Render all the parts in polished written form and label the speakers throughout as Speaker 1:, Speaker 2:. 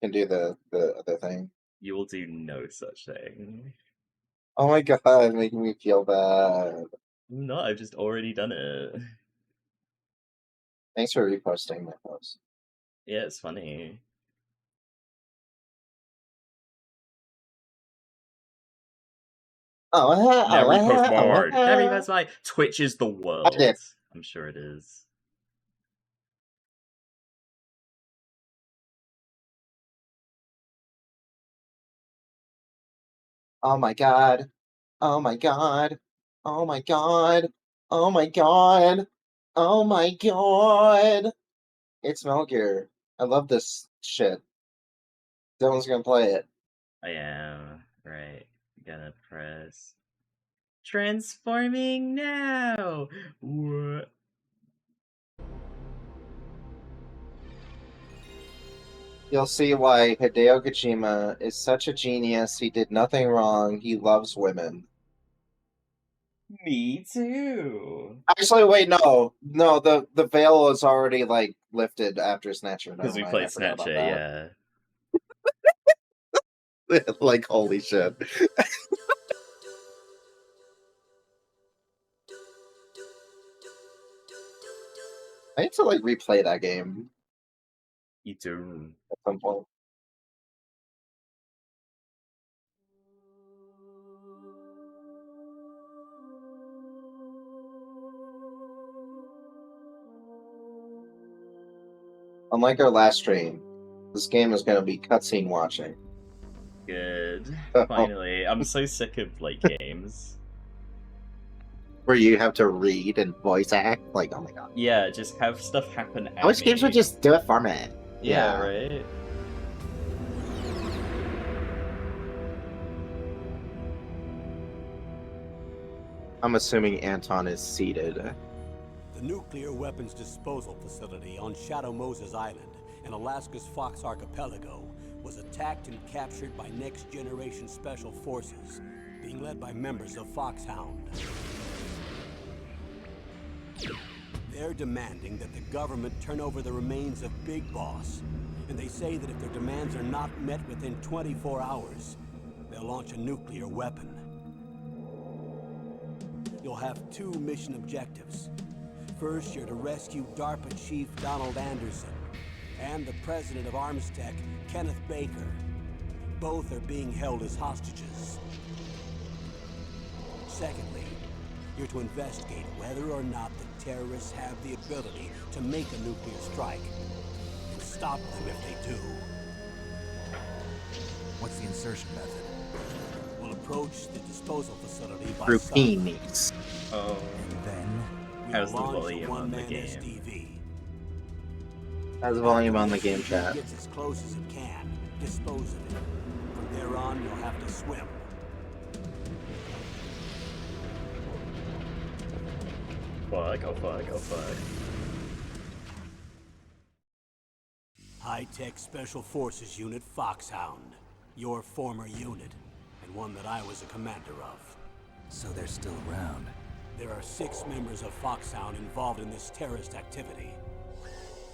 Speaker 1: can do the other thing.
Speaker 2: You will do no such thing.
Speaker 1: Oh my god, making me feel bad.
Speaker 2: No, I've just already done it.
Speaker 1: Thanks for reposting my post.
Speaker 2: Yeah, it's funny. Now repost more. Now repost my Twitch is the
Speaker 1: I
Speaker 2: world.
Speaker 1: did.
Speaker 2: I'm sure it is.
Speaker 1: Oh my god. Oh my god. Oh my god. Oh my god. Oh my god. It's Metal Gear. I love this shit. Dylan's gonna play it.
Speaker 2: I am. Right. Gonna press. Transforming now! What?
Speaker 1: You'll see why Hideo Kojima is such a genius. He did nothing wrong. He loves women.
Speaker 2: Me too!
Speaker 1: Actually, wait, no. No, the veil is already, like, lifted after Snatcher.
Speaker 2: Because
Speaker 1: Never
Speaker 2: we
Speaker 1: mind. I
Speaker 2: played
Speaker 1: forgot about
Speaker 2: Snatcher,
Speaker 1: that.
Speaker 2: yeah.
Speaker 1: Like, holy shit. I need to, like, replay that game
Speaker 2: You do.
Speaker 1: at some point. Unlike our last stream, this game is going to be cutscene watching.
Speaker 2: Good. Finally. I'm so sick of late games.
Speaker 1: Where you have to read and voice act. Like, oh my god.
Speaker 2: Yeah, just have stuff happen at
Speaker 1: I wish
Speaker 2: me.
Speaker 1: games would just do it for me.
Speaker 2: Yeah, right?
Speaker 1: I'm assuming Anton is seated.
Speaker 3: The nuclear weapons disposal facility on Shadow Moses Island in Alaska's Fox Archipelago was attacked and captured by Next Generation Special Forces, being led by members of Foxhound. They're demanding that the government turn over the remains of Big Boss, and they say that if their demands are not met within 24 hours, they'll launch a nuclear weapon. You'll have two mission objectives. First, you're to rescue DARPA Chief Donald Anderson and the president of Armstech, Kenneth Baker. Both are being held as hostages. Secondly, you're to investigate whether or not the terrorists have the ability to make a nuclear strike and stop them if they do.
Speaker 4: What's the insertion method?
Speaker 3: We'll approach the disposal facility by
Speaker 1: Through
Speaker 3: sunrise.
Speaker 1: penis.
Speaker 2: Oh.
Speaker 4: And then
Speaker 2: How's the
Speaker 3: We'll launch a
Speaker 2: volume on the
Speaker 3: one-man
Speaker 2: game?
Speaker 3: SDV.
Speaker 1: Has volume on the
Speaker 3: After
Speaker 1: game
Speaker 3: SDV
Speaker 1: chat.
Speaker 3: gets as close as it can, dispose of it. From there on, you'll have to swim.
Speaker 2: Fuck, oh fuck, oh fuck.
Speaker 3: High-tech Special Forces Unit Foxhound. Your former unit, and one that I was a commander of.
Speaker 4: so they're still around.
Speaker 3: There are 6 members of Foxhound involved in this terrorist activity.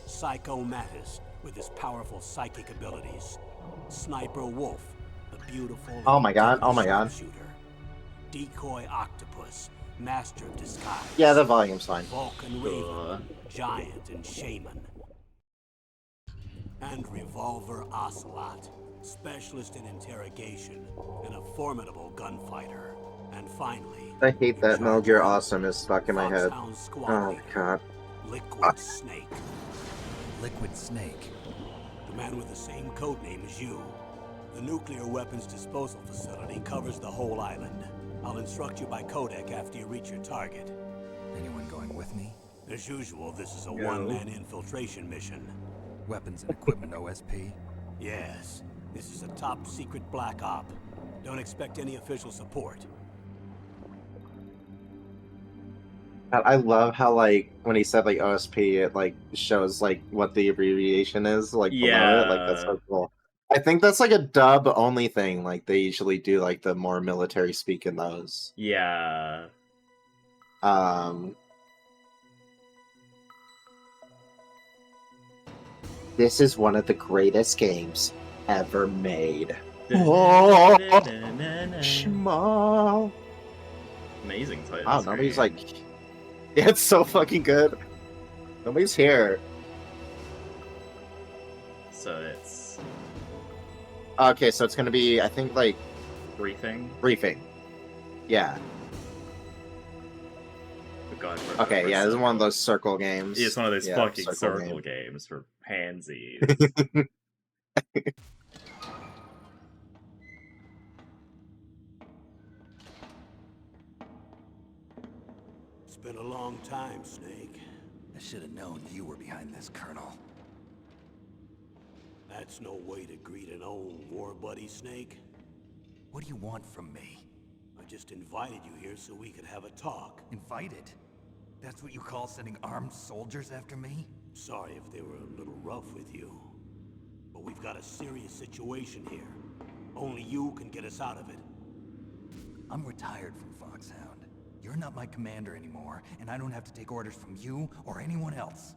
Speaker 3: Psycho Mattis, with his powerful psychic abilities. Sniper Wolf, the beautiful
Speaker 1: Oh my god,
Speaker 3: deadly
Speaker 1: oh my god.
Speaker 3: sharpshooter. Decoy Octopus, master of disguise.
Speaker 1: Yeah, the volume's fine.
Speaker 3: Vulcan Raven, giant and shaman. And Revolver Ocelot, specialist in interrogation and a formidable gunfighter. And finally,
Speaker 1: I hate that
Speaker 3: the
Speaker 1: Metal Gear
Speaker 3: Charger,
Speaker 1: Awesome is stuck in my head.
Speaker 3: Foxhound squad
Speaker 1: Oh
Speaker 3: leader,
Speaker 1: god.
Speaker 3: Liquid Snake,
Speaker 4: Liquid Snake.
Speaker 3: the man with the same code name as you. The nuclear weapons disposal facility covers the whole island. I'll instruct you by codec after you reach your target.
Speaker 4: Anyone going with me?
Speaker 3: As usual, this is a
Speaker 2: No.
Speaker 3: one-man infiltration mission.
Speaker 4: Weapons and equipment OSP?
Speaker 3: Yes, this is a top-secret black op. Don't expect any official support.
Speaker 1: God, I love how, like, when he said, like, OSP, it, like, shows, like, what the abbreviation is, like, below it. Like, that's so cool. I think that's, like, a dub-only thing. Like, they usually do, like, the more military speak in those.
Speaker 2: Yeah.
Speaker 1: This is one of the greatest games ever made. Oh, Shma.
Speaker 2: Amazing title.
Speaker 1: Wow, nobody's like, yeah, it's so fucking good. Nobody's here.
Speaker 2: So it's
Speaker 1: Okay, so it's gonna be, I think, like
Speaker 2: briefing.
Speaker 1: Yeah. Okay, yeah, this is one of those circle games.
Speaker 2: It's one of those fucking circle games for pansies.
Speaker 3: It's been a long time, Snake.
Speaker 4: I should have known you were behind this, Colonel.
Speaker 3: That's no way to greet an old war buddy, Snake.
Speaker 4: What do you want from me?
Speaker 3: I just invited you here so we could have a talk.
Speaker 4: Invited? That's what you call sending armed soldiers after me?
Speaker 3: Sorry if they were a little rough with you. But we've got a serious situation here. Only you can get us out of it.
Speaker 4: I'm retired from Foxhound. You're not my commander anymore, and I don't have to take orders from you or anyone else.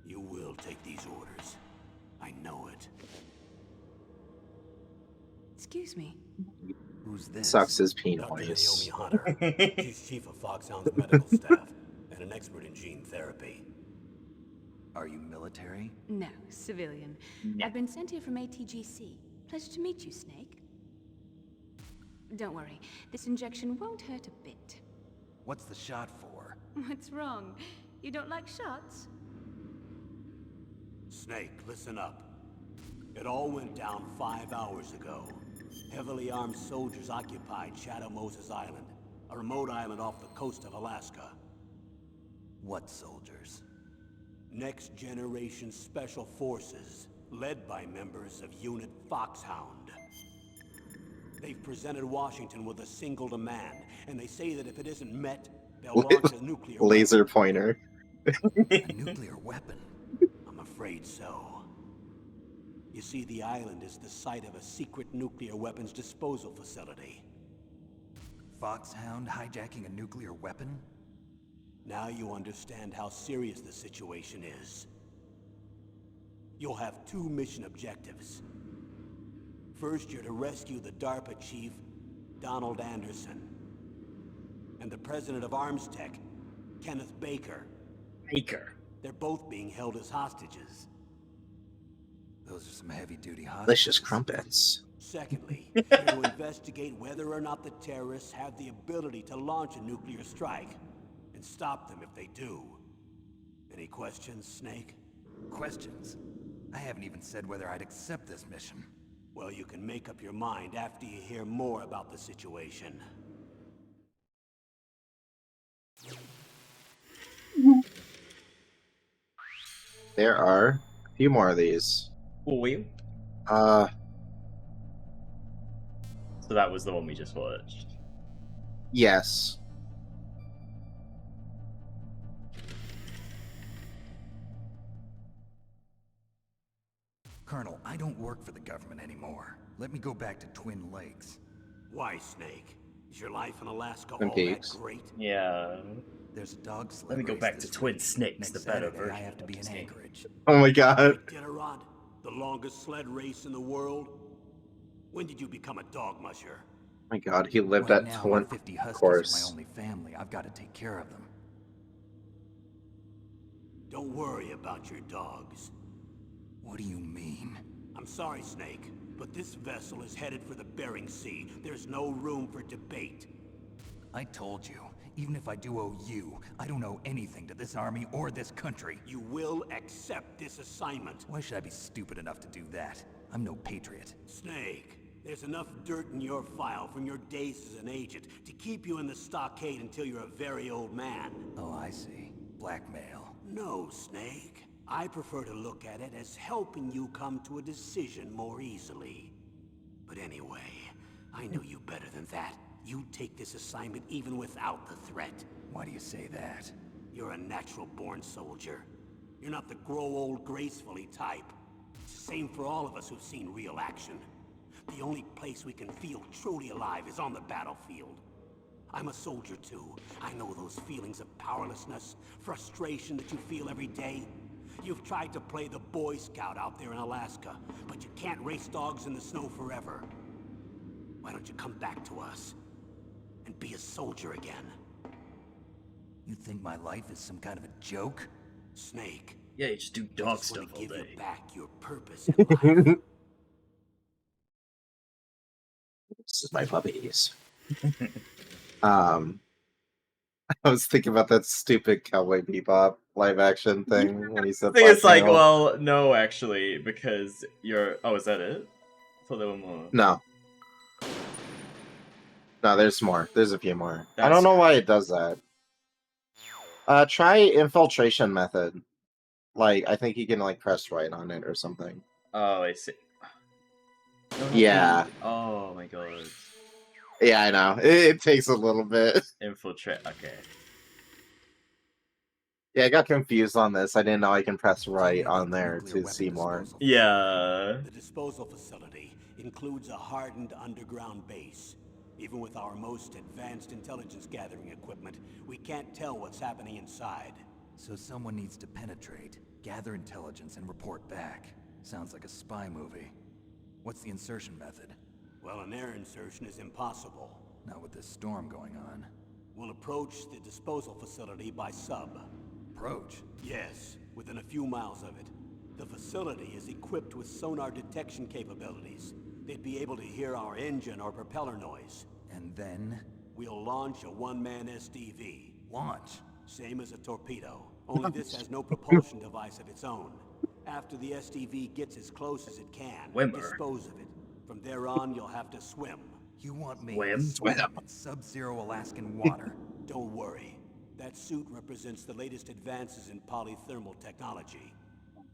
Speaker 3: You will take these orders. I know it.
Speaker 5: Excuse me.
Speaker 4: Who's this?
Speaker 1: Sucks his
Speaker 3: Dr.
Speaker 1: penis.
Speaker 3: Naomi Hunter. She's chief of Foxhound's medical staff and an expert in gene therapy.
Speaker 4: Are you military?
Speaker 5: No, civilian. I've been sent here from ATGC. Pleasure to meet you, Snake. Don't worry, this injection won't hurt a bit.
Speaker 4: What's the shot for?
Speaker 5: What's wrong? You don't like shots?
Speaker 3: Snake, listen up. It all went down 5 hours ago. Heavily armed soldiers occupied Shadow Moses Island, a remote island off the coast of Alaska.
Speaker 4: What soldiers?
Speaker 3: Next Generation Special Forces, led by members of Unit Foxhound. They've presented Washington with a single demand, and they say that if it isn't met, they'll launch a nuclear
Speaker 1: laser pointer.
Speaker 4: A nuclear weapon?
Speaker 3: I'm afraid so. You see, the island is the site of a secret nuclear weapons disposal facility.
Speaker 4: Foxhound hijacking a nuclear weapon?
Speaker 3: Now you understand how serious the situation is. You'll have 2 mission objectives. First, you're to rescue the DARPA chief, Donald Anderson, and the president of Arms Tech, Kenneth Baker. They're both being held as hostages.
Speaker 4: Those are some heavy-duty hostages.
Speaker 1: Delicious crumpets.
Speaker 3: Secondly, you're to investigate whether or not the terrorists have the ability to launch a nuclear strike, and stop them if they do. Any questions, Snake?
Speaker 4: Questions? I haven't even said whether I'd accept this mission.
Speaker 3: Well, you can make up your mind after you hear more about the situation.
Speaker 1: There are a few more of these.
Speaker 2: Will
Speaker 1: Uh,
Speaker 2: So that was the one we just watched.
Speaker 1: yes.
Speaker 4: Colonel, I don't work for the government anymore. Let me go back to Twin Lakes.
Speaker 3: Why, Snake? Is your life in Alaska
Speaker 1: Twin
Speaker 3: all that
Speaker 1: Peaks.
Speaker 3: great?
Speaker 2: Yeah.
Speaker 4: There's a dog sled
Speaker 2: Let me go
Speaker 4: race
Speaker 2: back
Speaker 4: this
Speaker 2: to Twin
Speaker 4: week.
Speaker 2: Snakes,
Speaker 4: Next
Speaker 2: the better
Speaker 4: Saturday,
Speaker 2: version
Speaker 4: I have to
Speaker 2: of
Speaker 4: be in
Speaker 2: this game.
Speaker 4: Anchorage.
Speaker 1: Oh my god.
Speaker 3: Iditarod, the longest sled race in the world? When did you become a dog musher?
Speaker 1: Oh my god, he lived
Speaker 4: Right
Speaker 1: at
Speaker 4: now,
Speaker 1: Twin.
Speaker 4: my 50 huskies
Speaker 1: course.
Speaker 4: are my only family. I've got to take care of them.
Speaker 3: Don't worry about your dogs.
Speaker 4: What do you mean?
Speaker 3: I'm sorry, Snake, but this vessel is headed for the Bering Sea. There's no room for debate.
Speaker 4: I told you, even if I do owe you, I don't owe anything to this army or this country.
Speaker 3: You will accept this assignment.
Speaker 4: Why should I be stupid enough to do that? I'm no patriot.
Speaker 3: Snake, there's enough dirt in your file from your days as an agent to keep you in the stockade until you're a very old man.
Speaker 4: Oh, I see. Blackmail.
Speaker 3: No, Snake. I prefer to look at it as helping you come to a decision more easily. But anyway, I know you better than that. You'd take this assignment even without the threat.
Speaker 4: Why do you say that?
Speaker 3: You're a natural-born soldier. You're not the grow old gracefully type. It's the same for all of us who've seen real action. The only place we can feel truly alive is on the battlefield. I'm a soldier too. I know those feelings of powerlessness, frustration that you feel every day. You've tried to play the Boy Scout out there in Alaska, but you can't race dogs in the snow forever. Why don't you come back to us and be a soldier again?
Speaker 4: You think my life is some kind of a joke?
Speaker 3: Snake.
Speaker 2: Yeah, you just do
Speaker 3: I
Speaker 2: dog
Speaker 3: just want
Speaker 2: stuff
Speaker 3: to
Speaker 2: all
Speaker 3: give you
Speaker 2: day.
Speaker 3: back your purpose in life.
Speaker 1: This is my puppies. Um, I was thinking about that stupid Cowboy Bebop live action thing when he
Speaker 2: I
Speaker 1: said
Speaker 2: think it's like,
Speaker 1: blackmail.
Speaker 2: well, no, actually, because you're. Oh, is that it? I thought there were more.
Speaker 1: No. No, there's more. There's a few more. I
Speaker 2: That's
Speaker 1: don't know why
Speaker 2: great.
Speaker 1: it does that. Try infiltration method. Like, I think you can, like, press right on it or something.
Speaker 2: Oh, I see. No, not
Speaker 1: Yeah.
Speaker 2: the. Oh my god.
Speaker 1: Yeah, I know. It takes a little bit.
Speaker 2: Infiltrate. Okay.
Speaker 1: Yeah, I got confused on this. I didn't know I can press
Speaker 4: Tell
Speaker 1: right
Speaker 4: me about
Speaker 1: on
Speaker 4: the
Speaker 1: there
Speaker 4: nuclear
Speaker 1: to
Speaker 4: weapon
Speaker 1: see more.
Speaker 4: disposal facility.
Speaker 2: Yeah.
Speaker 3: The disposal facility includes a hardened underground base. Even with our most advanced intelligence gathering equipment, we can't tell what's happening inside.
Speaker 4: So someone needs to penetrate, gather intelligence, and report back. Sounds like a spy movie. What's the insertion method?
Speaker 3: Well, an air insertion is impossible.
Speaker 4: Not with this storm going on.
Speaker 3: We'll approach the disposal facility by sub.
Speaker 4: Approach?
Speaker 3: Yes, within a few miles of it. The facility is equipped with sonar detection capabilities. They'd be able to hear our engine or propeller noise.
Speaker 4: And then?
Speaker 3: We'll launch a one-man SDV.
Speaker 4: Launch.
Speaker 3: Same as a torpedo. Only this has no propulsion device of its own. After the SDV gets as close as it can,
Speaker 2: Swimmer.
Speaker 3: dispose of it. From there on, you'll have to swim.
Speaker 4: You want me
Speaker 2: Swim?
Speaker 4: to swim in sub-zero Alaskan water?
Speaker 3: Don't worry. That suit represents the latest advances in polythermal technology.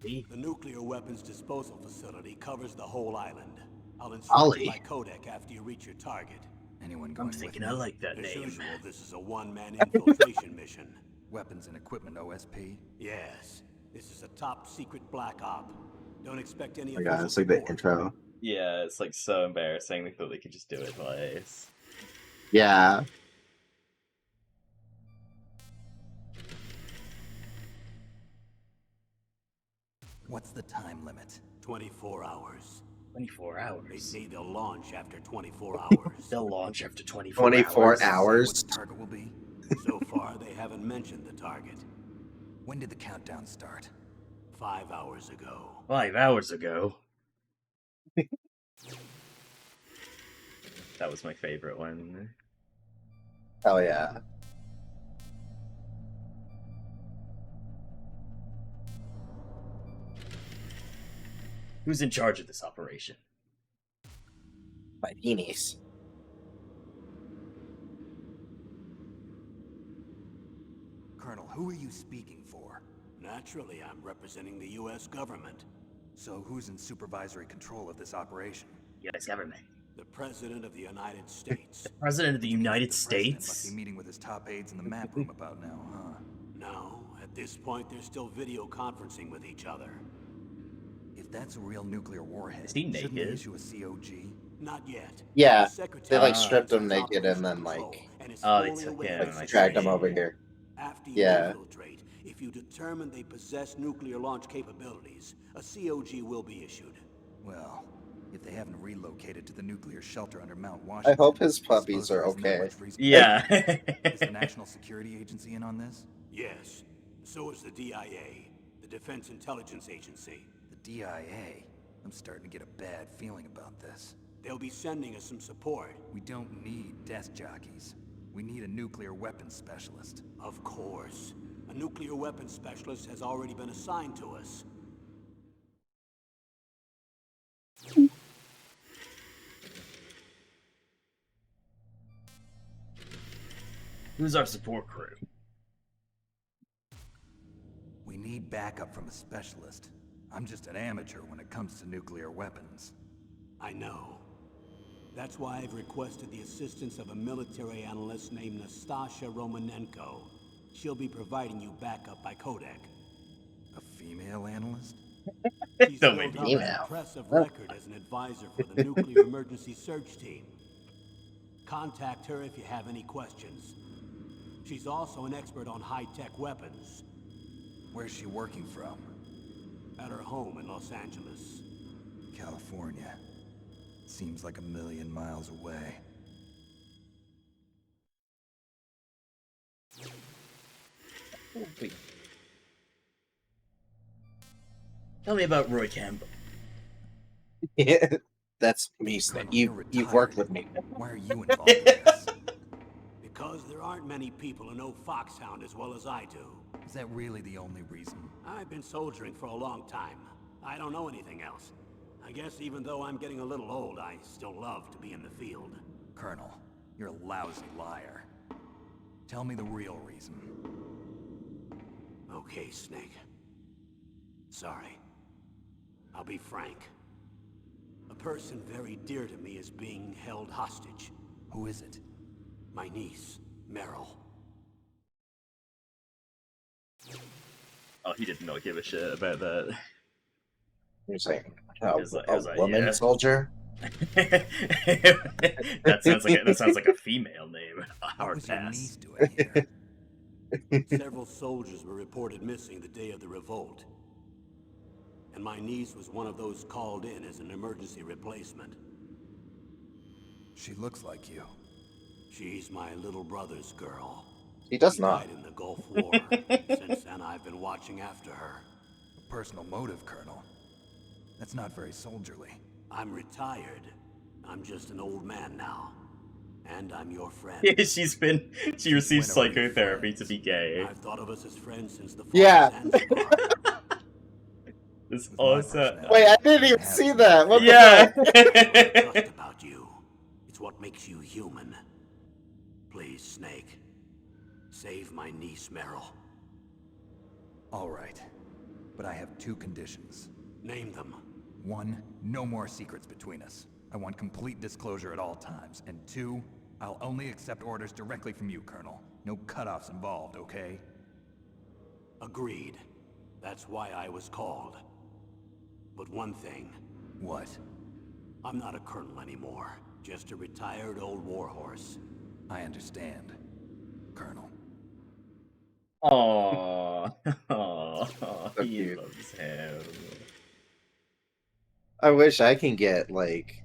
Speaker 3: The nuclear weapons disposal facility covers the whole island. I'll instruct you by codec after you reach your target.
Speaker 4: Anyone going
Speaker 2: I'm thinking
Speaker 4: with
Speaker 2: I
Speaker 4: me?
Speaker 2: like that
Speaker 3: As
Speaker 2: name.
Speaker 3: usual, this is a one-man infiltration mission.
Speaker 4: Weapons and equipment OSP?
Speaker 3: Yes, this is a top-secret black op. Don't expect any
Speaker 1: Oh my god,
Speaker 3: official
Speaker 1: it's like the
Speaker 3: support.
Speaker 1: intro.
Speaker 2: Yeah, it's like so embarrassing. They thought they could just do it twice.
Speaker 1: Yeah.
Speaker 4: What's the time limit?
Speaker 3: 24 hours.
Speaker 2: 24
Speaker 3: They
Speaker 2: hours.
Speaker 3: say they'll launch after 24 hours.
Speaker 2: They'll launch after 24
Speaker 1: 24
Speaker 2: hours.
Speaker 4: Say
Speaker 1: hours?
Speaker 4: what the target will be?
Speaker 3: So far, they haven't mentioned the target.
Speaker 4: When did the countdown start?
Speaker 3: 5 hours ago.
Speaker 2: 5 hours ago. That was my favorite one.
Speaker 1: Hell yeah.
Speaker 2: Who's in charge of this operation?
Speaker 1: My penis.
Speaker 4: Colonel, who are you speaking for?
Speaker 3: Naturally, I'm representing the U.S. government.
Speaker 4: So who's in supervisory control of this operation?
Speaker 2: U.S. government.
Speaker 3: The President of the United States.
Speaker 2: President of the United
Speaker 4: The president must
Speaker 2: States?
Speaker 4: be meeting with his top aides in the map room about now, huh?
Speaker 3: No, at this point, they're still video conferencing with each other.
Speaker 4: If that's a real nuclear warhead,
Speaker 2: Is he
Speaker 4: shouldn't they
Speaker 2: naked?
Speaker 4: issue a COG?
Speaker 3: Not yet.
Speaker 1: Yeah,
Speaker 3: The Secretary
Speaker 1: they like
Speaker 2: Ah.
Speaker 1: stripped him
Speaker 3: is
Speaker 1: naked and
Speaker 3: operational
Speaker 1: then
Speaker 3: control
Speaker 1: like
Speaker 3: and is
Speaker 2: Oh, they
Speaker 3: fully
Speaker 2: took
Speaker 3: aware
Speaker 2: him,
Speaker 3: of the
Speaker 2: I
Speaker 1: dragged him
Speaker 3: situation.
Speaker 1: over here.
Speaker 3: After you
Speaker 1: Yeah.
Speaker 3: infiltrate, if you determine they possess nuclear launch capabilities, a COG will be issued.
Speaker 4: Well, if they haven't relocated to the nuclear shelter under Mount
Speaker 1: I
Speaker 4: Washington,
Speaker 1: hope his
Speaker 4: suppose
Speaker 1: puppies
Speaker 4: there
Speaker 1: are
Speaker 4: isn't that
Speaker 1: okay.
Speaker 4: much reason-
Speaker 2: Yeah.
Speaker 4: Is the National Security Agency in on this?
Speaker 3: Yes, so is the DIA, the Defense Intelligence Agency.
Speaker 4: The DIA? I'm starting to get a bad feeling about this.
Speaker 3: They'll be sending us some support.
Speaker 4: We don't need desk jockeys. We need a nuclear weapons specialist.
Speaker 3: Of course. A nuclear weapons specialist has already been assigned to us.
Speaker 2: Who's our support crew?
Speaker 4: We need backup from a specialist. I'm just an amateur when it comes to nuclear weapons.
Speaker 3: I know. That's why I've requested the assistance of a military analyst named Nastasha Romanenko. She'll be providing you backup by codec.
Speaker 4: A female analyst?
Speaker 3: She's
Speaker 2: So
Speaker 3: built up
Speaker 2: many.
Speaker 3: an
Speaker 1: Female.
Speaker 3: impressive record as an advisor for the Nuclear Emergency Search Team. Contact her if you have any questions. She's also an expert on high-tech weapons.
Speaker 4: Where's she working from?
Speaker 3: At her home in Los Angeles.
Speaker 4: California. Seems like 1,000,000 miles away.
Speaker 2: Tell me about Roy Campbell.
Speaker 1: Yeah, that's me.
Speaker 4: Colonel,
Speaker 1: You've worked with me.
Speaker 4: Why are you involved in this?
Speaker 3: Because there aren't many people who know Foxhound as well as I do.
Speaker 4: Is that really the only reason?
Speaker 3: I've been soldiering for a long time. I don't know anything else. I guess even though I'm getting a little old, I still love to be in the field.
Speaker 4: Colonel, you're a lousy liar. Tell me the real reason.
Speaker 3: Okay, Snake. Sorry. I'll be frank. A person very dear to me is being held hostage.
Speaker 4: Who is it?
Speaker 3: My niece, Meryl.
Speaker 2: Oh, he did not give a shit about that.
Speaker 1: You're saying
Speaker 2: a
Speaker 1: woman
Speaker 2: yeah.
Speaker 1: soldier?
Speaker 2: that sounds like a female name.
Speaker 4: What was your
Speaker 2: pass.
Speaker 4: niece doing here?
Speaker 3: Several soldiers were reported missing the day of the revolt. And my niece was one of those called in as an emergency replacement.
Speaker 4: She looks like you.
Speaker 3: She's my little brother's girl.
Speaker 1: He does
Speaker 3: He
Speaker 1: not.
Speaker 3: died in the Gulf War. Since then, I've been watching after her.
Speaker 4: A personal motive, Colonel. That's not very soldierly.
Speaker 3: I'm retired. I'm just an old man now. And I'm your friend.
Speaker 2: She received psychotherapy to be gay.
Speaker 3: I've thought of us as friends since the fall
Speaker 1: Yeah.
Speaker 3: of Zanzibar.
Speaker 2: It's
Speaker 4: With my
Speaker 2: awesome.
Speaker 4: personality,
Speaker 1: Wait, I didn't even see that. What
Speaker 2: Yeah.
Speaker 1: the fuck?
Speaker 3: Trust about you. It's what makes you human. Please, Snake. Save my niece, Meryl.
Speaker 4: All right. But I have 2 conditions.
Speaker 3: Name them.
Speaker 4: 1, no more secrets between us. I want complete disclosure at all times. And 2, I'll only accept orders directly from you, Colonel. No cutoffs involved, okay?
Speaker 3: Agreed. That's why I was called. But one thing,
Speaker 4: What?
Speaker 3: I'm not a colonel anymore. Just a retired old warhorse.
Speaker 4: I understand, Colonel.
Speaker 2: Aww. Aww. He
Speaker 1: cute.
Speaker 2: loves him.
Speaker 1: I wish I can get like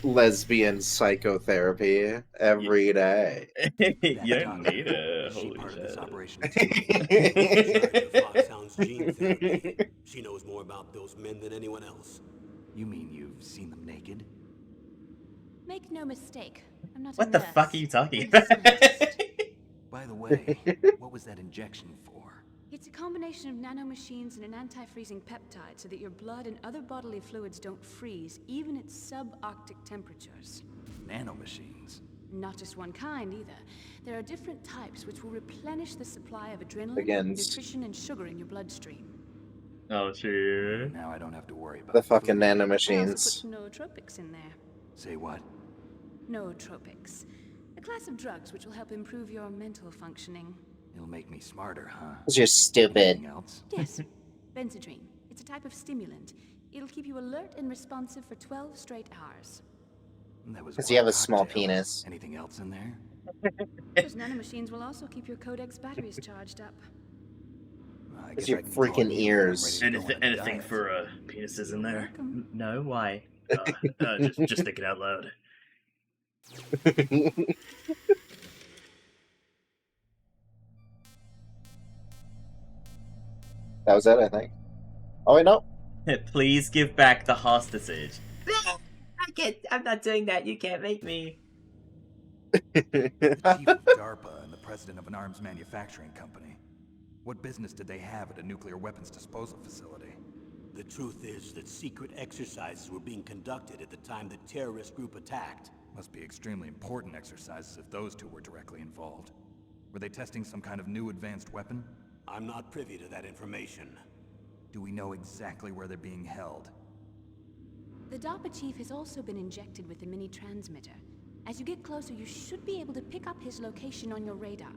Speaker 1: lesbian psychotherapy every day.
Speaker 2: You don't need it.
Speaker 3: Is she
Speaker 2: Holy
Speaker 3: part of this
Speaker 2: shit.
Speaker 3: operation too? In charge of Foxhound's gene therapy. She knows more about those men than anyone else.
Speaker 4: You mean you've seen them naked?
Speaker 5: Make no mistake, I'm not a
Speaker 2: What the
Speaker 5: nurse.
Speaker 2: fuck are you talking
Speaker 5: I'm a
Speaker 2: about?
Speaker 5: scientist.
Speaker 4: By the way, what was that injection for?
Speaker 5: It's a combination of nanomachines and an anti-freezing peptide so that your blood and other bodily fluids don't freeze, even at subarctic temperatures.
Speaker 4: Nanomachines.
Speaker 5: Not just one kind, either. There are different types which will replenish the supply of adrenaline,
Speaker 1: Against-
Speaker 5: nutrition, and sugar in your bloodstream.
Speaker 2: Oh, true.
Speaker 4: Now I don't have to worry about
Speaker 1: The fucking
Speaker 4: food.
Speaker 5: I also
Speaker 1: nanomachines.
Speaker 5: put nootropics in there.
Speaker 4: Say what?
Speaker 5: Nootropics. A class of drugs which will help improve your mental functioning.
Speaker 4: It'll make me smarter, huh?
Speaker 1: Because you're stupid.
Speaker 4: Anything else?
Speaker 5: Yes, Benzedrine. It's a type of stimulant. It'll keep you alert and responsive for 12 straight hours.
Speaker 4: That was
Speaker 1: 'Cause
Speaker 4: one
Speaker 1: you have a small
Speaker 4: cocktail.
Speaker 1: penis.
Speaker 4: Anything else in there?
Speaker 5: Those nanomachines will also keep your codex batteries charged up.
Speaker 4: I
Speaker 1: It's
Speaker 4: guess
Speaker 1: your
Speaker 4: I can call
Speaker 1: freaking
Speaker 4: it
Speaker 1: ears.
Speaker 4: when I'm ready to go on a
Speaker 2: Anything
Speaker 4: diet.
Speaker 2: for penises in there?
Speaker 5: welcome.
Speaker 2: No, why? Just thinking out loud.
Speaker 1: That was it, I think. Oh wait, no.
Speaker 2: Please give back the hostage. I'm not doing that. You can't make me.
Speaker 4: The chief of DARPA and the president of an arms manufacturing company. What business did they have at a nuclear weapons disposal facility?
Speaker 3: The truth is that secret exercises were being conducted at the time the terrorist group attacked.
Speaker 4: Must be extremely important exercises if those 2 were directly involved. Were they testing some kind of new advanced weapon?
Speaker 3: I'm not privy to that information.
Speaker 4: Do we know exactly where they're being held?
Speaker 5: The DARPA chief has also been injected with a mini transmitter. As you get closer, you should be able to pick up his location on your radar.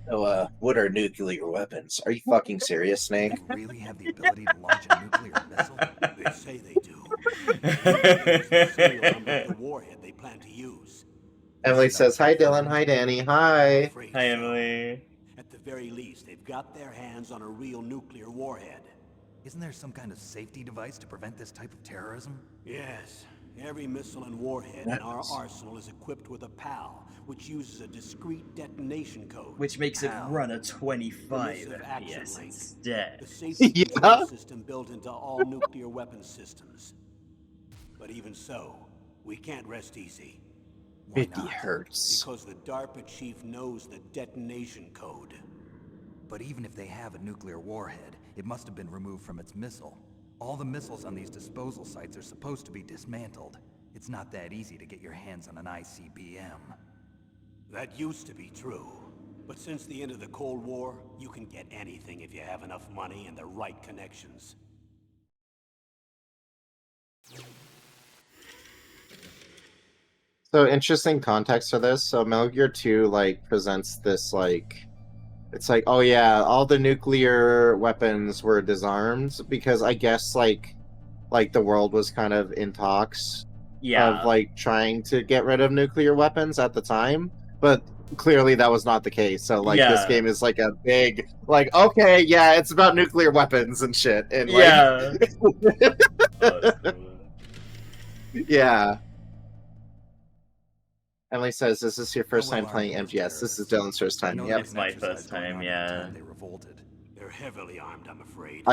Speaker 1: So, what are nuclear weapons? Are you fucking serious, Snake?
Speaker 4: They really have the ability to launch a nuclear missile?
Speaker 3: They say they do. The warhead they plan
Speaker 1: Emily says, "Hi, Dylan. Hi, Danny. Hi."
Speaker 2: Hi, Emily.
Speaker 3: At the very least, they've got their hands on a real nuclear warhead.
Speaker 4: Isn't there some kind of safety device to prevent this type of terrorism?
Speaker 3: Yes. Every missile and warhead in our arsenal is equipped with a PAL, which uses a discrete detonation code.
Speaker 2: Which makes it
Speaker 3: PAL.
Speaker 2: run at 25
Speaker 3: Permissive Action
Speaker 2: FPS
Speaker 3: Link.
Speaker 2: instead.
Speaker 3: The safety
Speaker 1: Yeah.
Speaker 3: control system built into all nuclear weapons systems. But even so, we can't rest easy.
Speaker 4: Why
Speaker 1: 50
Speaker 4: not?
Speaker 1: hertz.
Speaker 3: Because the DARPA chief knows the detonation code.
Speaker 4: But even if they have a nuclear warhead, it must have been removed from its missile. All the missiles on these disposal sites are supposed to be dismantled. It's not that easy to get your hands on an ICBM.
Speaker 3: That used to be true. But since the end of the Cold War, you can get anything if you have enough money and the right connections.
Speaker 1: So interesting context for this. So Metal Gear 2 like presents this like it's like, oh yeah, all the nuclear weapons were disarmed because I guess like the world was kind of in talks of like trying to get rid of nuclear weapons at the time, but clearly that was not the case. So like this game is like a big like, okay, yeah, it's about nuclear weapons and shit and like
Speaker 2: Oh, that's cool.
Speaker 1: yeah. Emily says, "Is this your first
Speaker 4: How well
Speaker 1: time playing
Speaker 4: armed are those
Speaker 1: MGS?" This is
Speaker 4: terrorists?
Speaker 1: Dylan's first
Speaker 4: I
Speaker 1: time.
Speaker 4: know
Speaker 1: Yep.
Speaker 4: there was
Speaker 2: It's
Speaker 4: an
Speaker 2: my
Speaker 4: exercise
Speaker 2: first
Speaker 4: going
Speaker 2: time,
Speaker 4: on
Speaker 2: yeah.
Speaker 4: at the time they revolted.
Speaker 3: They're heavily armed, I'm afraid.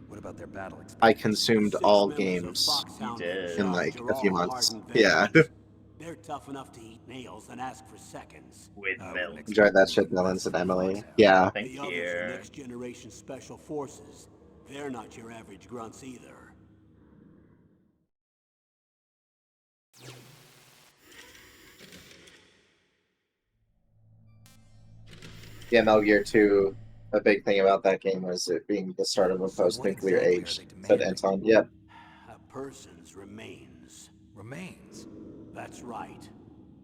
Speaker 4: What about their battle experience?
Speaker 1: I consumed
Speaker 3: 6
Speaker 1: all
Speaker 3: members of
Speaker 1: games
Speaker 3: Foxhound
Speaker 2: You did.
Speaker 1: in
Speaker 3: in
Speaker 1: like
Speaker 3: charge
Speaker 1: a
Speaker 3: are
Speaker 1: few
Speaker 3: all
Speaker 1: months.
Speaker 3: hardened
Speaker 1: Yeah.
Speaker 3: veterans. They're tough enough to eat nails and ask for seconds.
Speaker 2: With
Speaker 4: I
Speaker 2: milk.
Speaker 4: wouldn't
Speaker 1: Enjoyed that
Speaker 4: expect
Speaker 1: shit,
Speaker 4: anything less
Speaker 1: Dylan's and
Speaker 4: from
Speaker 1: Emily.
Speaker 4: Foxhound.
Speaker 1: Yeah.
Speaker 2: Thank
Speaker 3: The others are
Speaker 2: you.
Speaker 3: next generation special forces. They're not your average grunts either.
Speaker 1: Yeah, Metal Gear 2, a big thing about that game was it being the start of a
Speaker 4: So what
Speaker 1: post-nuclear
Speaker 4: exactly are
Speaker 1: age,
Speaker 4: they
Speaker 1: said
Speaker 4: demanding?
Speaker 1: Anton. Yep.
Speaker 3: A person's remains.
Speaker 4: Remains.
Speaker 3: That's right.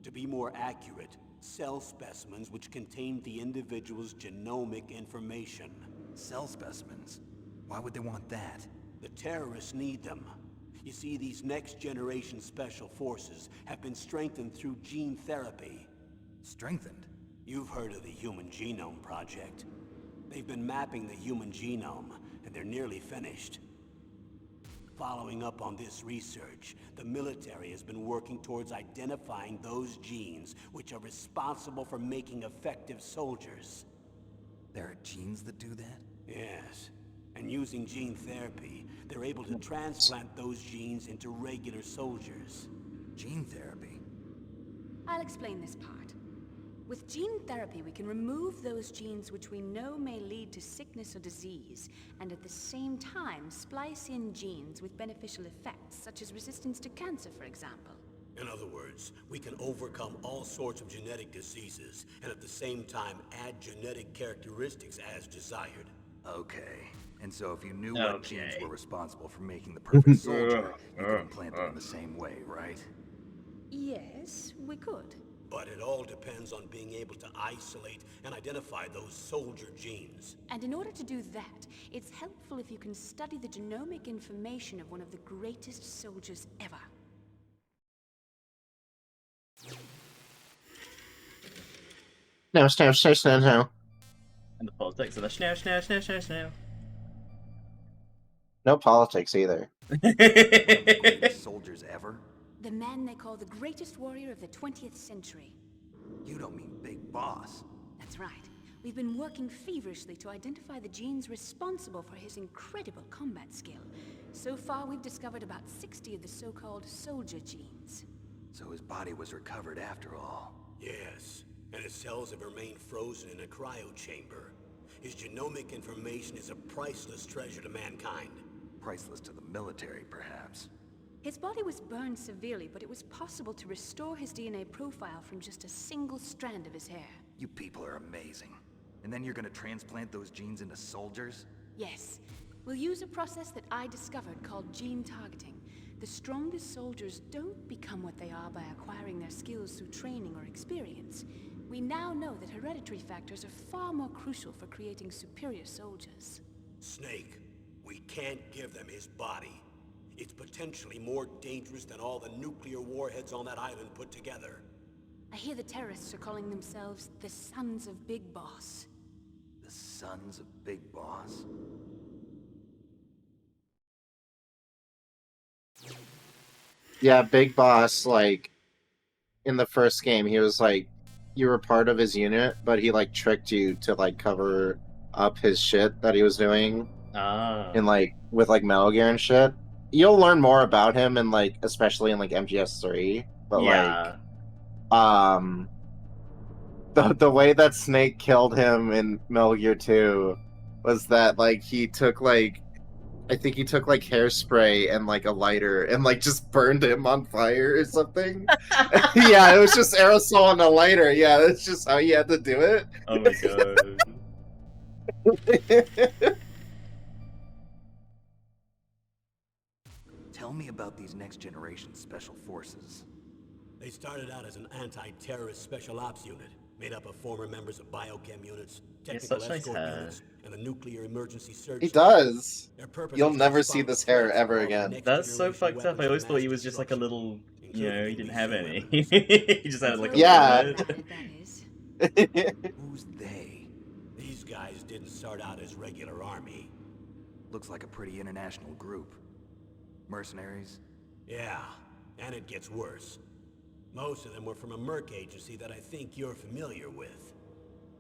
Speaker 3: To be more accurate, cell specimens which contain the individual's genomic information.
Speaker 4: Cell specimens. Why would they want that?
Speaker 3: The terrorists need them. You see, these next-generation special forces have been strengthened through gene therapy.
Speaker 4: Strengthened.
Speaker 3: You've heard of the Human Genome Project. They've been mapping the human genome, and they're nearly finished. Following up on this research, the military has been working towards identifying those genes which are responsible for making effective soldiers.
Speaker 4: There are genes that do that?
Speaker 3: Yes. And using gene therapy, they're able to transplant those genes into regular soldiers.
Speaker 4: Gene therapy?
Speaker 5: I'll explain this part. With gene therapy, we can remove those genes which we know may lead to sickness or disease, and at the same time splice in genes with beneficial effects, such as resistance to cancer, for example.
Speaker 3: In other words, we can overcome all sorts of genetic diseases, and at the same time add genetic characteristics as desired.
Speaker 4: Okay. And so if you knew what
Speaker 2: Okay.
Speaker 4: genes were responsible for making the perfect soldier, you could implant them in the same way, right?
Speaker 5: Yes, we could.
Speaker 3: But it all depends on being able to isolate and identify those soldier genes.
Speaker 5: And in order to do that, it's helpful if you can study the genomic information of one of the greatest soldiers ever.
Speaker 1: No, no.
Speaker 2: And the politics of the snow.
Speaker 1: No politics either.
Speaker 4: One of the greatest soldiers ever?
Speaker 5: The man they call the greatest warrior of the 20th century.
Speaker 4: You don't mean Big Boss.
Speaker 5: That's right. We've been working feverishly to identify the genes responsible for his incredible combat skill. So far, we've discovered about 60 of the so-called soldier genes.
Speaker 4: So his body was recovered after all.
Speaker 3: Yes, and his cells have remained frozen in a cryo chamber. His genomic information is a priceless treasure to mankind.
Speaker 4: Priceless to the military, perhaps.
Speaker 5: His body was burned severely, but it was possible to restore his DNA profile from just a single strand of his hair.
Speaker 4: You people are amazing. And then you're gonna transplant those genes into soldiers?
Speaker 5: Yes. We'll use a process that I discovered called gene targeting. The strongest soldiers don't become what they are by acquiring their skills through training or experience. We now know that hereditary factors are far more crucial for creating superior soldiers.
Speaker 3: Snake, we can't give them his body. It's potentially more dangerous than all the nuclear warheads on that island put together.
Speaker 5: I hear the terrorists are calling themselves the Sons of Big Boss.
Speaker 4: The Sons of Big Boss?
Speaker 1: Yeah, Big Boss, like, in the first game, he was like, you were part of his unit, but he, like, tricked you to, like, cover up his shit that he was doing in, like, with, like, Metal Gear and shit. You'll learn more about him in, like, especially in, like, MGS3, but, like,
Speaker 2: Yeah.
Speaker 1: the way that Snake killed him in Metal Gear 2 was that, like, he took, like, I think he took like hairspray and like a lighter and like just burned him on fire or something. Yeah, it was just aerosol and a lighter. Yeah, that's just how you had to do it.
Speaker 2: Oh my god.
Speaker 4: Tell me about these next-generation special forces.
Speaker 3: They started out as an anti-terrorist special ops unit, made up of former members of biochem units, technical
Speaker 2: such nice
Speaker 3: escort
Speaker 2: hair.
Speaker 3: units, and the nuclear emergency search.
Speaker 1: He does.
Speaker 3: Their purpose
Speaker 1: You'll
Speaker 3: was to
Speaker 1: never see
Speaker 3: respond to
Speaker 1: this hair
Speaker 3: threats
Speaker 1: ever
Speaker 3: involving
Speaker 1: again.
Speaker 2: That's so
Speaker 3: next-generation
Speaker 2: fucked up. I
Speaker 3: weapons of
Speaker 2: always thought
Speaker 3: mass
Speaker 2: he was just like a
Speaker 3: destruction,
Speaker 2: little,
Speaker 3: including
Speaker 2: he didn't have
Speaker 3: NBC
Speaker 2: any.
Speaker 3: weapons.
Speaker 2: He just had like a
Speaker 1: Yeah.
Speaker 2: little bit.
Speaker 5: That is.
Speaker 4: Who's they?
Speaker 3: These guys didn't start out as regular army.
Speaker 4: Looks like a pretty international group. Mercenaries?
Speaker 3: Yeah, and it gets worse. Most of them were from a merc agency that I think you're familiar with.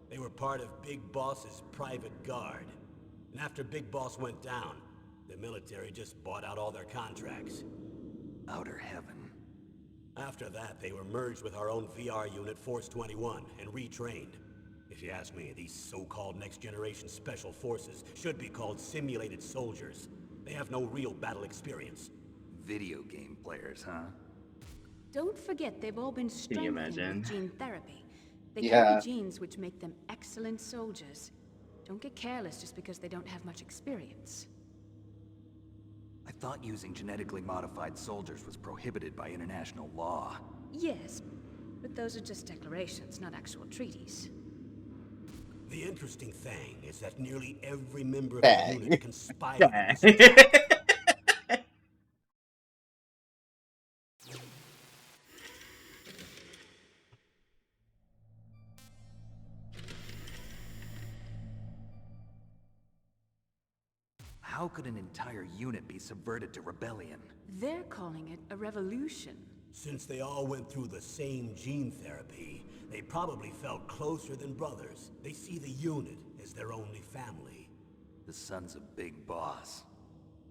Speaker 3: They were part of Big Boss's private guard. And after Big Boss went down, the military just bought out all their contracts.
Speaker 4: Outer heaven.
Speaker 3: After that, they were merged with our own VR unit, Force 21, and retrained. If you ask me, these so-called next-generation special forces should be called simulated soldiers. They have no real battle experience.
Speaker 4: Video game players, huh?
Speaker 5: Don't forget they've all been
Speaker 2: you
Speaker 5: strengthened
Speaker 2: imagine?
Speaker 5: with gene therapy. They
Speaker 1: Yeah.
Speaker 5: carry genes which make them excellent soldiers. Don't get careless just because they don't have much experience.
Speaker 4: I thought using genetically modified soldiers was prohibited by international law.
Speaker 5: Yes, but those are just declarations, not actual treaties.
Speaker 3: The interesting thing is that nearly every member of
Speaker 1: Bang.
Speaker 3: the unit conspired with this attack.
Speaker 4: How could an entire unit be subverted to rebellion?
Speaker 5: They're calling it a revolution.
Speaker 3: Since they all went through the same gene therapy, they probably felt closer than brothers. They see the unit as their only family.
Speaker 4: The Sons of Big Boss.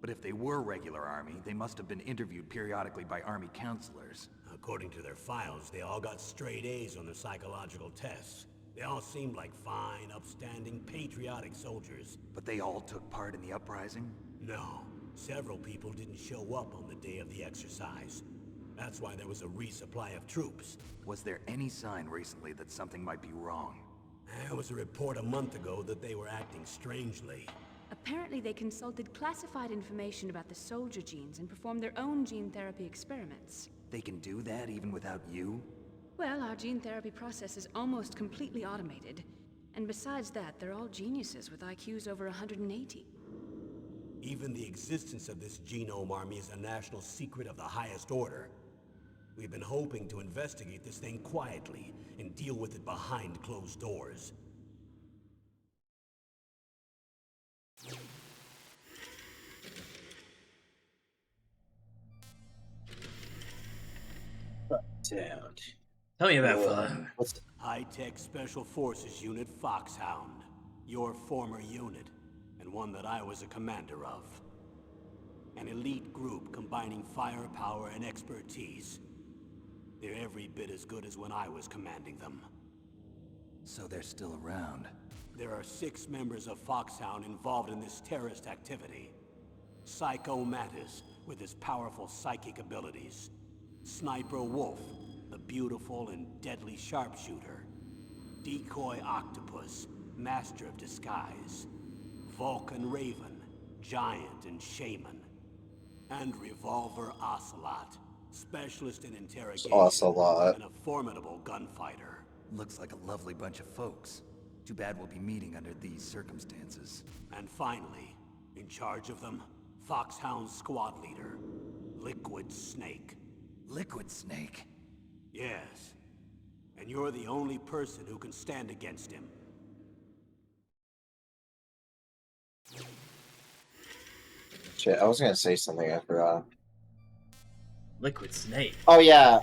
Speaker 4: But if they were regular army, they must have been interviewed periodically by army counselors.
Speaker 3: According to their files, they all got straight A's on their psychological tests. They all seemed like fine, upstanding, patriotic soldiers.
Speaker 4: But they all took part in the uprising?
Speaker 3: No, several people didn't show up on the day of the exercise. That's why there was a resupply of troops.
Speaker 4: Was there any sign recently that something might be wrong?
Speaker 3: There was a report a month ago that they were acting strangely.
Speaker 5: Apparently they consulted classified information about the soldier genes and performed their own gene therapy experiments.
Speaker 4: They can do that even without you?
Speaker 5: Well, our gene therapy process is almost completely automated. And besides that, they're all geniuses with IQs over 180.
Speaker 3: Even the existence of this genome army is a national secret of the highest order. We've been hoping to investigate this thing quietly and deal with it behind closed doors.
Speaker 1: Damn.
Speaker 2: Tell me about fun.
Speaker 3: High-Tech Special Forces Unit Foxhound. Your former unit, and one that I was a commander of. An elite group combining firepower and expertise. They're every bit as good as when I was commanding them.
Speaker 4: So they're still around.
Speaker 3: There are 6 members of Foxhound involved in this terrorist activity. Psycho Mantis, with his powerful psychic abilities. Sniper Wolf, the beautiful and deadly sharpshooter. Decoy Octopus, master of disguise. Vulcan Raven, giant and shaman. And Revolver Ocelot, specialist in interrogation
Speaker 1: Ocelot.
Speaker 3: and a formidable gunfighter.
Speaker 4: Looks like a lovely bunch of folks. Too bad we'll be meeting under these circumstances.
Speaker 3: And finally, in charge of them, Foxhound's squad leader, Liquid Snake.
Speaker 4: Liquid Snake?
Speaker 3: Yes. And you're the only person who can stand against him.
Speaker 1: Shit, I was gonna say something, I forgot.
Speaker 2: Liquid Snake.
Speaker 1: Oh yeah,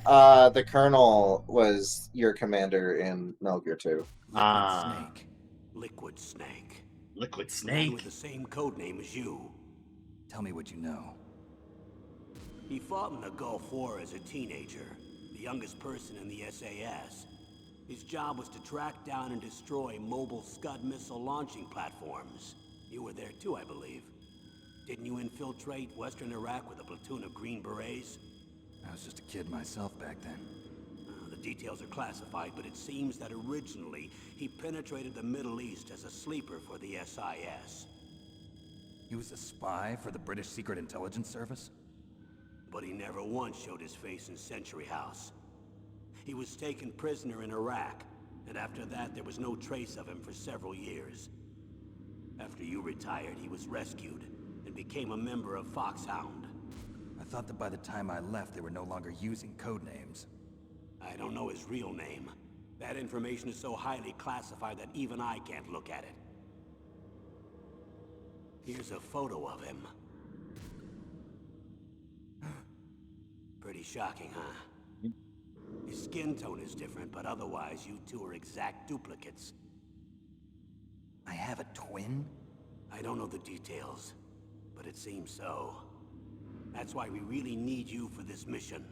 Speaker 1: the Colonel was your commander in Metal Gear 2.
Speaker 4: Liquid Snake.
Speaker 3: Liquid Snake.
Speaker 2: Liquid
Speaker 3: The man
Speaker 2: Snake?
Speaker 3: with the same codename as you.
Speaker 4: Tell me what you know.
Speaker 3: He fought in the Gulf War as a teenager, the youngest person in the SAS. His job was to track down and destroy mobile Scud missile launching platforms. You were there too, I believe. Didn't you infiltrate Western Iraq with a platoon of Green Berets?
Speaker 4: I was just a kid myself back then.
Speaker 3: The details are classified, but it seems that originally he penetrated the Middle East as a sleeper for the SIS.
Speaker 4: He was a spy for the British Secret Intelligence Service?
Speaker 3: But he never once showed his face in Century House. He was taken prisoner in Iraq, and after that there was no trace of him for several years. After you retired, he was rescued and became a member of Foxhound.
Speaker 4: I thought that by the time I left, they were no longer using code names.
Speaker 3: I don't know his real name. That information is so highly classified that even I can't look at it. Here's a photo of him. Pretty shocking, huh? His skin tone is different, but otherwise you two are exact duplicates.
Speaker 4: I have a twin?
Speaker 3: I don't know the details, but it seems so. That's why we really need you for this mission.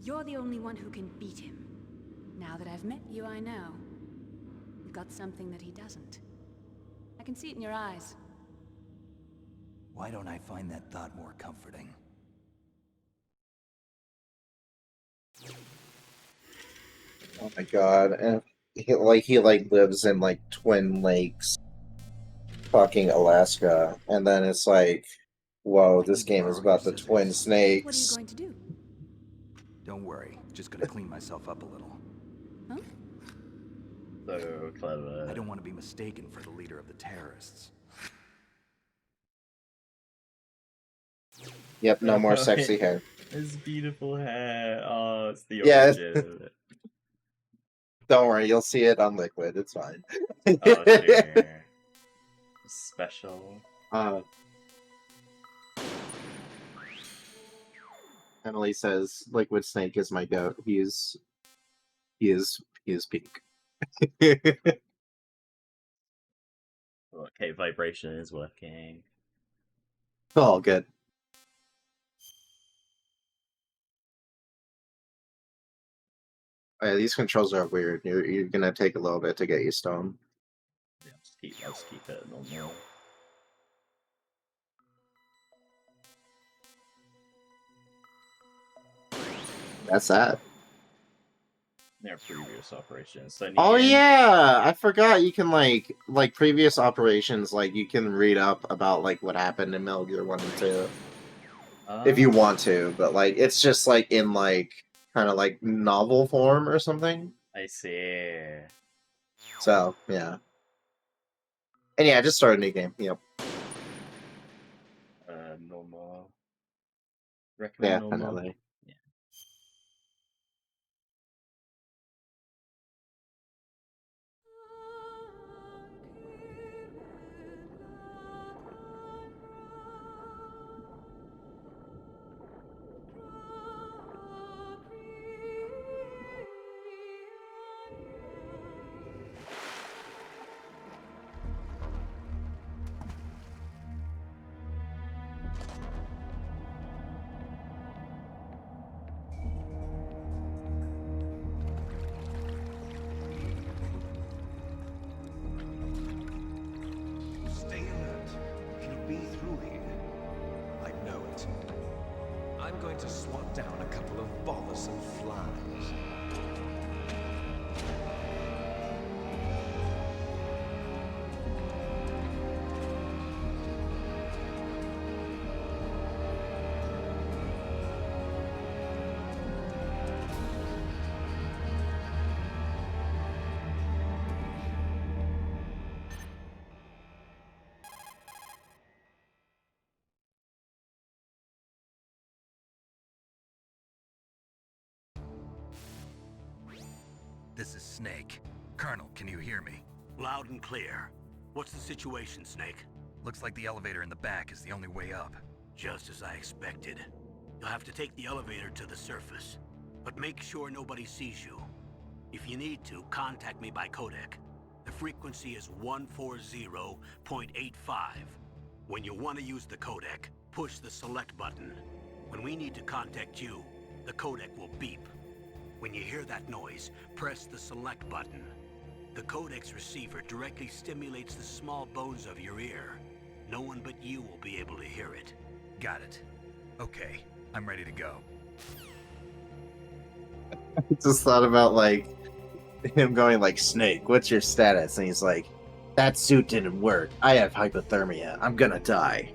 Speaker 5: You're the only one who can beat him. Now that I've met you, I know. You've got something that he doesn't. I can see it in your eyes.
Speaker 4: Why don't I find that thought more comforting?
Speaker 1: Oh my god, and he lives in like Twin Lakes, fucking Alaska, and then it's like, whoa, this game is
Speaker 4: Borrow your
Speaker 1: about the Twin
Speaker 4: scissors.
Speaker 5: What are you
Speaker 1: Snakes.
Speaker 5: going to do?
Speaker 4: Don't worry, just gonna clean myself up a little.
Speaker 5: Huh?
Speaker 2: So clever.
Speaker 4: I don't want to be mistaken for the leader of the terrorists.
Speaker 1: Yep, no more sexy hair.
Speaker 2: His beautiful hair. Oh, it's the
Speaker 1: Yeah.
Speaker 2: origin.
Speaker 1: Don't worry, you'll see it on Liquid. It's fine.
Speaker 2: Oh, sure. Special.
Speaker 1: Emily says Liquid Snake is my goat. He is peak.
Speaker 2: Okay, vibration is working.
Speaker 1: All good. Yeah, these controls are weird. You're gonna take a little bit to get used to them.
Speaker 2: Yeah, I'll just keep it normal.
Speaker 1: That's that.
Speaker 2: Their previous operations. So
Speaker 1: Oh
Speaker 2: Negan,
Speaker 1: yeah, I forgot you can like previous operations, like you can read up about like what happened in Metal Gear 1 and 2 if you want to, but like it's just like in like kind of like novel form or something.
Speaker 2: I see.
Speaker 1: So yeah, and yeah, just start a new game. Yep.
Speaker 2: Normal.
Speaker 1: Yeah,
Speaker 2: Recommend normal.
Speaker 1: definitely.
Speaker 2: Yeah.
Speaker 6: Stay alert. He'll be through here. I know it. I'm going to swat down a couple of bothersome flies.
Speaker 4: Snake. Colonel, can you hear me?
Speaker 3: Loud and clear. What's the situation, Snake?
Speaker 4: Looks like the elevator in the back is the only way up.
Speaker 3: Just as I expected. You'll have to take the elevator to the surface. But make sure nobody sees you. If you need to, contact me by codec. The frequency is 140.85. When you want to use the codec, push the select button. When we need to contact you, the codec will beep. When you hear that noise, press the select button. The codec's receiver directly stimulates the small bones of your ear. No one but you will be able to hear it.
Speaker 4: Got it. Okay, I'm ready to go.
Speaker 1: I just thought about like him going like, Snake, what's your status? And he's like, that suit didn't work. I have hypothermia. I'm gonna die.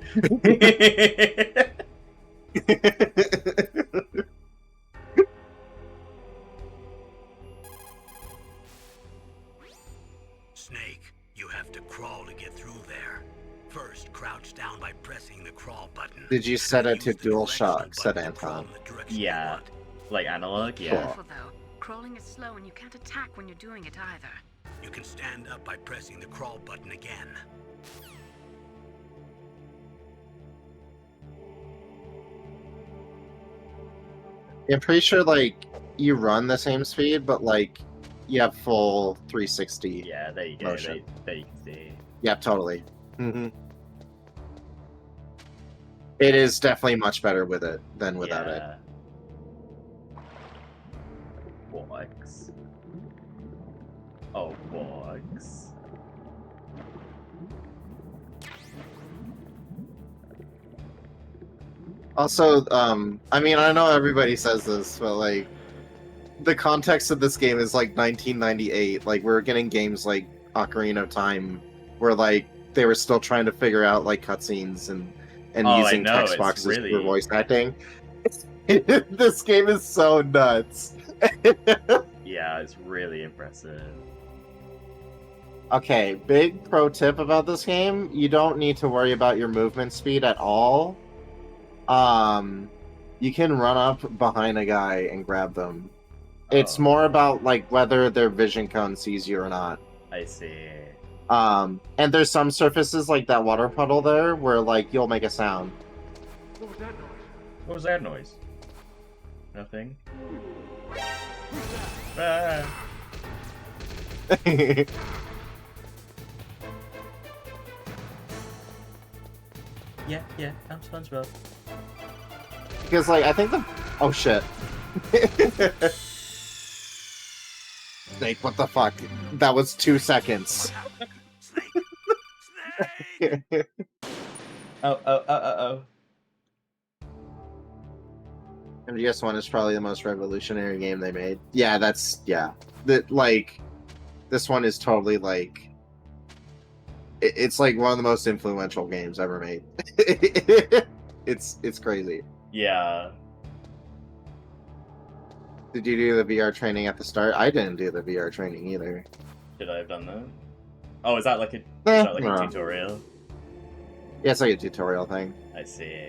Speaker 3: Snake, you have to crawl to get through there. First, crouch down by pressing the crawl button.
Speaker 1: Did you set it to
Speaker 3: Use the
Speaker 1: dual
Speaker 3: directional
Speaker 1: shock? Said
Speaker 3: button to crawl
Speaker 1: Anton.
Speaker 3: in the direction you
Speaker 2: Yeah.
Speaker 3: want.
Speaker 2: Like analog, yeah.
Speaker 5: Careful though. Crawling is slow and you can't attack when you're doing it either.
Speaker 3: You can stand up by pressing the crawl button again.
Speaker 1: I'm pretty sure like you run the same speed, but like you have full 360.
Speaker 2: Yeah, there you go.
Speaker 1: Motion.
Speaker 2: There you can see.
Speaker 1: Yeah, totally. It is definitely much better with it than without it.
Speaker 2: Yeah. Box. Oh, box.
Speaker 1: Also, I mean, I know everybody says this, but like, the context of this game is like 1998. Like, we're getting games like Ocarina of Time, where like they were still trying to figure out like cutscenes and
Speaker 2: Oh,
Speaker 1: using
Speaker 2: I know,
Speaker 1: text
Speaker 2: it's
Speaker 1: boxes
Speaker 2: really-
Speaker 1: for voice acting. This game is so nuts.
Speaker 2: Yeah, it's really impressive.
Speaker 1: Okay, big pro tip about this game: you don't need to worry about your movement speed at all. You can run up behind a guy and grab them. It's
Speaker 2: Oh.
Speaker 1: more about like whether their vision cone sees you or not.
Speaker 2: I see.
Speaker 1: And there's some surfaces like that water puddle there where like you'll make a sound.
Speaker 2: What was that noise? Nothing? Ah. Yeah, I'm SpongeBob.
Speaker 1: Because like I think the oh shit. Snake, what the fuck? That was 2 seconds.
Speaker 3: Snake!
Speaker 2: Oh.
Speaker 1: MGS1 is probably the most revolutionary game they made. Yeah, that like this one is totally like it's like one of the most influential games ever made. It's crazy.
Speaker 2: Yeah.
Speaker 1: Did you do the VR training at the start? I didn't do the VR training either.
Speaker 2: Should I have done that? Oh, is that like a,
Speaker 1: No.
Speaker 2: a tutorial?
Speaker 1: Yeah, it's like a tutorial thing.
Speaker 2: I see.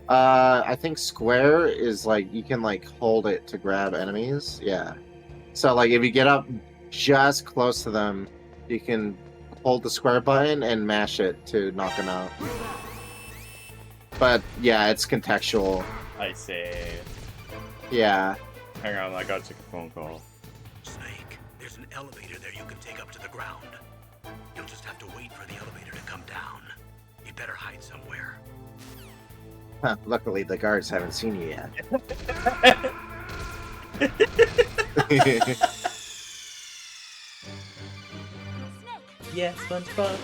Speaker 1: I think square is like you can like hold it to grab enemies. Yeah. So like if you get up just close to them, you can hold the square button and mash it to knock them out. But yeah, it's contextual.
Speaker 2: I see.
Speaker 1: Yeah.
Speaker 2: Hang on, I gotta take a phone call.
Speaker 3: Snake, there's an elevator there you can take up to the ground. You'll just have to wait for the elevator to come down. You'd better hide somewhere.
Speaker 1: Huh, luckily the guards haven't seen you yet.
Speaker 2: Yeah, SpongeBob.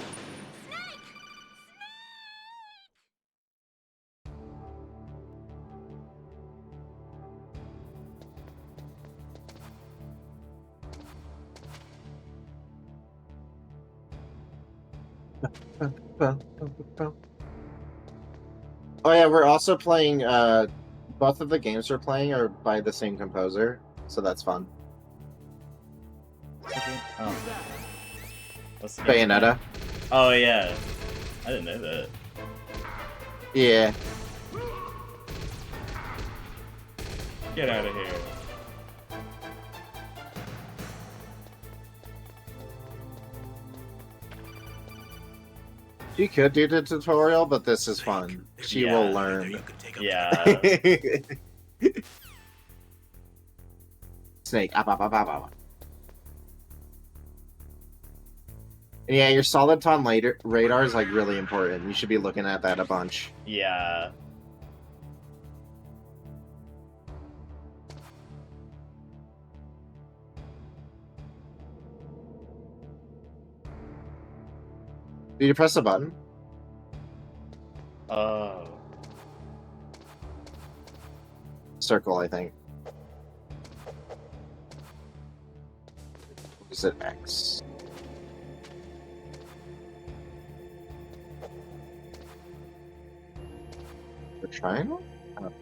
Speaker 1: Oh yeah, we're also playing. Both of the games we're playing are by the same composer, so that's fun.
Speaker 2: Oh. What's the game?
Speaker 1: Bayonetta.
Speaker 2: Oh yeah. I didn't know that.
Speaker 1: Yeah.
Speaker 2: Get out of here.
Speaker 1: She could do the tutorial, but this is fun. She will learn.
Speaker 2: Yeah.
Speaker 1: Snake. Yeah, your Soliton radar is like really important. You should be looking at that a bunch.
Speaker 2: Yeah.
Speaker 1: Did you press the button?
Speaker 2: Oh.
Speaker 1: Circle, I think. Is it X? The triangle? Oh.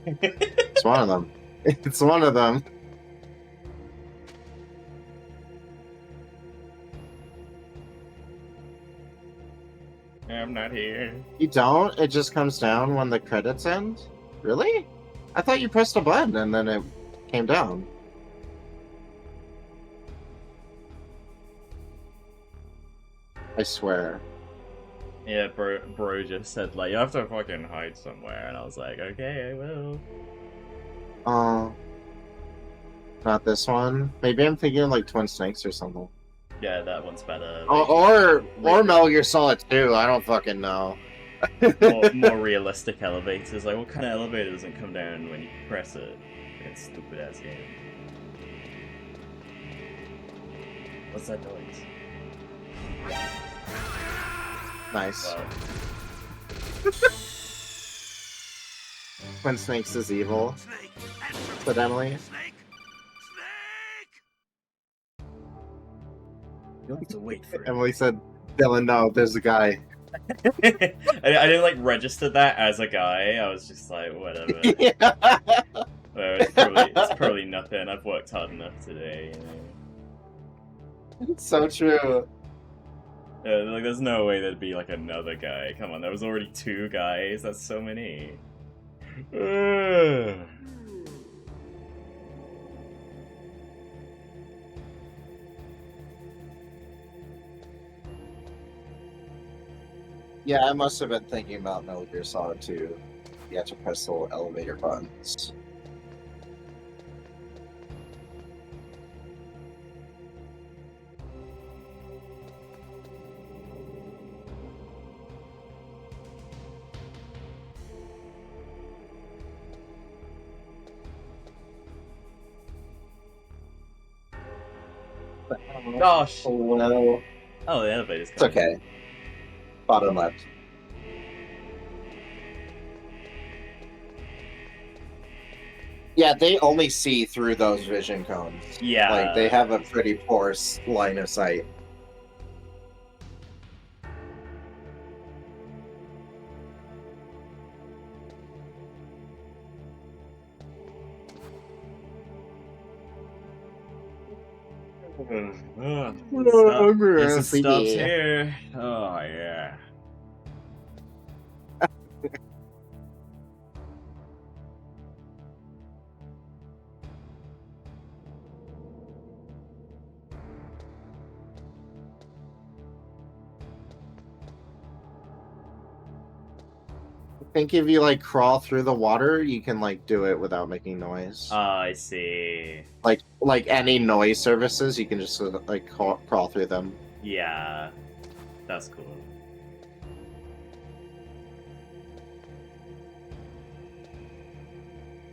Speaker 1: It's one of them. It's one of them.
Speaker 2: I'm not here.
Speaker 1: You don't? It just comes down when the credits end? Really? I thought you pressed a button and then it came down. I swear.
Speaker 2: Yeah, bro just said, like, you have to fucking hide somewhere, and I was like, okay, I will.
Speaker 1: Not this one. Maybe I'm thinking like Twin Snakes or something.
Speaker 2: Yeah, that one's better.
Speaker 1: Like, or Metal Gear Solid 2, I don't fucking know.
Speaker 2: more realistic elevators. Like, what kind of elevator doesn't come down when you press it? It's stupid ass game. What's that noise?
Speaker 1: Nice.
Speaker 2: Wow.
Speaker 1: Twin Snakes is evil. But Emily.
Speaker 2: You have to wait for it.
Speaker 1: Emily said, Dylan, no, there's a guy.
Speaker 2: I didn't like register that as a guy. I was just like, whatever.
Speaker 1: Yeah.
Speaker 2: Well, it's probably nothing. I've worked hard enough today, you know.
Speaker 1: It's so true.
Speaker 2: Like, there's no way there'd be like another guy. Come on, there was already 2 guys. That's so many.
Speaker 1: Yeah, I must have been thinking about Metal Gear Solid 2. You have to press the little elevator buttons.
Speaker 2: Gosh.
Speaker 1: Oh no.
Speaker 2: Oh, the elevator's
Speaker 1: It's
Speaker 2: coming.
Speaker 1: okay. Bottom left. Yeah, they only see through those vision cones.
Speaker 2: Yeah.
Speaker 1: Like, they have a pretty poor line of sight.
Speaker 2: This stuff's here. Oh, yeah.
Speaker 1: I think if you, like, crawl through the water, you can, like, do it without making noise.
Speaker 2: I see.
Speaker 1: Like any noise services, you can just, like, crawl through them.
Speaker 2: Yeah. That's cool.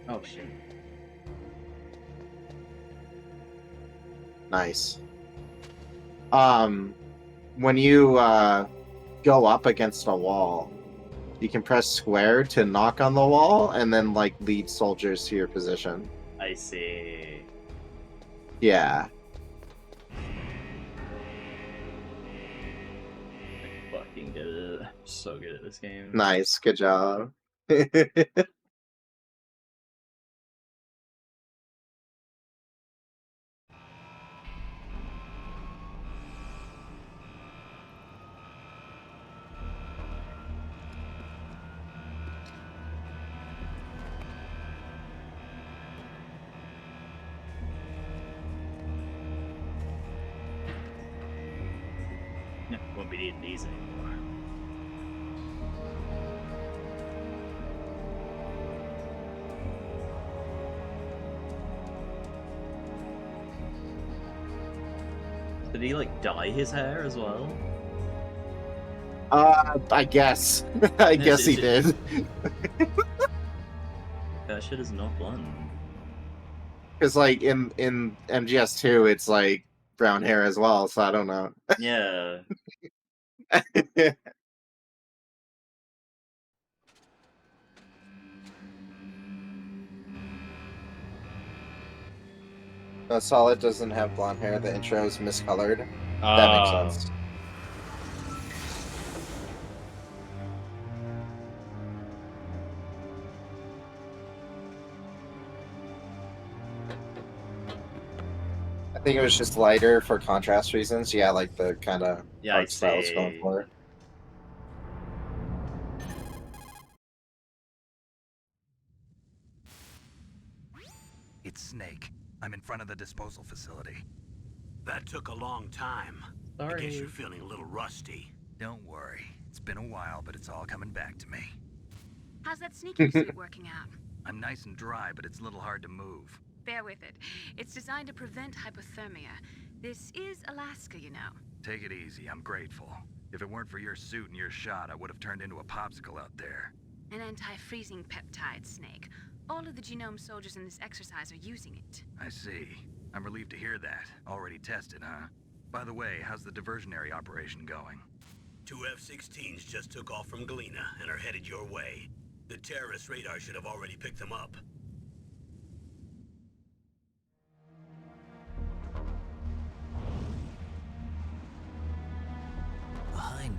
Speaker 2: Oh, shit.
Speaker 1: Nice. When you, go up against a wall, you can press square to knock on the wall and then, like, lead soldiers to your position.
Speaker 2: I see.
Speaker 1: Yeah.
Speaker 2: I fucking did it. I'm so good at this game.
Speaker 1: Nice. Good job.
Speaker 2: Won't be needing these anymore. Did he like dye his hair as well?
Speaker 1: I guess. I guess he did.
Speaker 2: That shit is not blonde.
Speaker 1: Because like in MGS2, it's like brown hair as well. So I don't know.
Speaker 2: Yeah.
Speaker 1: Solid doesn't have blonde hair. The intro is miscolored. That makes sense. I think it was just lighter for contrast reasons. Yeah, like the kind of art style it's going for.
Speaker 4: It's Snake. I'm in front of the disposal facility.
Speaker 3: That took a long time.
Speaker 2: Sorry.
Speaker 3: I guess you're feeling a little rusty.
Speaker 4: Don't worry. It's been a while, but it's all coming back to me.
Speaker 5: How's that sneaking suit working out?
Speaker 4: I'm nice and dry, but it's a little hard to move.
Speaker 5: Bear with it. It's designed to prevent hypothermia. This is Alaska, you know.
Speaker 4: Take it easy, I'm grateful. If it weren't for your suit and your shot, I would have turned into a popsicle out there.
Speaker 5: An anti-freezing peptide, Snake. All of the genome soldiers in this exercise are using it.
Speaker 4: I see. I'm relieved to hear that. Already tested, huh? By the way, how's the diversionary operation going?
Speaker 3: 2 F-16s just took off from Galena and are headed your way. The terrorist radar should have already picked them up.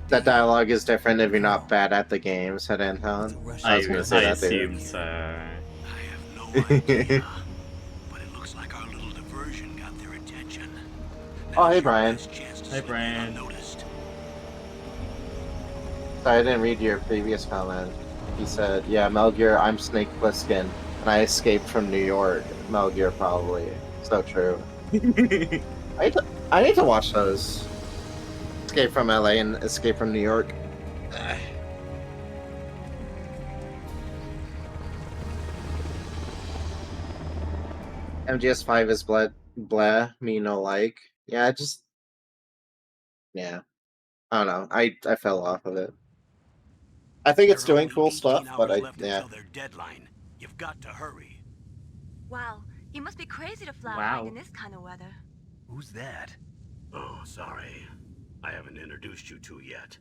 Speaker 1: That dialogue is different if you're not bad at the game, said Anton.
Speaker 2: I
Speaker 1: was gonna say that too.
Speaker 2: assumed so.
Speaker 3: I have no idea, but it looks like our little diversion got their attention.
Speaker 1: Oh, hey, Brian.
Speaker 2: Hey, Brian.
Speaker 3: Unnoticed.
Speaker 1: Sorry, I didn't read your previous comment. He said, yeah, Melgear, I'm Snake Plissken, and I escaped from New York. Melgear, probably. So true. I need to watch those. Escape from LA and Escape from New York. MGS5 is bleh, me no like. Yeah, yeah. I don't know. I fell off of it. I think it's doing cool stuff, but yeah.
Speaker 3: Until their deadline. You've got to hurry.
Speaker 5: Wow, you must be crazy to fly
Speaker 2: Wow.
Speaker 5: around in this kind of weather.
Speaker 4: Who's that?
Speaker 3: Oh, sorry. I haven't introduced you to yet.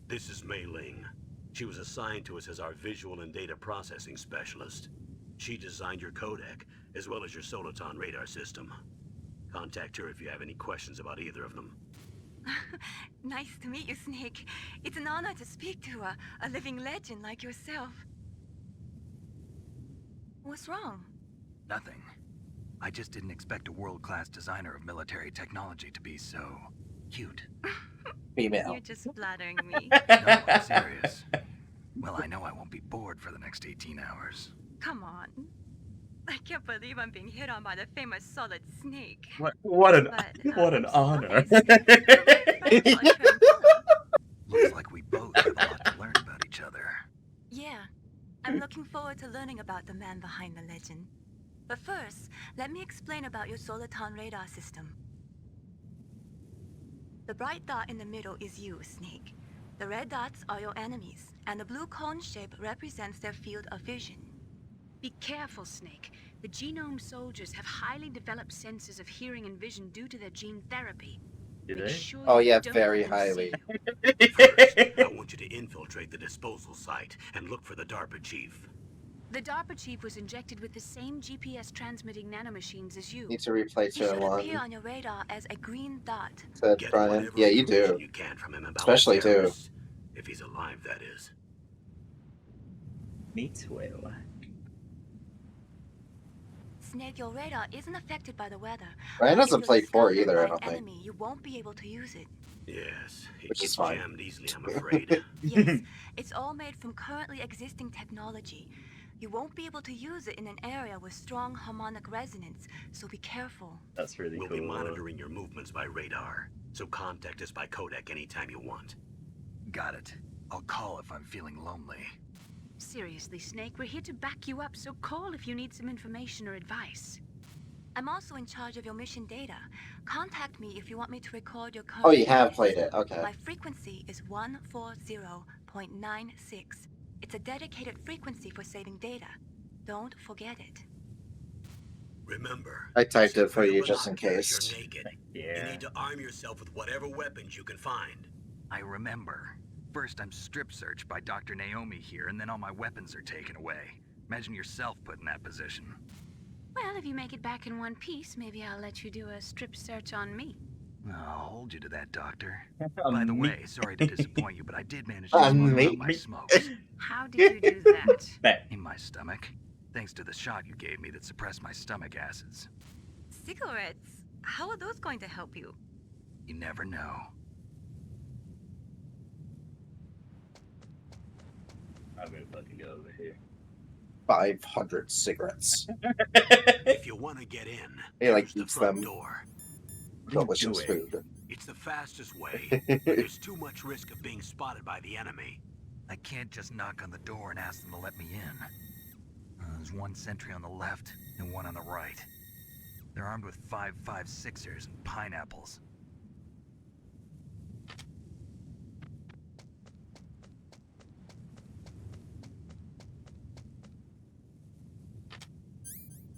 Speaker 3: This is Mei Ling. She was assigned to us as our visual and data processing specialist. She designed your codec, as well as your Soliton radar system. Contact her if you have any questions about either of them.
Speaker 5: Nice to meet you, Snake. It's an honor to speak to a living legend like yourself. What's wrong?
Speaker 4: Nothing. I just didn't expect a world-class designer of military technology to be so cute.
Speaker 1: Female.
Speaker 5: You're just flattering me.
Speaker 4: No, I'm serious. Well, I know I won't be bored for the next 18 hours.
Speaker 5: Come on. I can't believe I'm being hit on by the famous Solid Snake.
Speaker 2: What an
Speaker 5: But,
Speaker 2: honor.
Speaker 4: Looks like we both have a lot to learn about each other.
Speaker 5: Yeah, I'm looking forward to learning about the man behind the legend. But first, let me explain about your Soliton radar system. The bright dot in the middle is you, Snake. The red dots are your enemies, and the blue cone shape represents their field of vision. Be careful, Snake. The genome soldiers have highly developed senses of hearing and vision due to their gene therapy.
Speaker 2: Do
Speaker 5: Make
Speaker 2: they?
Speaker 5: sure
Speaker 1: Oh,
Speaker 5: you
Speaker 1: yeah,
Speaker 5: don't
Speaker 1: very
Speaker 5: let them
Speaker 1: highly.
Speaker 5: see you.
Speaker 3: First, I want you to infiltrate the disposal site and look for the DARPA chief.
Speaker 5: The DARPA chief was injected with the same GPS transmitting nanomachines as you.
Speaker 1: Need to replay
Speaker 5: He should
Speaker 1: Turn
Speaker 5: appear
Speaker 1: 1,
Speaker 5: on your radar as a green dot.
Speaker 1: said
Speaker 3: Get
Speaker 1: Brian.
Speaker 3: whatever
Speaker 1: Yeah, you
Speaker 3: information
Speaker 1: do.
Speaker 3: you can from him about
Speaker 1: Especially
Speaker 3: the
Speaker 1: too.
Speaker 3: terrorists. If he's alive, that is.
Speaker 2: Me too.
Speaker 5: Snake, your radar isn't affected by the weather.
Speaker 1: Brian
Speaker 5: But if
Speaker 1: hasn't
Speaker 5: you're
Speaker 1: played 4
Speaker 5: discovered
Speaker 1: either,
Speaker 5: by
Speaker 1: I
Speaker 5: an
Speaker 1: don't think.
Speaker 5: enemy, you won't be able to use it.
Speaker 3: Yes, he
Speaker 1: Which is
Speaker 3: gets
Speaker 1: fine.
Speaker 3: jammed easily, I'm afraid.
Speaker 5: Yes, it's all made from currently existing technology. You won't be able to use it in an area with strong harmonic resonance, so be careful.
Speaker 2: That's really
Speaker 3: We'll
Speaker 2: cool.
Speaker 3: be monitoring your movements by radar, so contact us by codec anytime you want.
Speaker 4: Got it. I'll call if I'm feeling lonely.
Speaker 5: Seriously, Snake, we're here to back you up, so call if you need some information or advice. I'm also in charge of your mission data. Contact me if you want me to record your current
Speaker 1: Oh, you have
Speaker 5: status.
Speaker 1: played it. Okay.
Speaker 5: My frequency is 140.96. It's a dedicated frequency for saving data. Don't forget it.
Speaker 3: Remember,
Speaker 1: I typed
Speaker 3: except
Speaker 1: it for you
Speaker 3: your
Speaker 1: just in
Speaker 3: binoculars,
Speaker 1: case.
Speaker 3: You're naked.
Speaker 2: Yeah.
Speaker 3: You need to arm yourself with whatever weapons you can find.
Speaker 4: I remember. First I'm strip searched by Dr. Naomi here, and then all my weapons are taken away. Imagine yourself put in that position.
Speaker 5: Well, if you make it back in one piece, maybe I'll let you do a strip search on me.
Speaker 4: I'll hold you to that, Doctor. By the way, sorry to disappoint you, but I did manage to
Speaker 1: On
Speaker 4: smuggle
Speaker 1: me?
Speaker 4: out my smokes.
Speaker 5: How did you do that?
Speaker 2: Bet.
Speaker 4: In my stomach. Thanks to the shot you gave me that suppressed my stomach acids.
Speaker 5: Cigarettes? How are those going to help you?
Speaker 4: You never know.
Speaker 2: I'm gonna fucking go over here.
Speaker 1: 500 cigarettes.
Speaker 3: If you want to get in,
Speaker 1: He like
Speaker 3: use the
Speaker 1: eats
Speaker 3: front
Speaker 1: them.
Speaker 3: door.
Speaker 1: Delicious
Speaker 2: Do it.
Speaker 1: food.
Speaker 3: It's the fastest way, but there's too much risk of being spotted by the enemy.
Speaker 4: I can't just knock on the door and ask them to let me in. There's one sentry on the left and one on the right. They're armed with 5.56ers and pineapples.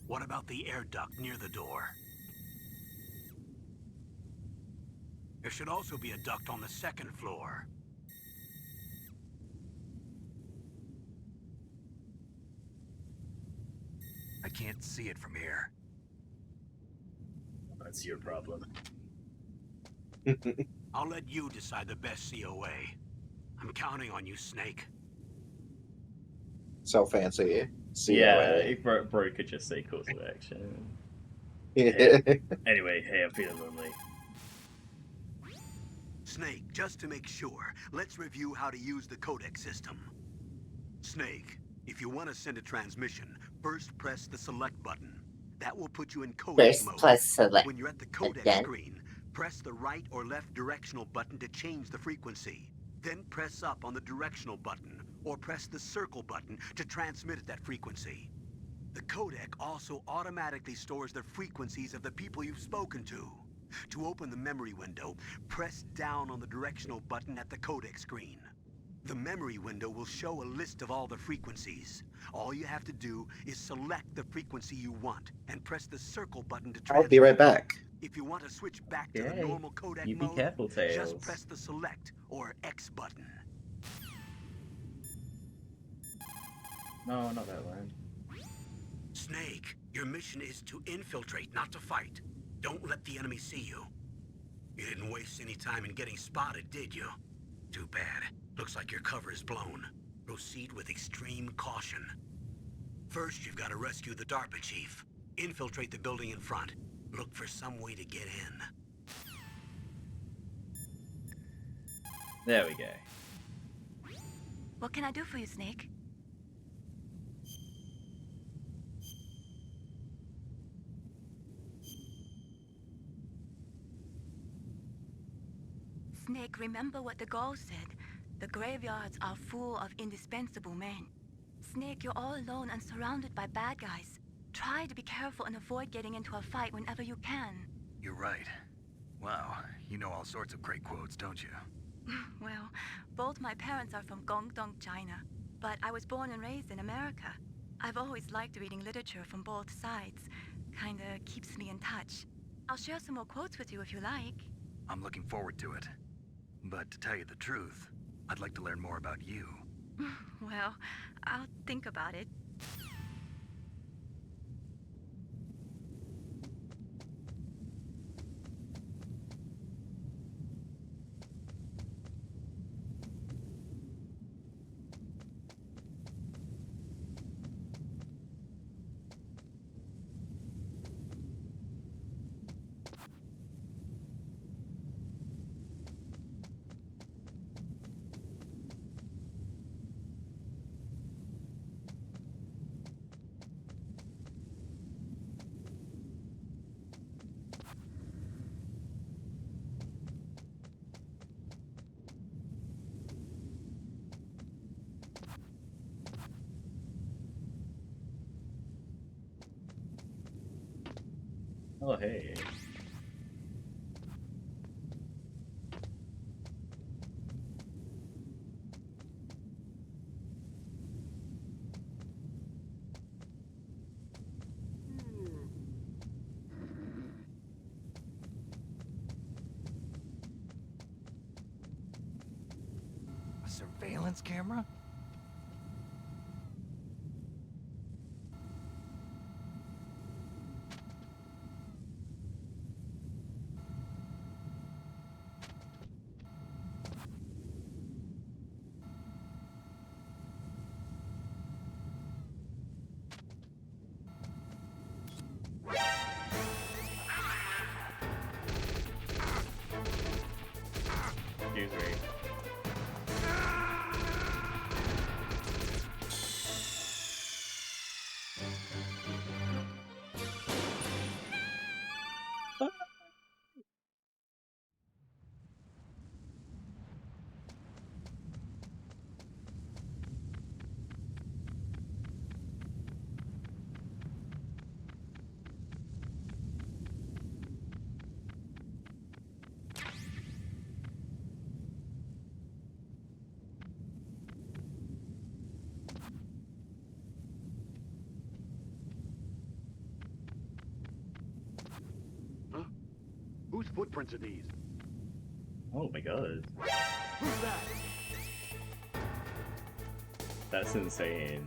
Speaker 3: What about the air duct near the door? There should also be a duct on the second floor.
Speaker 4: I can't see it from here.
Speaker 2: That's your problem.
Speaker 3: I'll let you decide the best COA. I'm counting on you, Snake.
Speaker 1: So fancy.
Speaker 2: Yeah,
Speaker 1: COA.
Speaker 2: if bro could just say course of action.
Speaker 1: Yeah.
Speaker 2: Anyway, hey, I'm feeling lonely.
Speaker 3: Snake, just to make sure, let's review how to use the codec system. Snake, if you want to send a transmission, first press the select button. That will put you in codec
Speaker 7: First
Speaker 3: mode.
Speaker 7: plus select.
Speaker 3: When you're at the codec
Speaker 7: Again?
Speaker 3: screen, press the right or left directional button to change the frequency. Then press up on the directional button, or press the circle button to transmit at that frequency. The codec also automatically stores the frequencies of the people you've spoken to. To open the memory window, press down on the directional button at the codec screen. The memory window will show a list of all the frequencies. All you have to do is select the frequency you want and press the circle button to transmit.
Speaker 1: I'll be right back.
Speaker 3: If you want to switch back to the
Speaker 2: Okay.
Speaker 3: normal codec
Speaker 2: You be
Speaker 3: mode,
Speaker 2: careful, Tails.
Speaker 3: just press the select or X button.
Speaker 2: No, not that one.
Speaker 3: Snake, your mission is to infiltrate, not to fight. Don't let the enemy see you. You didn't waste any time in getting spotted, did you? Too bad. Looks like your cover is blown. Proceed with extreme caution. First, you've got to rescue the DARPA chief. Infiltrate the building in front. Look for some way to get in.
Speaker 2: There we go.
Speaker 5: What can I do for you, Snake? Snake, remember what the Gaul said. The graveyards are full of indispensable men. Snake, you're all alone and surrounded by bad guys. Try to be careful and avoid getting into a fight whenever you can.
Speaker 4: You're right. Wow, you know all sorts of great quotes, don't you?
Speaker 5: Well, both my parents are from Guangdong, China, but I was born and raised in America. I've always liked reading literature from both sides. Kinda keeps me in touch. I'll share some more quotes with you if you like.
Speaker 4: I'm looking forward to it. But to tell you the truth, I'd like to learn more about you.
Speaker 5: Well, I'll think about it.
Speaker 2: Oh, hey.
Speaker 4: A surveillance camera?
Speaker 2: Excuse me.
Speaker 7: Huh? Whose footprints are these?
Speaker 2: Oh my god.
Speaker 7: Who's that?
Speaker 2: That's insane.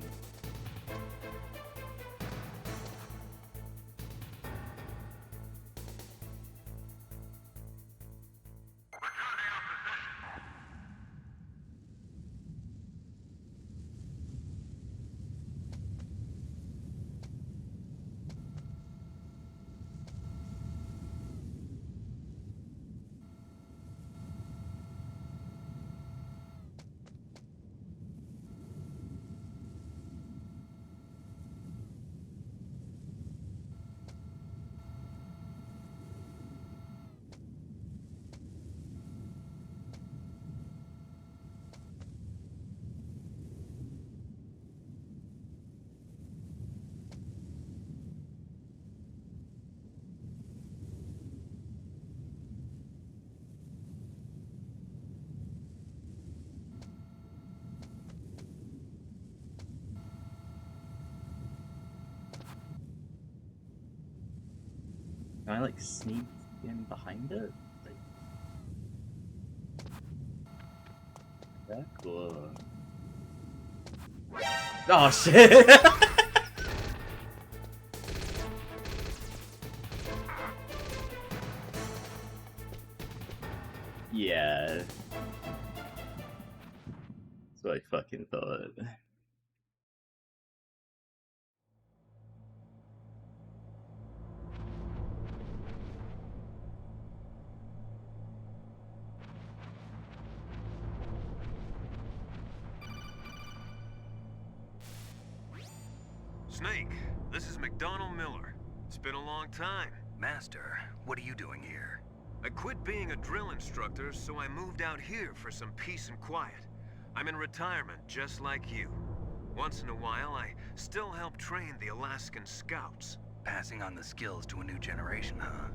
Speaker 2: Can I like sneak in behind it? Like that? Cool. Oh shit! Yeah. That's what I fucking thought.
Speaker 6: Snake, this is McDonald Miller. It's been a long time.
Speaker 4: Master, what are you doing here?
Speaker 6: I quit being a drill instructor, so I moved out here for some peace and quiet. I'm in retirement, just like you. Once in a while, I still help train the Alaskan Scouts.
Speaker 4: Passing on the skills to a new generation, huh?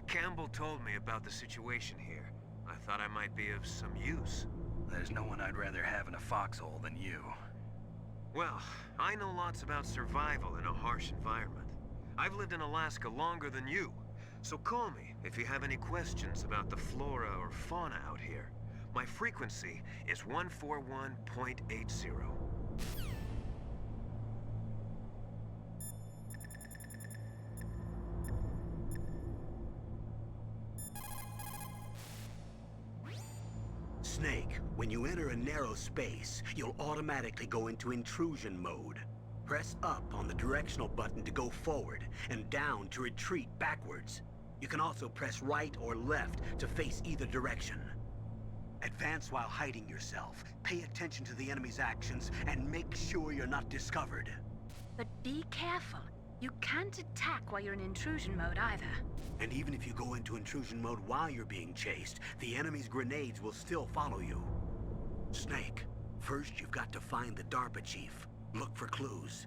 Speaker 6: Campbell told me about the situation here. I thought I might be of some use.
Speaker 4: There's no one I'd rather have in a foxhole than you.
Speaker 6: Well, I know lots about survival in a harsh environment. I've lived in Alaska longer than you, so call me if you have any questions about the flora or fauna out here. My frequency is 141.80.
Speaker 3: Snake, when you enter a narrow space, you'll automatically go into intrusion mode. Press up on the directional button to go forward, and down to retreat backwards. You can also press right or left to face either direction. Advance while hiding yourself. Pay attention to the enemy's actions, and make sure you're not discovered.
Speaker 5: But be careful. You can't attack while you're in intrusion mode either.
Speaker 3: And even if you go into intrusion mode while you're being chased, the enemy's grenades will still follow you. Snake, first you've got to find the DARPA chief. Look for clues.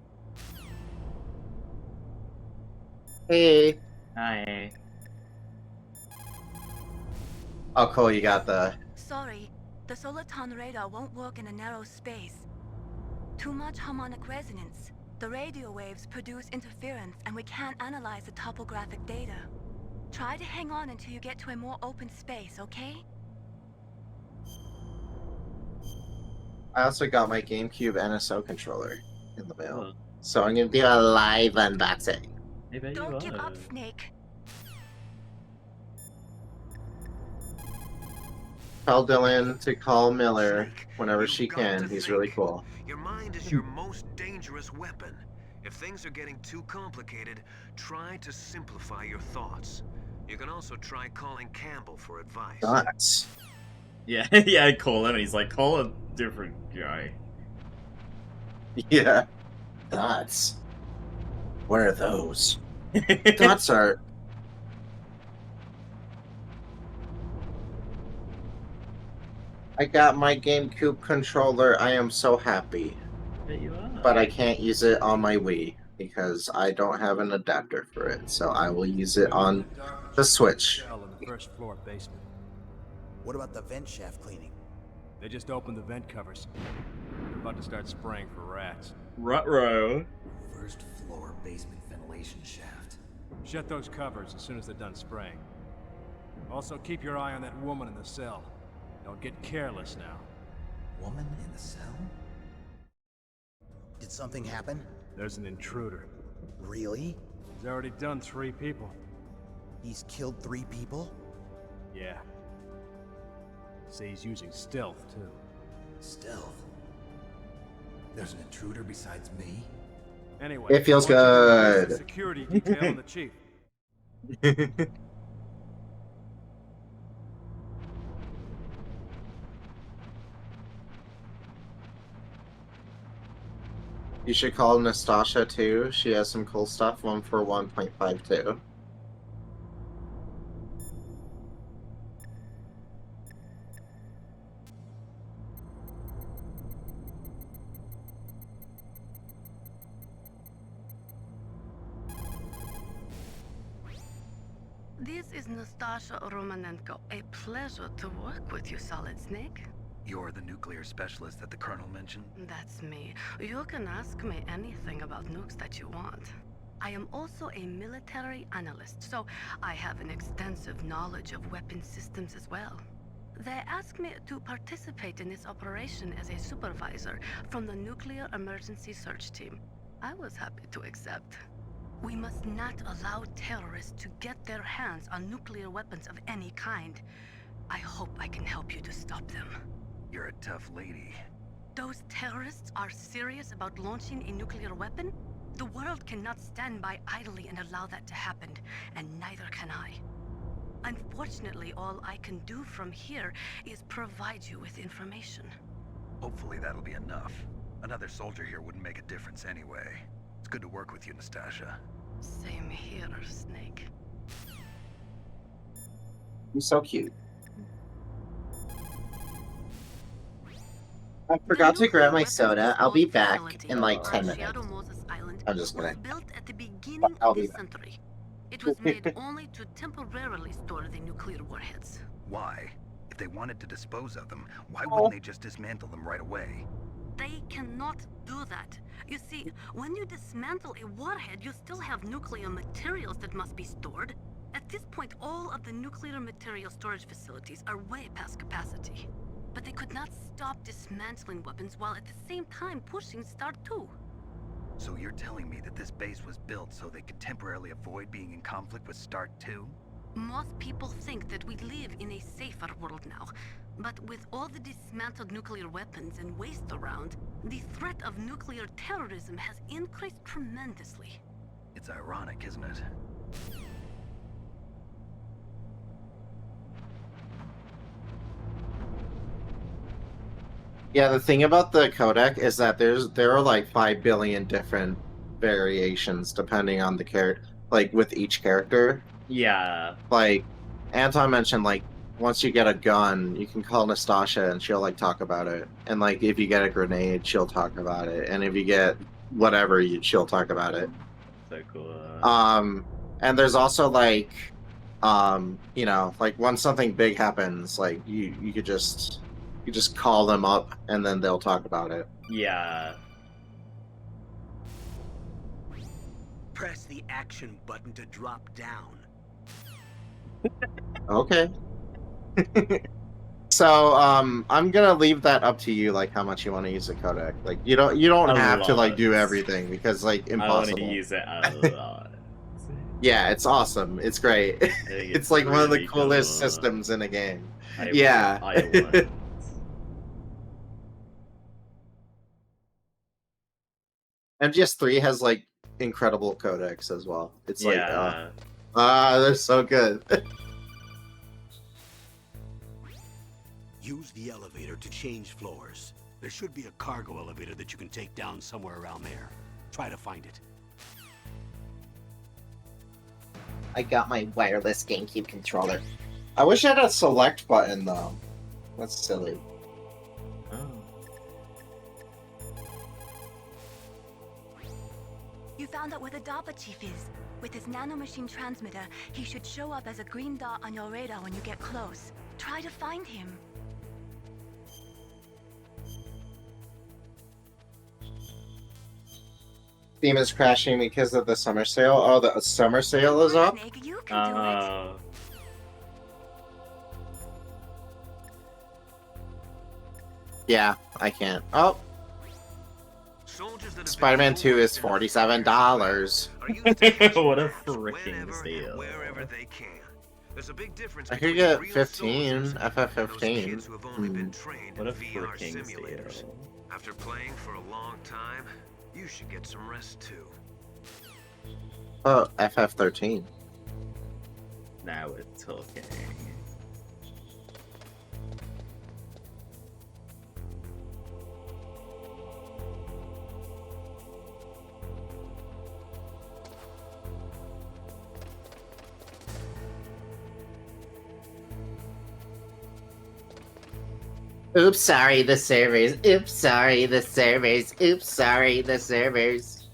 Speaker 1: Hey.
Speaker 2: Hi.
Speaker 1: Oh, cool, you got the...
Speaker 8: Sorry, the Soliton radar won't work in a narrow space. Too much harmonic resonance. The radio waves produce interference, and we can't analyze the topographic data. Try to hang on until you get to a more open space, okay?
Speaker 1: I also got my GameCube NSO controller in the mail.
Speaker 2: Oh,
Speaker 1: So I'm gonna do a live unboxing.
Speaker 2: I bet you
Speaker 8: Don't give
Speaker 2: are.
Speaker 8: up, Snake.
Speaker 1: Tell Dylan to call Miller
Speaker 6: Snake,
Speaker 1: whenever
Speaker 6: you've
Speaker 1: she
Speaker 6: got
Speaker 1: can.
Speaker 6: to
Speaker 1: He's
Speaker 6: think.
Speaker 1: really cool.
Speaker 6: Your mind is your most dangerous weapon. If things are getting too complicated, try to simplify your thoughts. You can also try calling Campbell for advice.
Speaker 1: Nuts.
Speaker 2: Yeah, yeah, I call him and he's like, call a different guy.
Speaker 1: Yeah. Nuts. What are those? Nuts are... I got my GameCube controller. I am so happy.
Speaker 2: Bet you are.
Speaker 1: But I can't use it on my Wii because I don't have an adapter for it. So I will use it on the Switch.
Speaker 3: Cell in the first floor basement.
Speaker 9: What about the vent shaft cleaning?
Speaker 3: They just opened the vent covers. They're about to start spraying for rats.
Speaker 2: Ruh-roh.
Speaker 4: First floor basement ventilation shaft.
Speaker 3: Shut those covers as soon as they're done spraying. Also, keep your eye on that woman in the cell. Don't get careless now.
Speaker 4: Woman in the cell?
Speaker 9: Did something happen?
Speaker 3: There's an intruder.
Speaker 9: Really?
Speaker 3: He's already done 3 people.
Speaker 9: He's killed 3 people?
Speaker 3: Yeah. Say he's using stealth, too.
Speaker 4: Stealth? There's an intruder besides me?
Speaker 3: Anyway,
Speaker 1: It feels
Speaker 3: I want you to
Speaker 1: good.
Speaker 3: release the security detail on the chief.
Speaker 1: You should call Nastasha too. She has some cool stuff. 1 for 1.52.
Speaker 5: This is Nastasha Romanenko. A pleasure to work with you, Solid Snake.
Speaker 4: You're the nuclear specialist that the Colonel mentioned?
Speaker 5: That's me. You can ask me anything about nukes that you want. I am also a military analyst, so I have an extensive knowledge of weapon systems as well. They asked me to participate in this operation as a supervisor from the Nuclear Emergency Search Team. I was happy to accept. We must not allow terrorists to get their hands on nuclear weapons of any kind. I hope I can help you to stop them.
Speaker 4: You're a tough lady.
Speaker 5: Those terrorists are serious about launching a nuclear weapon? The world cannot stand by idly and allow that to happen, and neither can I. Unfortunately, all I can do from here is provide you with information.
Speaker 4: Hopefully that'll be enough. Another soldier here wouldn't make a difference anyway. It's good to work with you, Nastasha.
Speaker 5: Same here, Snake.
Speaker 1: He's so cute. I forgot to grab my soda. I'll be back in like 10 minutes. I'm just
Speaker 5: Was
Speaker 1: kidding.
Speaker 5: built at the beginning
Speaker 1: I'll
Speaker 5: of
Speaker 1: be
Speaker 5: this
Speaker 1: back.
Speaker 5: century. It was made only to temporarily store the nuclear warheads.
Speaker 4: Why? If they wanted to dispose of them, why wouldn't they just dismantle them right away?
Speaker 5: They cannot do that. You see, when you dismantle a warhead, you still have nuclear materials that must be stored. At this point, all of the nuclear material storage facilities are way past capacity. But they could not stop dismantling weapons while at the same time pushing Start 2.
Speaker 4: So you're telling me that this base was built so they could temporarily avoid being in conflict with Start 2?
Speaker 5: Most people think that we live in a safer world now. But with all the dismantled nuclear weapons and waste around, the threat of nuclear terrorism has increased tremendously.
Speaker 4: It's ironic, isn't it?
Speaker 1: Yeah, the thing about the codec is that there are like 5 billion different variations depending on the character, like with each character.
Speaker 2: Yeah.
Speaker 1: Like Anton mentioned, like once you get a gun, you can call Nastasha and she'll like talk about it. And like if you get a grenade, she'll talk about it. And if you get whatever, she'll talk about it.
Speaker 2: So cool.
Speaker 1: And there's also like, you know, like when something big happens, like you could just call them up and then they'll talk about it.
Speaker 2: Yeah.
Speaker 3: Press the action button to drop down.
Speaker 1: Okay. So, I'm gonna leave that up to you, like how much you want to use the codec. Like you don't
Speaker 2: A
Speaker 1: have to like
Speaker 2: lot.
Speaker 1: do everything because like
Speaker 2: I want to
Speaker 1: impossible.
Speaker 2: use it a lot.
Speaker 1: Yeah, it's awesome. It's great.
Speaker 2: I think
Speaker 1: It's like one of the
Speaker 2: really
Speaker 1: coolest
Speaker 2: cool.
Speaker 1: systems in a game.
Speaker 2: I
Speaker 1: Yeah.
Speaker 2: want.
Speaker 1: MGS3 has like incredible codecs as well. It's like,
Speaker 2: Yeah.
Speaker 1: they're so good.
Speaker 3: Use the elevator to change floors. There should be a cargo elevator that you can take down somewhere around there. Try to find it.
Speaker 1: I got my wireless GameCube controller. I wish I had a select button though. That's silly.
Speaker 2: Oh.
Speaker 8: You found out where the DARPA chief is. With his nanomachine transmitter, he should show up as a green dot on your radar when you get close. Try to find him.
Speaker 1: Steam is crashing because of the summer sale. Oh, the summer sale is up?
Speaker 8: Snake, you can do it.
Speaker 1: Yeah, I can't. Oh, Spider-Man 2 is $47.
Speaker 2: What a freaking steal.
Speaker 6: Wherever they can. There's a big difference
Speaker 1: I could
Speaker 6: between
Speaker 1: get
Speaker 6: real
Speaker 1: 15,
Speaker 6: soldiers and those
Speaker 1: FF15.
Speaker 6: kids who have only been trained
Speaker 2: What
Speaker 6: in
Speaker 2: a
Speaker 6: VR
Speaker 2: freaking
Speaker 6: simulators.
Speaker 2: steal.
Speaker 6: After playing for a long time, you should get some rest too.
Speaker 1: Oh, FF13.
Speaker 2: Now we're talking.
Speaker 1: Oops, sorry, the servers. Oops, sorry, the servers. Oops, sorry, the servers.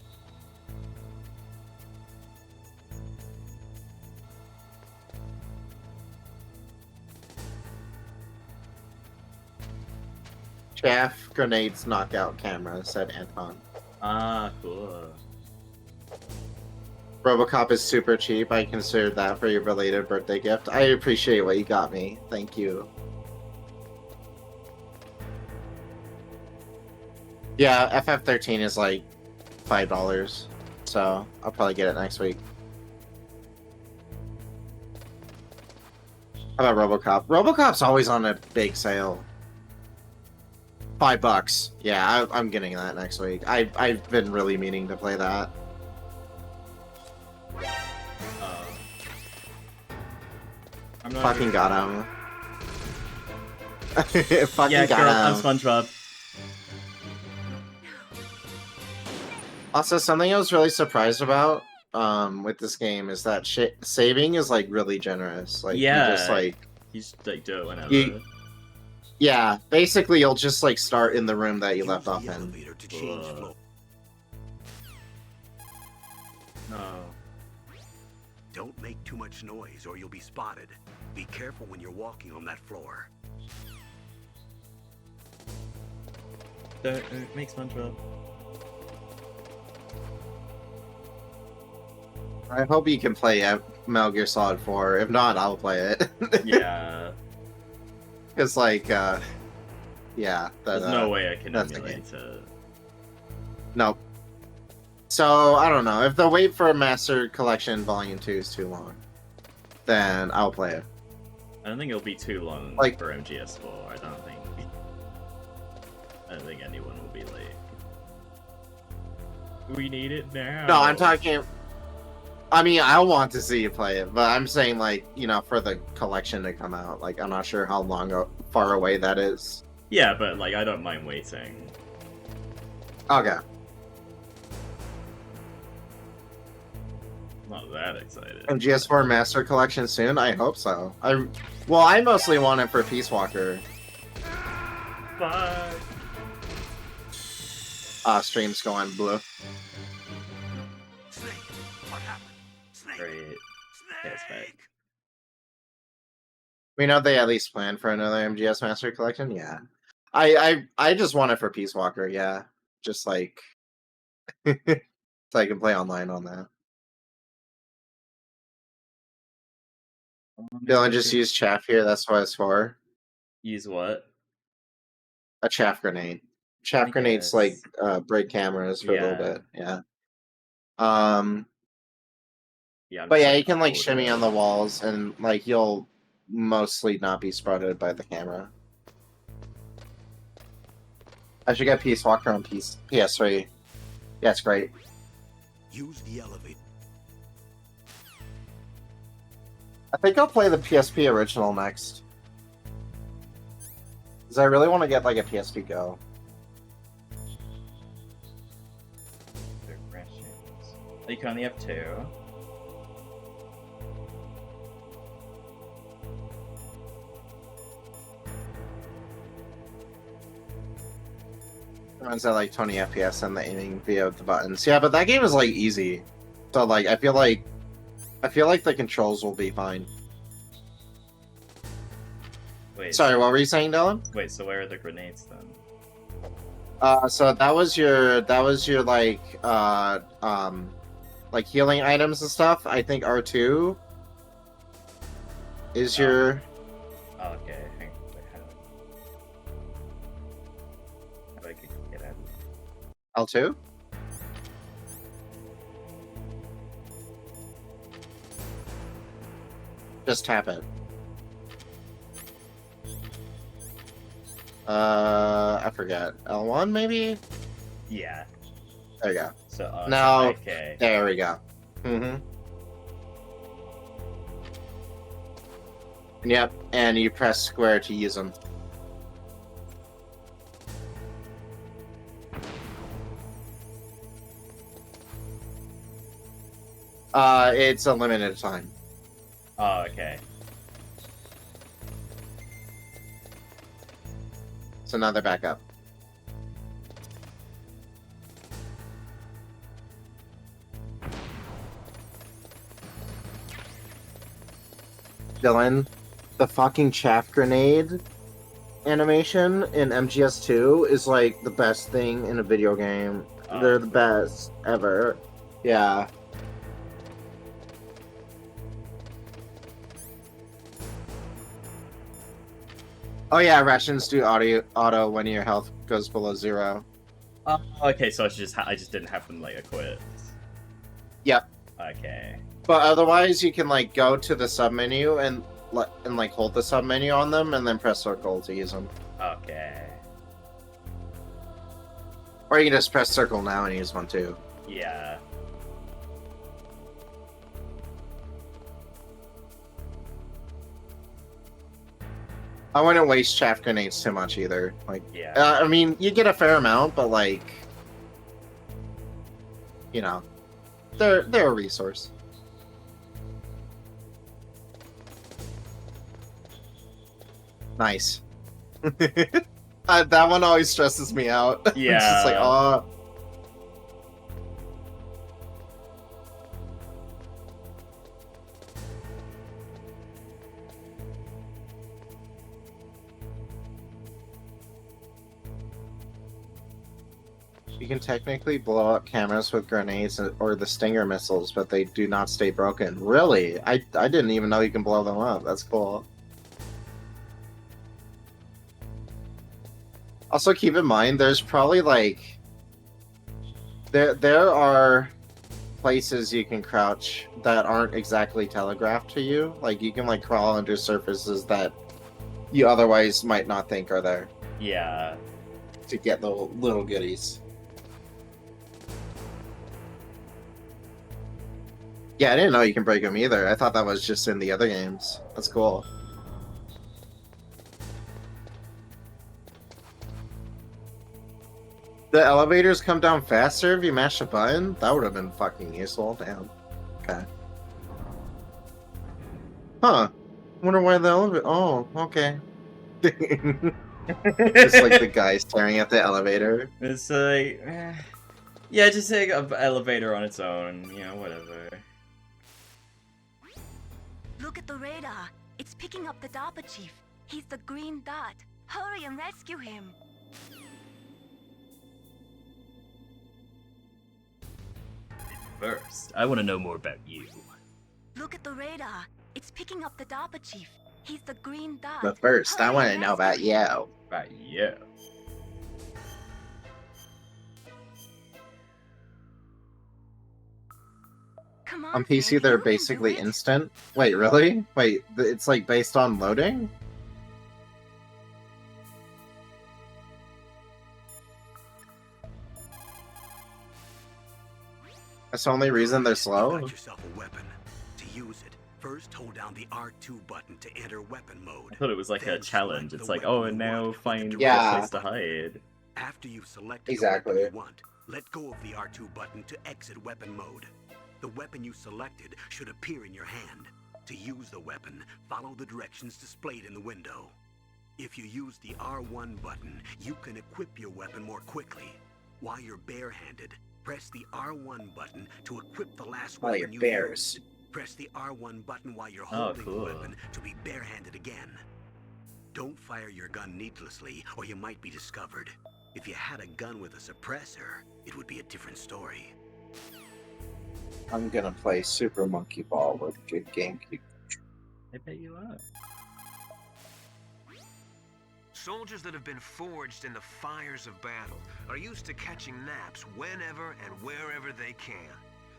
Speaker 1: Chaff grenades knockout camera, said Anton.
Speaker 2: Ah, cool.
Speaker 1: Robocop is super cheap. I considered that for your belated birthday gift. I appreciate what you got me. Thank you. Yeah, FF13 is like $5, so I'll probably get it next week. How about RoboCop? RoboCop's always on a big sale. $5. Yeah, I'm getting that next week. I've been really meaning to play that.
Speaker 2: I'm not
Speaker 1: Fucking got him. Fucking
Speaker 2: yeah,
Speaker 1: got
Speaker 2: girl,
Speaker 1: him.
Speaker 2: I'm SpongeBob.
Speaker 1: Also, something I was really surprised about with this game is that saving is like really generous. Like
Speaker 2: Yeah,
Speaker 1: you just like
Speaker 2: like do it whenever.
Speaker 1: Yeah, basically you'll just like start in the room that you left off in.
Speaker 3: Elevator to change floor.
Speaker 2: No.
Speaker 3: Don't make too much noise or you'll be spotted. Be careful when you're walking on that floor.
Speaker 2: Don't make SpongeBob.
Speaker 1: I hope you can play Metal Gear Solid 4. If not, I'll play it.
Speaker 2: Yeah.
Speaker 1: It's like, yeah.
Speaker 2: There's no way I can emulate it.
Speaker 1: Nope. So, I don't know. If the wait for Master Collection Volume 2 is too long, then I'll play it.
Speaker 2: I don't think it'll be too long
Speaker 1: Like,
Speaker 2: for MGS4. I don't think anyone will be late. We need it now.
Speaker 1: No, I'm talking... I mean, I want to see you play it, but I'm saying, like, you know, for the collection to come out. Like, I'm not sure how far away that is.
Speaker 2: Yeah, but, like, I don't mind waiting.
Speaker 1: Okay.
Speaker 2: Not that excited.
Speaker 1: MGS4 Master Collection soon? I hope so. Well, I mostly want it for Peace Walker.
Speaker 2: Bye.
Speaker 1: Stream's going blue.
Speaker 3: Snake, what happened? Snake.
Speaker 2: Great. Okay, it's back.
Speaker 1: We know they at least plan for another MGS Master Collection. Yeah, I just want it for Peace Walker. Yeah, just like so I can play online on that. Dylan just used chaff here. That's what it's for.
Speaker 2: Use what?
Speaker 1: A chaff grenade. Chaff
Speaker 2: I
Speaker 1: grenades
Speaker 2: guess.
Speaker 1: like break cameras for a little bit. Yeah.
Speaker 2: Yeah, I'm
Speaker 1: But
Speaker 2: just,
Speaker 1: yeah,
Speaker 2: like,
Speaker 1: you can like
Speaker 2: upload
Speaker 1: shimmy
Speaker 2: it.
Speaker 1: on the walls, and like you'll mostly not be spotted by the camera. I should get Peace Walker on PS3. Yeah, it's great.
Speaker 3: Use the elevator.
Speaker 1: I think I'll play the PSP original next. Because I really want to get like a PSP Go.
Speaker 2: You can only have 2.
Speaker 1: Runs at like 20 FPS and the aiming via the buttons. Yeah, but that game is like easy. So like I feel like the controls will be fine.
Speaker 2: Wait.
Speaker 1: Sorry, what were you saying, Dylan?
Speaker 2: Wait, so where are the grenades then?
Speaker 1: So that was your like healing items and stuff. I think R2 is your.
Speaker 2: Oh, okay. Hang on. Wait, how do I get out?
Speaker 1: L2? Just tap it. I forget. L1 maybe?
Speaker 2: Yeah.
Speaker 1: There you go.
Speaker 2: So,
Speaker 1: now,
Speaker 2: okay.
Speaker 1: There we go. Mm-hmm. Yep, and you press square to use them. It's a limited time.
Speaker 2: Oh, okay.
Speaker 1: So now they're back up. Dylan, the fucking chaff grenade animation in MGS2 is like the best thing in a video game. They're the best ever. Yeah. Oh yeah, rations do auto when your health goes below 0.
Speaker 2: Oh, okay, so I just didn't have them like equipped.
Speaker 1: Yep.
Speaker 2: Okay.
Speaker 1: But otherwise, you can like go to the submenu and like hold the submenu on them, and then press circle to use them.
Speaker 2: Okay.
Speaker 1: Or you can just press circle now and use one too.
Speaker 2: Yeah.
Speaker 1: I wouldn't waste chaff grenades too much either. Like,
Speaker 2: yeah.
Speaker 1: I mean, you get a fair amount, but like, you know, they're a resource. Nice. That one always stresses me out.
Speaker 2: Yeah.
Speaker 1: It's just like, oh. You can technically blow up cameras with grenades or the Stinger missiles, but they do not stay broken. Really? I didn't even know you can blow them up. That's cool. Also, keep in mind, there's probably like there are places you can crouch that aren't exactly telegraphed to you. Like you can like crawl under surfaces that you otherwise might not think are there.
Speaker 2: Yeah.
Speaker 1: To get the little goodies. Yeah, I didn't know you can break them either. I thought that was just in the other games. That's cool. The elevators come down faster if you mash a button? That would have been fucking useful. Damn. Okay. Huh. Wonder why the elevator... Oh, okay. Just like the guy staring at the elevator.
Speaker 2: It's like... Yeah, just take an elevator on its own, you know, whatever.
Speaker 8: Look at the radar. It's picking up the DARPA chief. He's the green dot. Hurry and rescue him.
Speaker 2: First, I want to know more about you.
Speaker 8: Look at the radar. It's picking up the DARPA chief. He's the green dot.
Speaker 1: But first, I
Speaker 8: Hurry
Speaker 1: want to
Speaker 8: and
Speaker 1: know about
Speaker 8: rescue him.
Speaker 1: you.
Speaker 2: Right, yeah.
Speaker 8: Come on,
Speaker 1: On PC,
Speaker 8: Snake,
Speaker 1: they're
Speaker 8: you can do
Speaker 1: basically
Speaker 8: it.
Speaker 1: instant. Wait, really? Wait, it's like based on loading? That's the only reason they're
Speaker 3: You
Speaker 1: slow?
Speaker 3: got yourself a weapon. To use it, first hold down the R2 button to enter weapon mode.
Speaker 2: I thought it was like a
Speaker 3: Then
Speaker 2: challenge.
Speaker 3: select
Speaker 2: It's
Speaker 3: the
Speaker 2: like,
Speaker 3: weapon
Speaker 2: oh,
Speaker 3: you
Speaker 2: and now
Speaker 3: want with the
Speaker 2: find a
Speaker 1: Yeah.
Speaker 2: place to hide.
Speaker 3: After you've selected
Speaker 1: Exactly.
Speaker 3: the weapon you want, let go of the R2 button to exit weapon mode. The weapon you selected should appear in your hand. To use the weapon, follow the directions displayed in the window. If you use the R1 button, you can equip your weapon more quickly. While you're barehanded, press the R1 button to equip the last
Speaker 1: While
Speaker 3: weapon
Speaker 1: you're
Speaker 3: you
Speaker 1: bears.
Speaker 3: used. Press the R1 button while you're
Speaker 2: Oh,
Speaker 3: holding
Speaker 2: cool.
Speaker 3: the weapon to be barehanded again. Don't fire your gun needlessly, or you might be discovered. If you had a gun with a suppressor, it would be a different story.
Speaker 1: I'm gonna play Super Monkey Ball with good GameCube.
Speaker 2: I bet you are.
Speaker 6: Soldiers that have been forged in the fires of battle are used to catching naps whenever and wherever they can.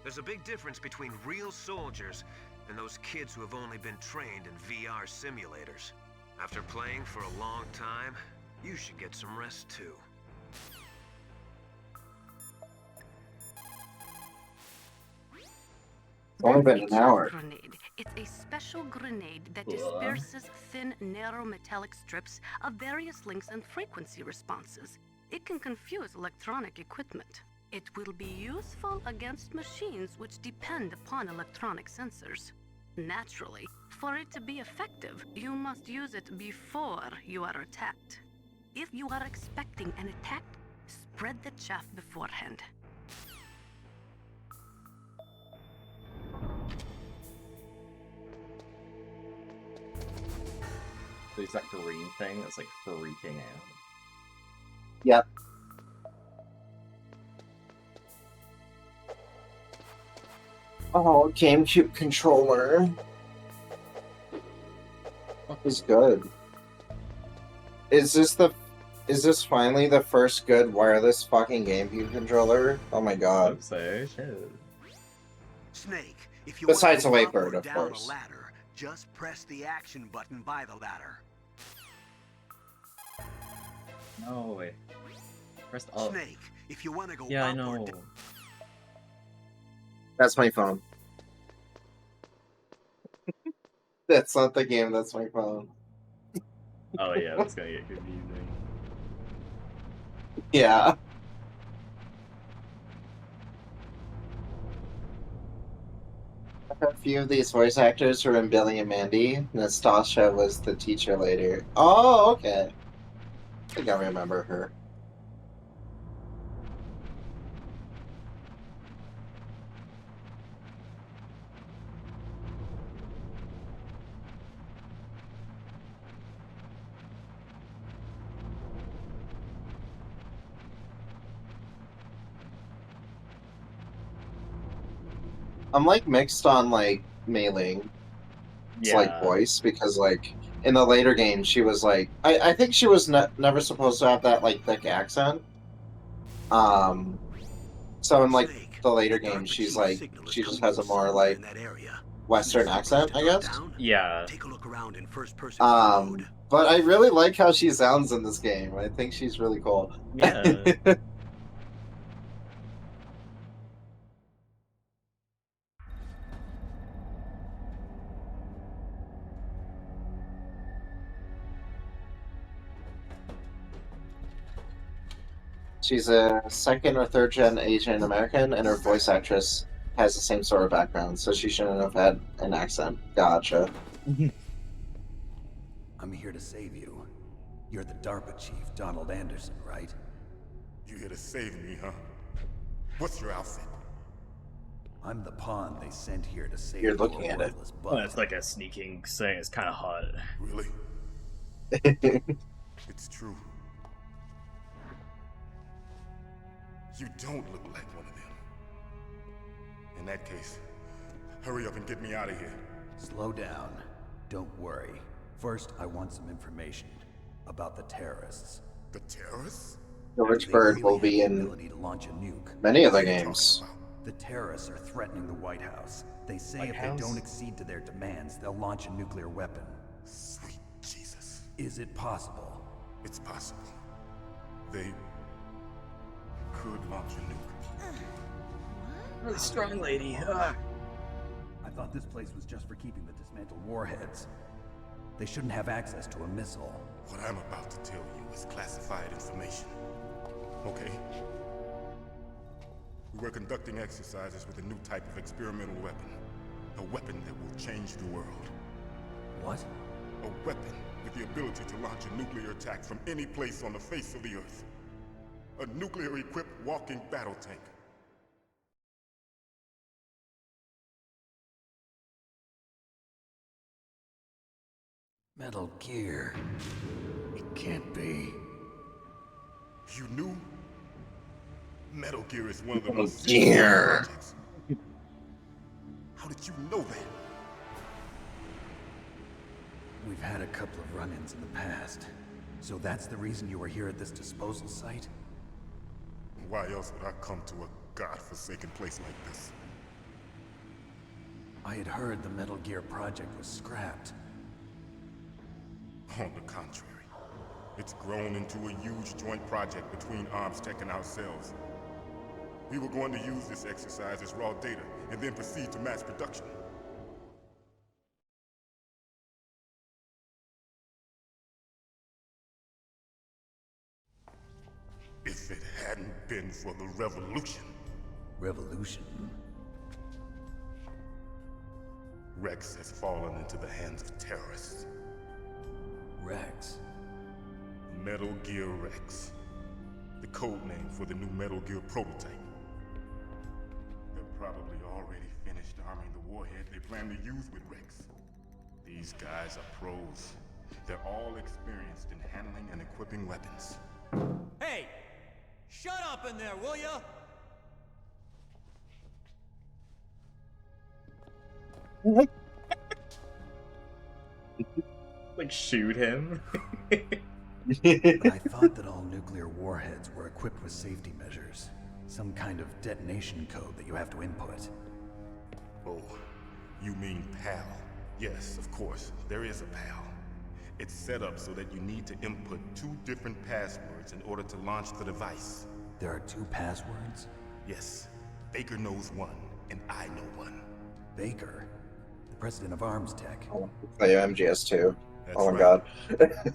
Speaker 6: There's a big difference between real soldiers and those kids who have only been trained in VR simulators. After playing for a long time, you should get some rest too.
Speaker 1: It's only been
Speaker 5: A
Speaker 1: an hour.
Speaker 5: chaff grenade. It's a special grenade that
Speaker 2: Cool.
Speaker 5: disperses thin, narrow metallic strips of various lengths and frequency responses. It can confuse electronic equipment. It will be useful against machines which depend upon electronic sensors. Naturally, for it to be effective, you must use it before you are attacked. If you are expecting an attack, spread the chaff beforehand.
Speaker 2: There's that green thing that's like freaking out.
Speaker 1: Yep. Oh, GameCube controller. That was good. Is this finally the first good wireless fucking GameCube controller? Oh my
Speaker 2: I
Speaker 1: god.
Speaker 2: hope so. Shit.
Speaker 3: Snake, if you
Speaker 1: Besides
Speaker 3: want
Speaker 1: the
Speaker 3: to go up
Speaker 1: Wakebird,
Speaker 3: or
Speaker 1: of
Speaker 3: down
Speaker 1: course.
Speaker 3: a ladder, just press the action button by the ladder.
Speaker 2: No way. Pressed up.
Speaker 3: Snake, if you want to go
Speaker 2: Yeah, I
Speaker 3: up or
Speaker 2: know.
Speaker 3: down.
Speaker 1: That's my phone. That's not the game, that's my phone.
Speaker 2: Oh yeah, that's gonna get confusing.
Speaker 1: Yeah. A few of these voice actors were in Billy and Mandy. Nastasha was the teacher later. Oh, okay. I think I remember her. I'm like mixed on like Mei-Ling. It's like voice because like in the later games she was like I think she was never supposed to have that like thick accent. So in like
Speaker 3: Snake,
Speaker 1: the later
Speaker 3: the
Speaker 1: games
Speaker 3: DARPA
Speaker 1: she's
Speaker 3: chief's
Speaker 1: like
Speaker 3: signal is
Speaker 1: she just
Speaker 3: coming
Speaker 1: has a
Speaker 3: from
Speaker 1: more
Speaker 3: somewhere
Speaker 1: like
Speaker 3: in that area.
Speaker 1: Western
Speaker 3: See some
Speaker 1: accent,
Speaker 3: place
Speaker 1: I
Speaker 3: to duck
Speaker 1: guess.
Speaker 3: down?
Speaker 2: Yeah.
Speaker 3: Take a look around in first-person mode.
Speaker 1: But I really like how she sounds in this game. I think she's really cool.
Speaker 2: Yeah.
Speaker 1: She's a second or third gen Asian American, and her voice actress has the same sort of background, so she shouldn't have had an accent. Gotcha.
Speaker 4: I'm here to save you. You're the DARPA chief, Donald Anderson, right?
Speaker 10: You here to save me, huh? What's your outfit?
Speaker 4: I'm the pawn they sent here to save
Speaker 1: You're
Speaker 4: your
Speaker 1: looking at it.
Speaker 4: worthless
Speaker 2: Well,
Speaker 4: butt.
Speaker 2: it's like a sneaking thing. It's kind of hot.
Speaker 10: Really? It's true. You don't look like one of them. In that case, hurry up and get me out of here.
Speaker 4: Slow down. Don't worry. First, I want some information about the terrorists.
Speaker 10: The terrorists?
Speaker 1: George
Speaker 4: They
Speaker 1: Bird
Speaker 4: really
Speaker 1: will
Speaker 4: have
Speaker 1: be
Speaker 4: the
Speaker 1: in
Speaker 4: ability to launch a nuke.
Speaker 1: many of
Speaker 10: What
Speaker 1: the
Speaker 10: are you
Speaker 1: games.
Speaker 10: talking about?
Speaker 4: The terrorists are threatening the White House. They say
Speaker 2: White
Speaker 4: if
Speaker 2: House?
Speaker 4: they don't accede to their demands, they'll launch a nuclear weapon.
Speaker 10: Sweet Jesus.
Speaker 4: Is it possible?
Speaker 10: It's possible. They could launch a nuke.
Speaker 2: Really strong lady.
Speaker 4: I thought this place was just for keeping the dismantled warheads. They shouldn't have access to a missile.
Speaker 10: What I'm about to tell you is classified information. Okay? We were conducting exercises with a new type of experimental weapon. A weapon that will change the world.
Speaker 4: What?
Speaker 10: A weapon with the ability to launch a nuclear attack from any place on the face of the Earth. A nuclear-equipped walking battle tank.
Speaker 4: Metal Gear. It can't be.
Speaker 10: You knew? Metal Gear is one of the
Speaker 1: Metal
Speaker 10: most
Speaker 1: Gear.
Speaker 10: serious projects. How did you know that?
Speaker 4: We've had a couple of run-ins in the past. So that's the reason you were here at this disposal site?
Speaker 10: Why else would I come to a godforsaken place like this?
Speaker 4: I had heard the Metal Gear project was scrapped.
Speaker 10: On the contrary, it's grown into a huge joint project between ArmsTech and ourselves. We were going to use this exercise as raw data and then proceed to mass production. If it hadn't been for the revolution,
Speaker 4: Revolution?
Speaker 10: Rex has fallen into the hands of terrorists.
Speaker 4: Rex?
Speaker 10: Metal Gear Rex. The code name for the new Metal Gear prototype. They're probably already finished arming the warhead they plan to use with Rex. These guys are pros. They're all experienced in handling and equipping weapons.
Speaker 11: Hey! Shut up in there, will ya?
Speaker 2: Like shoot him.
Speaker 4: I thought that all nuclear warheads were equipped with safety measures. Some kind of detonation code that you have to input.
Speaker 10: Oh, you mean PAL? Yes, of course, there is a PAL. It's set up so that you need to input 2 different passwords in order to launch the device.
Speaker 4: There are 2 passwords?
Speaker 10: Yes, Baker knows one, and I know one.
Speaker 4: Baker? The president of ArmsTech.
Speaker 1: I want to play MGS2.
Speaker 10: That's
Speaker 1: Oh my
Speaker 10: right.
Speaker 1: god.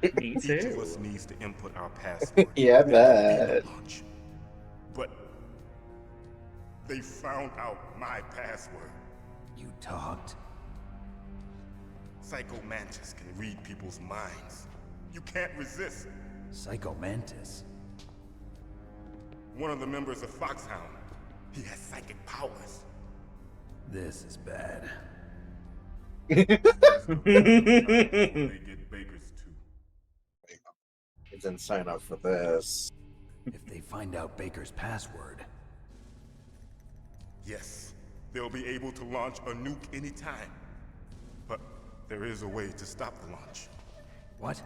Speaker 2: Me
Speaker 10: Each of
Speaker 2: too.
Speaker 10: us needs to input our password.
Speaker 1: Yeah, I
Speaker 10: Then complete
Speaker 1: bet.
Speaker 10: the launch. But they found out my password.
Speaker 4: You talked?
Speaker 10: Psycho Mantis can read people's minds. You can't resist.
Speaker 4: Psycho Mantis?
Speaker 10: One of the members of Foxhound. He has psychic powers.
Speaker 4: This is bad.
Speaker 10: They get Baker's too.
Speaker 1: I didn't sign up for this.
Speaker 4: If they find out Baker's password,
Speaker 10: Yes, they'll be able to launch a nuke anytime. But there is a way to stop the launch.
Speaker 4: what?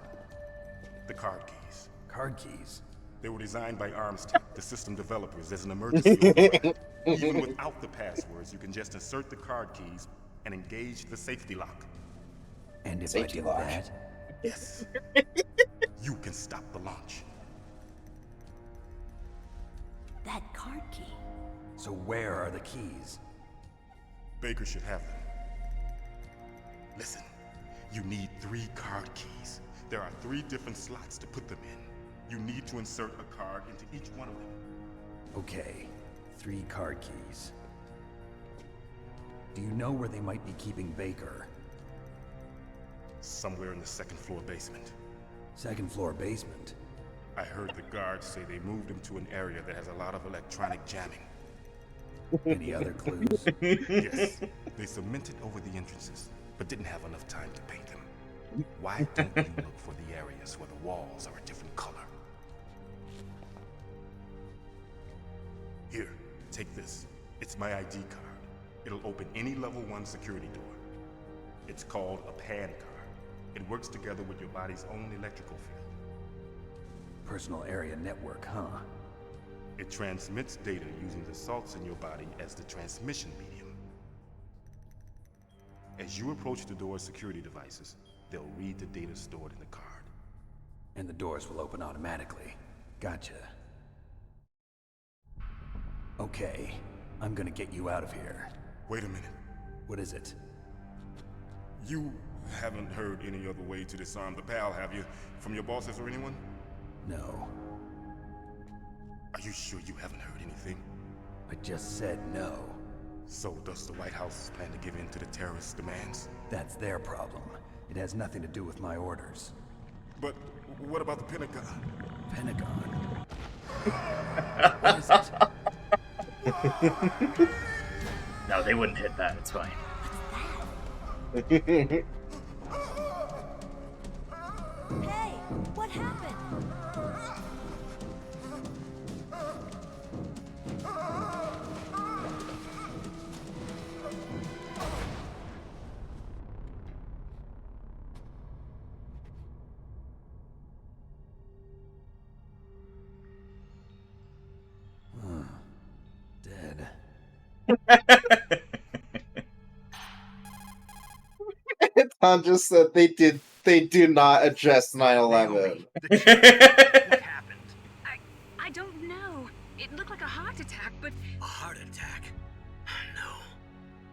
Speaker 10: The card keys.
Speaker 4: Card keys?
Speaker 10: They were designed by ArmsTech, the system developers, as an emergency override. Even without the passwords, you can just insert the card keys and engage the safety lock.
Speaker 4: And if
Speaker 1: Safety
Speaker 4: I do
Speaker 1: lock.
Speaker 4: that,
Speaker 10: Yes. You can stop the launch.
Speaker 8: That card key.
Speaker 4: so where are the keys?
Speaker 10: Baker should have them. Listen, you need 3 card keys. There are 3 different slots to put them in. You need to insert a card into each one of them.
Speaker 4: Okay, 3 card keys. Do you know where they might be keeping Baker?
Speaker 10: Somewhere in the 2nd floor basement.
Speaker 4: 2nd floor basement?
Speaker 10: I heard the guards say they moved him to an area that has a lot of electronic jamming.
Speaker 4: Any other clues?
Speaker 10: Yes, they cemented over the entrances, but didn't have enough time to paint them. Why don't you look for the areas where the walls are a different color? Here, take this. It's my ID card. It'll open any level 1 security door. It's called a PAN card. It works together with your body's own electrical field.
Speaker 4: Personal area network, huh?
Speaker 10: It transmits data using the salts in your body as the transmission medium. As you approach the door's security devices, they'll read the data stored in the card.
Speaker 4: And the doors will open automatically. Gotcha. Okay, I'm gonna get you out of here.
Speaker 10: Wait a minute.
Speaker 4: What is it?
Speaker 10: You haven't heard any other way to disarm the PAL, have you? From your bosses or anyone?
Speaker 4: No.
Speaker 10: Are you sure you haven't heard anything?
Speaker 4: I just said no.
Speaker 10: So does the White House plan to give in to the terrorists' demands?
Speaker 4: That's their problem. It has nothing to do with my orders.
Speaker 10: But what about the Pentagon?
Speaker 4: Pentagon? What is it?
Speaker 2: No, they wouldn't hit that. It's fine.
Speaker 8: Hey, what happened?
Speaker 4: Dead.
Speaker 1: Tom just said they do not address 9/11.
Speaker 8: What happened? I don't know. It looked like a heart attack, but...
Speaker 3: A heart attack? No.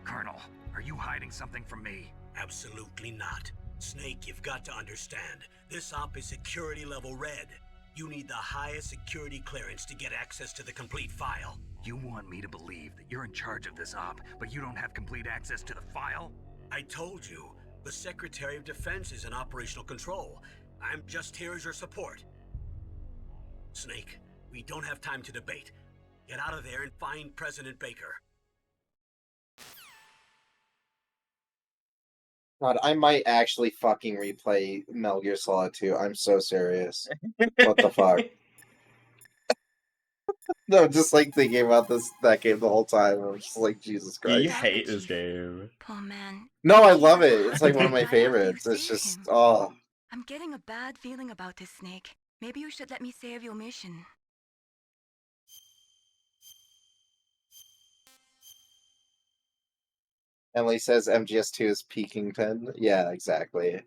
Speaker 4: Colonel, are you hiding something from me?
Speaker 3: Absolutely not. Snake, you've got to understand. This op is security level red. You need the highest security clearance to get access to the complete file.
Speaker 4: You want me to believe that you're in charge of this op, but you don't have complete access to the file?
Speaker 3: I told you, the Secretary of Defense is in operational control. I'm just here as your support. Snake, we don't have time to debate. Get out of there and find President Baker.
Speaker 1: God, I might actually fucking replay Metal Gear Solid 2. I'm so serious. What the fuck? No, just like thinking about that game the whole time. I'm just like, Jesus Christ.
Speaker 2: You hate this game.
Speaker 8: Poor man.
Speaker 1: No, I love it. It's like one of my favorites. It's just, oh.
Speaker 8: I'm getting a bad feeling about this, Snake. Maybe you should let me save your mission.
Speaker 1: Emily says MGS2 is peaking pen. Yeah, exactly.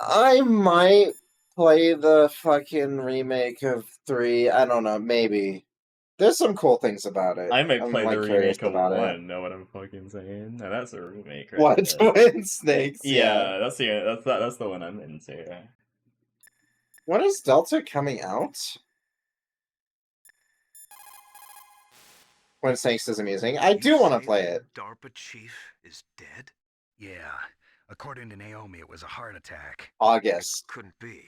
Speaker 1: I might play the fucking remake of 3. I don't know, maybe. There's some cool things about it.
Speaker 2: I might
Speaker 1: I'm
Speaker 2: play
Speaker 1: like
Speaker 2: the
Speaker 1: curious
Speaker 2: remake of
Speaker 1: about
Speaker 2: 1,
Speaker 1: it.
Speaker 2: know what I'm fucking saying? Now that's a remake right
Speaker 1: What?
Speaker 2: there.
Speaker 1: Twin Snakes?
Speaker 2: Yeah, that's the one I'm into.
Speaker 1: When is Delta coming out? When Snakes is amusing. I do want to play it.
Speaker 6: DARPA chief is dead?
Speaker 4: Yeah. According to Naomi, it was a heart attack.
Speaker 1: August.
Speaker 6: Couldn't be.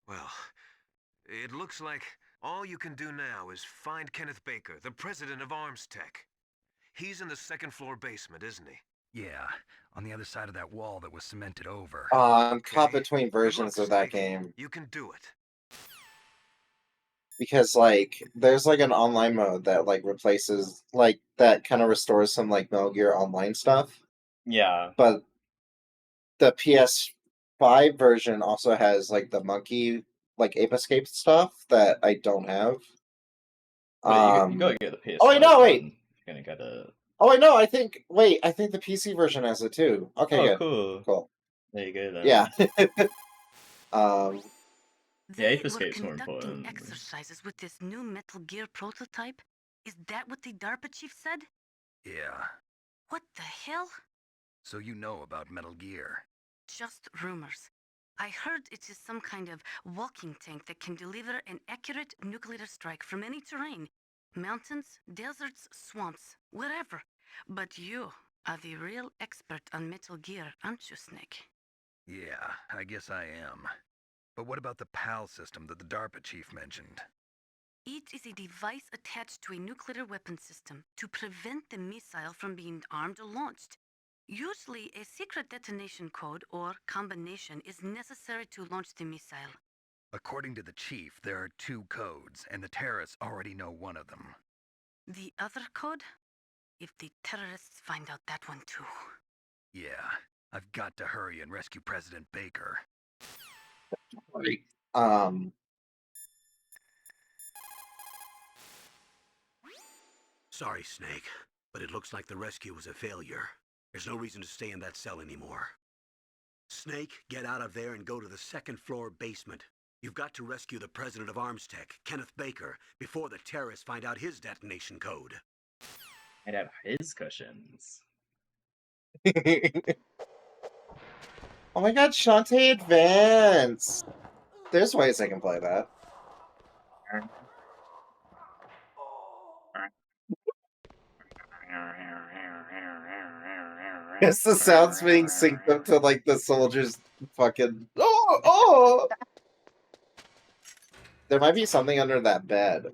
Speaker 6: Well, it looks like all you can do now is find Kenneth Baker, the president of Arms Tech. He's in the second floor basement, isn't he?
Speaker 4: Yeah, on the other side of that wall that was cemented over.
Speaker 1: I'm caught between versions of that
Speaker 6: Snake.
Speaker 1: game.
Speaker 6: You can do it.
Speaker 1: Because, like, there's, like, an online mode that, like, replaces, like, that kind of restores some, like, Metal Gear Online stuff.
Speaker 2: Yeah.
Speaker 1: But the PS5 version also has, like, the monkey, like, Ape Escape stuff that I don't have.
Speaker 2: Wait, you gotta get the PS5.
Speaker 1: Oh, wait, no, wait!
Speaker 2: You're gonna get a...
Speaker 1: Oh, wait, no, I think the PC version has it, too. Okay,
Speaker 2: Oh,
Speaker 1: good.
Speaker 2: cool. There you go, then.
Speaker 1: Yeah.
Speaker 2: Yeah, Ape
Speaker 8: They were
Speaker 2: Escape's more
Speaker 8: conducting
Speaker 2: important.
Speaker 8: exercises with this new Metal Gear prototype? Is that what the DARPA chief said?
Speaker 4: Yeah.
Speaker 8: What the hell?
Speaker 4: So you know about Metal Gear.
Speaker 8: Just rumors. I heard it is some kind of walking tank that can deliver an accurate nuclear strike from any terrain. Mountains, deserts, swamps, wherever. But you are the real expert on Metal Gear, aren't you, Snake?
Speaker 4: Yeah, I guess I am. But what about the PAL system that the DARPA chief mentioned?
Speaker 8: Each is a device attached to a nuclear weapon system to prevent the missile from being armed or launched. Usually, a secret detonation code or combination is necessary to launch the missile.
Speaker 4: According to the chief, there are 2 codes, and the terrorists already know one of them.
Speaker 8: The other code? If the terrorists find out that one too.
Speaker 4: Yeah, I've got to hurry and rescue President Baker.
Speaker 1: Right.
Speaker 3: Sorry, Snake, but it looks like the rescue was a failure. There's no reason to stay in that cell anymore. Snake, get out of there and go to the 2nd floor basement. You've got to rescue the president of ArmsTech, Kenneth Baker, before the terrorists find out his detonation code.
Speaker 2: I'd have his cushions.
Speaker 1: Oh my god, Shantae Advance! There's ways I can play that. It's the sounds being synced up to like the soldiers fucking oh. There might be something under that bed.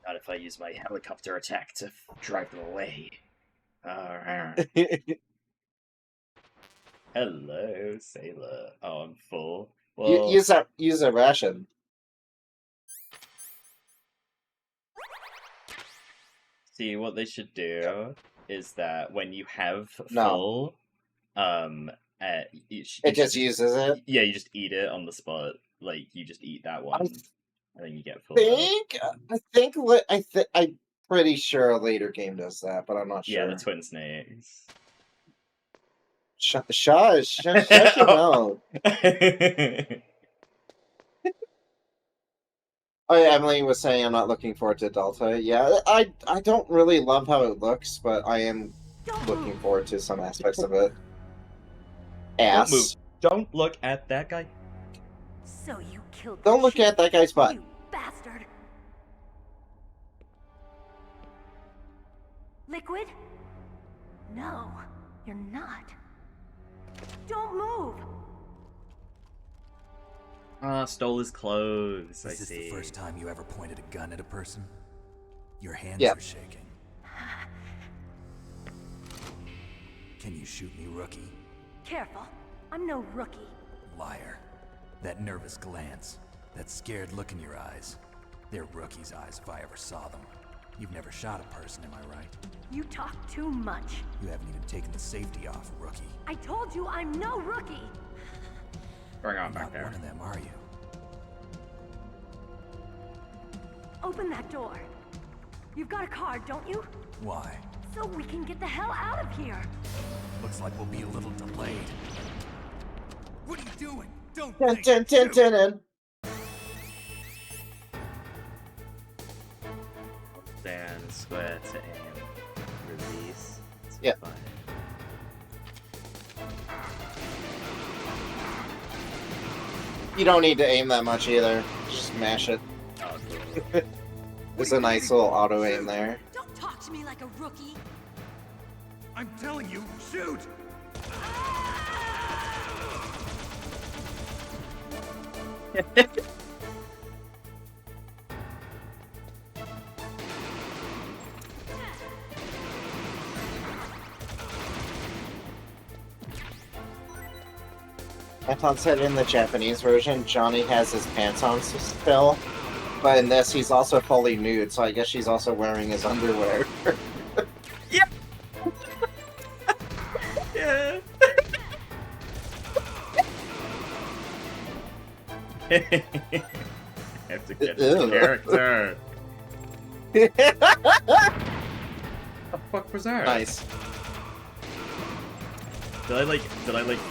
Speaker 2: Not if I use my helicopter attack to drive them away. Hello, sailor. Oh, I'm full. Well,
Speaker 1: use a ration.
Speaker 2: See, what they should do is that when you have full,
Speaker 1: it just uses it.
Speaker 2: Yeah, you just eat it on the spot. Like you just eat that one, and then you get full.
Speaker 1: I'm pretty sure a later game does that, but I'm not sure.
Speaker 2: Yeah, the twin snakes.
Speaker 1: Shut your mouth. Oh yeah, Emily was saying I'm not looking forward to Delta. Yeah, I don't really love how it looks, but I am looking forward to some aspects of it. Ass.
Speaker 2: Don't move. Don't look at that guy.
Speaker 8: So you killed
Speaker 1: Don't look at that guy's butt.
Speaker 8: You bastard. Liquid? No, you're not. Don't move.
Speaker 2: Stole his clothes.
Speaker 4: Is this the first time you ever pointed a gun at a person? Your hands
Speaker 1: Yep.
Speaker 4: are shaking. Can you shoot me, rookie?
Speaker 8: Careful. I'm no rookie.
Speaker 4: Liar. That nervous glance, that scared look in your eyes. They're rookie's eyes if I ever saw them. You've never shot a person, am I right?
Speaker 8: You talk too much.
Speaker 4: You haven't even taken the safety off, rookie.
Speaker 8: I told you I'm no rookie.
Speaker 2: Bring on back
Speaker 4: Not
Speaker 2: there.
Speaker 4: one of them, are you?
Speaker 8: Open that door. You've got a card, don't you?
Speaker 4: Why?
Speaker 8: So we can get the hell out of here.
Speaker 4: Looks like we'll be a little delayed. What are you doing? Don't
Speaker 1: Dun, dun, dun, dun, dun.
Speaker 2: Stand square to aim. Release.
Speaker 1: Yeah.
Speaker 2: Fire.
Speaker 1: You don't need to aim that much either. Just mash it.
Speaker 2: Oh, cool.
Speaker 1: There's a nice little auto aim there.
Speaker 8: Don't talk to me like a rookie.
Speaker 4: I'm telling you, shoot!
Speaker 1: Anton said in the Japanese version, Johnny has his pants on still, but in this he's also fully nude, so I guess she's also wearing his underwear.
Speaker 2: Yep. Yeah. I have to get the character. What the fuck was that?
Speaker 1: Nice.
Speaker 2: Did I like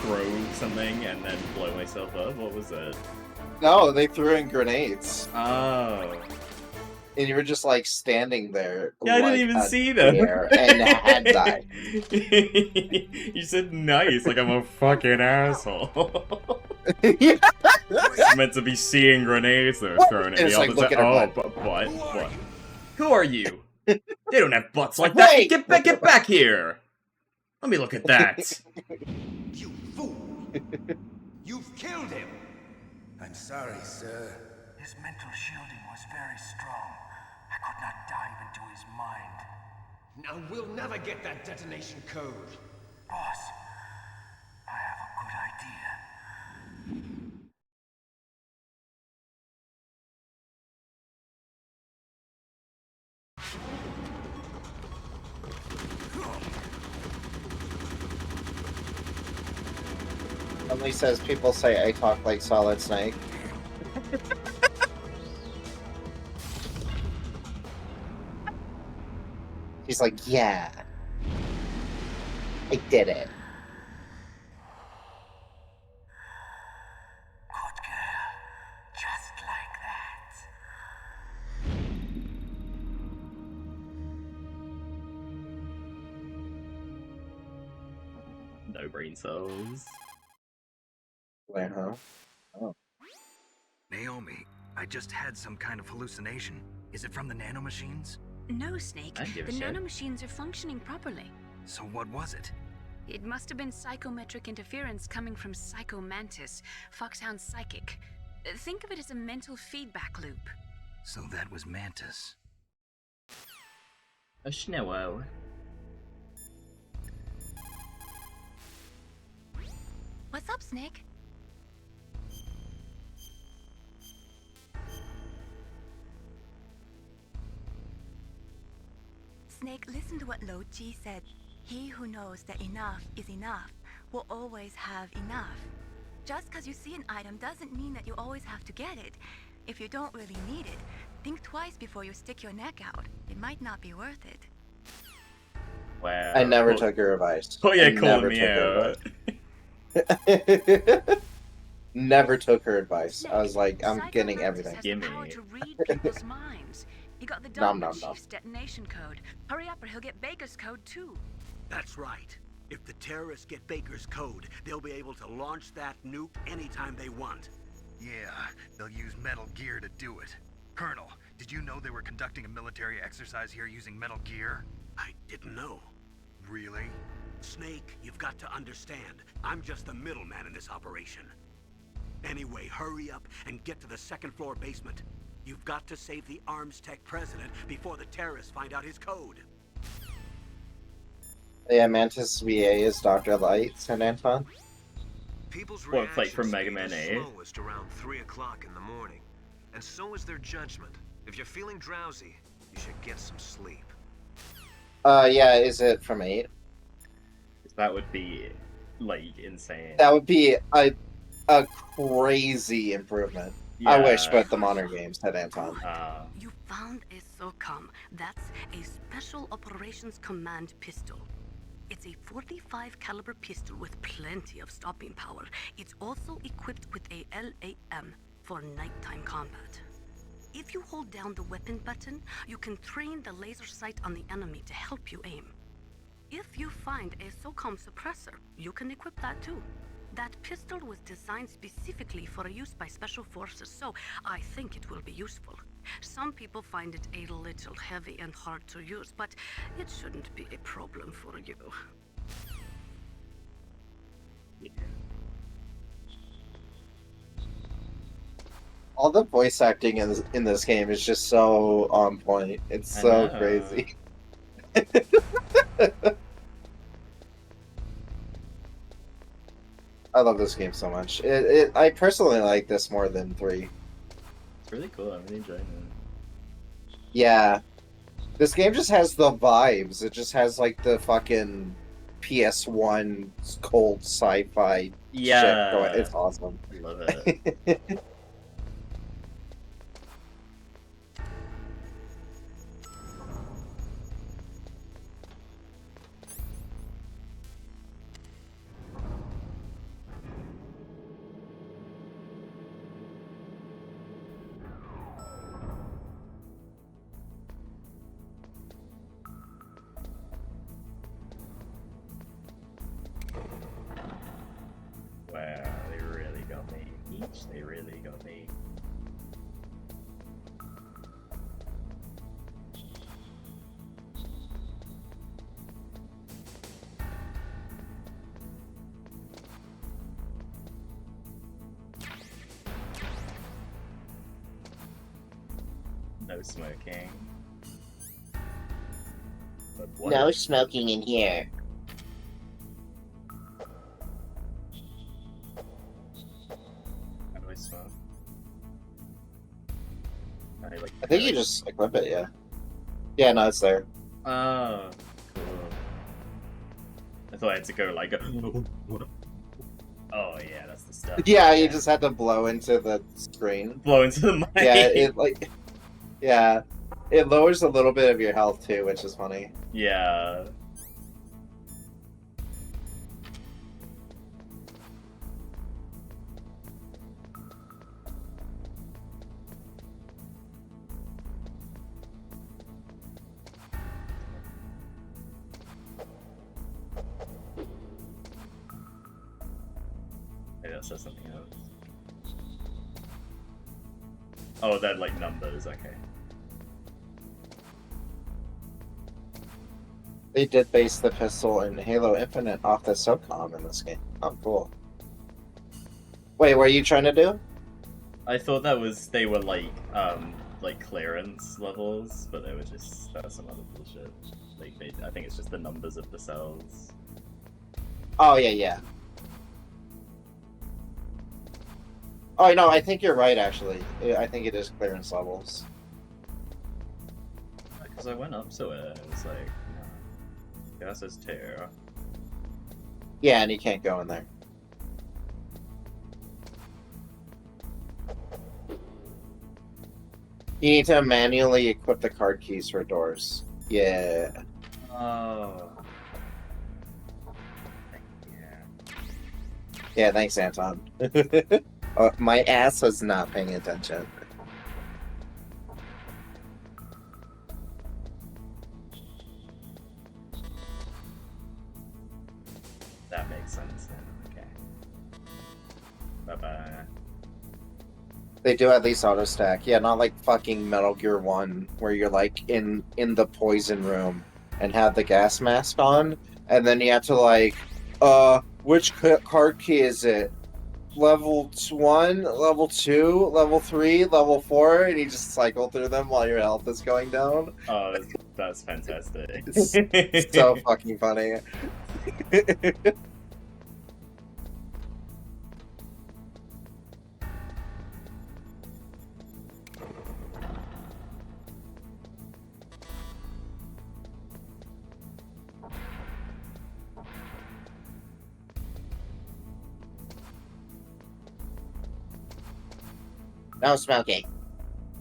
Speaker 2: throw something and then blow myself up? What was that?
Speaker 1: No, they threw in grenades.
Speaker 2: Oh.
Speaker 1: And you were just like standing there.
Speaker 2: Yeah, I
Speaker 1: like
Speaker 2: didn't even
Speaker 1: a
Speaker 2: see them.
Speaker 1: deer and had died.
Speaker 2: You said nice, like I'm a fucking asshole.
Speaker 1: Yeah.
Speaker 2: It's meant to be seeing grenades that are thrown at me
Speaker 1: It's
Speaker 2: all
Speaker 1: like,
Speaker 2: the
Speaker 1: look
Speaker 2: time.
Speaker 1: at her
Speaker 2: Oh,
Speaker 1: butt.
Speaker 2: but what? What? Who are you? They don't have butts like that.
Speaker 1: Wait!
Speaker 2: Get back here. Let me look at that.
Speaker 11: You fool! You've killed him!
Speaker 12: I'm sorry, sir. His mental shielding was very strong. I could not dive into his mind.
Speaker 11: Now we'll never get that detonation code.
Speaker 12: Boss, I have a good idea.
Speaker 1: Emily says people say I talk like Solid Snake. He's like, yeah. I did it.
Speaker 12: Good girl. Just like that.
Speaker 2: No brain cells.
Speaker 1: Wait, huh? Oh.
Speaker 4: Naomi, I just had some kind of hallucination. Is it from the nanomachines?
Speaker 5: No, Snake.
Speaker 2: I give a
Speaker 5: The
Speaker 2: shit.
Speaker 5: nanomachines are functioning properly.
Speaker 4: So what was it?
Speaker 5: It must have been psychometric interference coming from Psycho Mantis, Foxhound's psychic. Think of it as a mental feedback loop.
Speaker 4: So that was Mantis.
Speaker 2: A Schnello.
Speaker 8: What's up, Snake? Snake, listen to what Lo Ji said. He who knows that enough is enough will always have enough. Just because you see an item doesn't mean that you always have to get it. If you don't really need it, think twice before you stick your neck out. It might not be worth it.
Speaker 2: Wow.
Speaker 1: I never took your advice.
Speaker 2: Oh yeah,
Speaker 1: I
Speaker 2: calling
Speaker 1: never
Speaker 2: me
Speaker 1: took her
Speaker 2: out.
Speaker 1: advice. Never took her advice.
Speaker 5: Snake,
Speaker 1: I was like, I'm
Speaker 5: Psycho
Speaker 1: getting
Speaker 5: Mantis
Speaker 1: everything.
Speaker 5: has
Speaker 2: Gimme.
Speaker 5: the power to read people's minds. He got the
Speaker 1: Nom,
Speaker 5: Dominant
Speaker 1: nom, nom.
Speaker 5: Chief's detonation code. Hurry up or he'll get Baker's code too.
Speaker 3: That's right. If the terrorists get Baker's code, they'll be able to launch that nuke anytime they want.
Speaker 4: Yeah, they'll use Metal Gear to do it. Colonel, did you know they were conducting a military exercise here using Metal Gear?
Speaker 3: I didn't know.
Speaker 4: Really?
Speaker 3: Snake, you've got to understand. I'm just the middleman in this operation. Anyway, hurry up and get to the second-floor basement. You've got to save the Arms Tech president before the terrorists find out his code.
Speaker 1: Yeah, Mantis VA is Dr. Light, San Anton.
Speaker 6: People's
Speaker 2: Well, it's like
Speaker 6: reaction
Speaker 2: from Mega
Speaker 6: speed
Speaker 2: Man
Speaker 6: is
Speaker 2: 8.
Speaker 6: slowest around 3 o'clock in the morning, and so is their judgment. If you're feeling drowsy, you should get some sleep.
Speaker 1: Yeah, is it from 8?
Speaker 2: That would be, like, insane.
Speaker 1: That would be a crazy improvement. I wish, but the modern games had Anton.
Speaker 5: You found a SOCOM. That's a Special Operations Command pistol. It's a 45 caliber pistol with plenty of stopping power. It's also equipped with a LAM for nighttime combat. If you hold down the weapon button, you can train the laser sight on the enemy to help you aim. If you find a SOCOM suppressor, you can equip that too. That pistol was designed specifically for use by special forces, so I think it will be useful. Some people find it a little heavy and hard to use, but it shouldn't be a problem for you.
Speaker 1: All the voice acting in this game is just so on point. It's so crazy. I love this game so much. I personally like this more than 3.
Speaker 2: It's really cool. I'm really enjoying it.
Speaker 1: Yeah. This game just has the vibes. It just has like the fucking PS1 cold sci-fi shit going. It's awesome.
Speaker 2: I love it. Wow, they really got me. They really got me. No smoking.
Speaker 1: No smoking in here.
Speaker 2: How do I smoke?
Speaker 1: I think you just equip it, yeah. Yeah, no, it's there.
Speaker 2: Oh, cool. I thought I had to go like oh yeah, that's the stuff.
Speaker 1: Yeah, you just had to blow into the screen.
Speaker 2: Blow into the mic.
Speaker 1: Yeah, it lowers a little bit of your health too, which is funny.
Speaker 2: Yeah. Maybe that says something else. Oh, that like numbers, okay.
Speaker 1: They did base the pistol in Halo Infinite off the SOCOM in this game. Oh, cool. Wait, what are you trying to do?
Speaker 2: I thought they were like clearance levels, but they were just that's some other bullshit. I think it's just the numbers of the cells.
Speaker 1: Oh yeah. Oh no, I think you're right actually. I think it is clearance levels.
Speaker 2: Because I went up to it, and it was like, no. Gas is 2.
Speaker 1: Yeah, and you can't go in there. You need to manually equip the card keys for doors. Yeah.
Speaker 2: Oh.
Speaker 1: Yeah, thanks, Anton. My ass was not paying attention.
Speaker 2: That makes sense then. Okay. Bye-bye.
Speaker 1: They do at least auto stack. Yeah, not like fucking Metal Gear 1 where you're like in the poison room and have the gas mask on and then you have to like which card key is it? Level 1, level 2, level 3, level 4, and you just cycle through them while your health is going down.
Speaker 2: Oh, that's fantastic.
Speaker 1: It's so fucking funny. No smoking.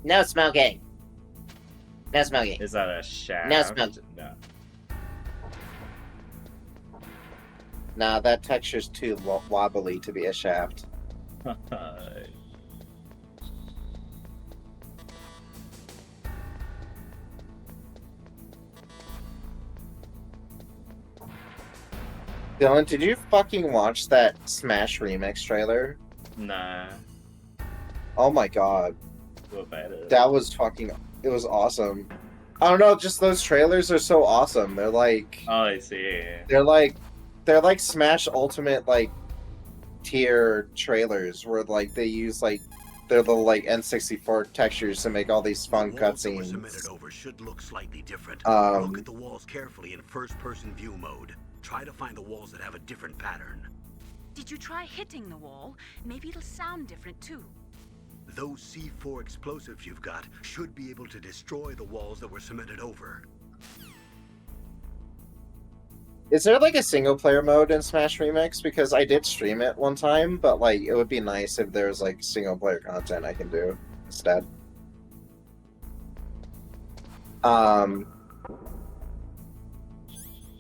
Speaker 1: No smoking. No smoking.
Speaker 2: Is that a shaft?
Speaker 1: No smoking.
Speaker 2: No.
Speaker 1: Nah, that texture's too wobbly to be a shaft. Dylan, did you fucking watch that Smash Remix trailer?
Speaker 2: Nah.
Speaker 1: Oh my god.
Speaker 2: What about it?
Speaker 1: That was fucking... It was awesome. I don't know, just those trailers are so awesome. They're like...
Speaker 2: Oh, I see.
Speaker 1: They're like Smash Ultimate, like, tier trailers where, like, they use, like, their little, like, N64 textures to make all these fun cutscenes.
Speaker 3: Submitted over should look slightly different. Look at the walls carefully in first-person view mode. Try to find the walls that have a different pattern.
Speaker 5: Did you try hitting the wall? Maybe it'll sound different too.
Speaker 3: Those C4 explosives you've got should be able to destroy the walls that were cemented over.
Speaker 1: Is there like a single player mode in Smash Remix? Because I did stream it one time, but like it would be nice if there was like single player content I can do instead.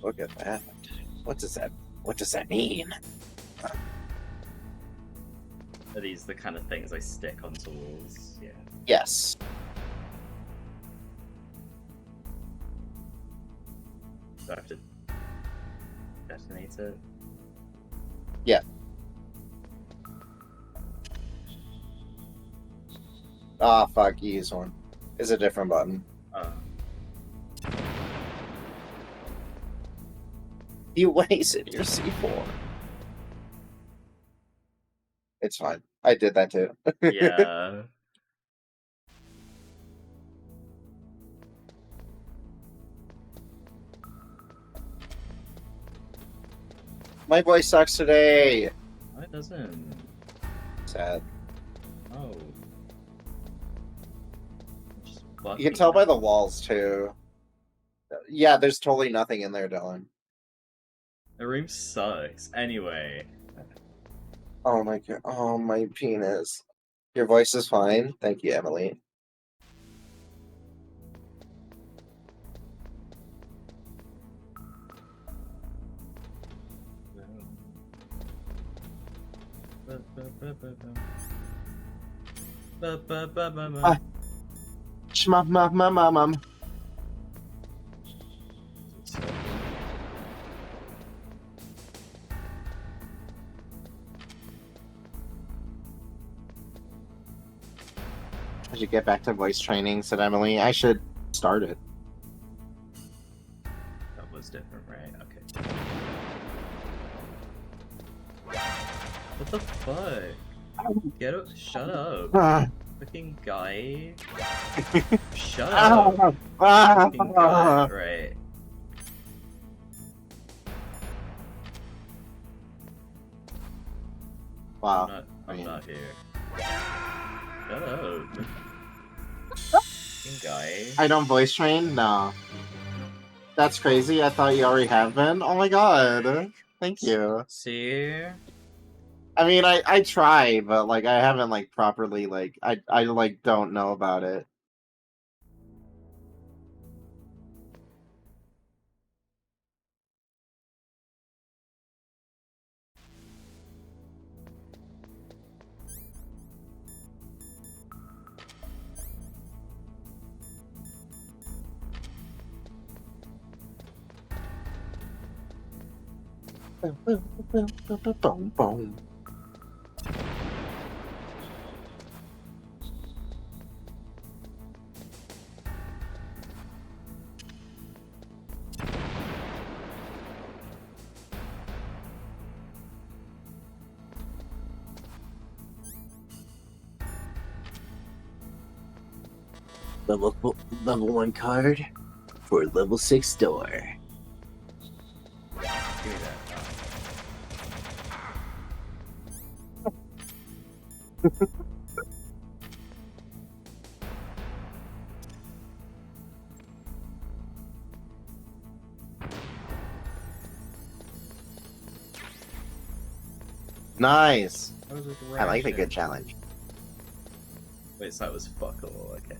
Speaker 1: Look at that. What does that mean?
Speaker 2: Are these the kind of things I stick onto walls? Yeah.
Speaker 1: Yes.
Speaker 2: Do I have to detonate it?
Speaker 1: Yeah. Ah, fuck, you use one. It's a different button. You wasted your C4. It's fine. I did that too.
Speaker 2: Yeah.
Speaker 1: My voice sucks today.
Speaker 2: No, it doesn't.
Speaker 1: Sad.
Speaker 2: Oh.
Speaker 1: You can tell by the walls too. Yeah, there's totally nothing in there, Dylan.
Speaker 2: The room sucks. Anyway.
Speaker 1: Oh my god. Oh, my penis. Your voice is fine. Thank you, Emily. Mum. I should get back to voice training, said Emily. I should start it.
Speaker 2: That was different, right? Okay. What the fuck? Get up! Shut up! Fucking guy! Shut up! Fucking guy! Right.
Speaker 1: Wow.
Speaker 2: I'm not here. Shut up! Fucking guy!
Speaker 1: I don't voice train? No. That's crazy. I thought you already have been. Oh my god. Thank you.
Speaker 2: See?
Speaker 1: I mean, I try, but like I haven't like properly like I like don't know about it. Boom, boom. Level 1 card for level 6 door. Nice. I like a good challenge.
Speaker 2: Wait, so that was fuck all, okay.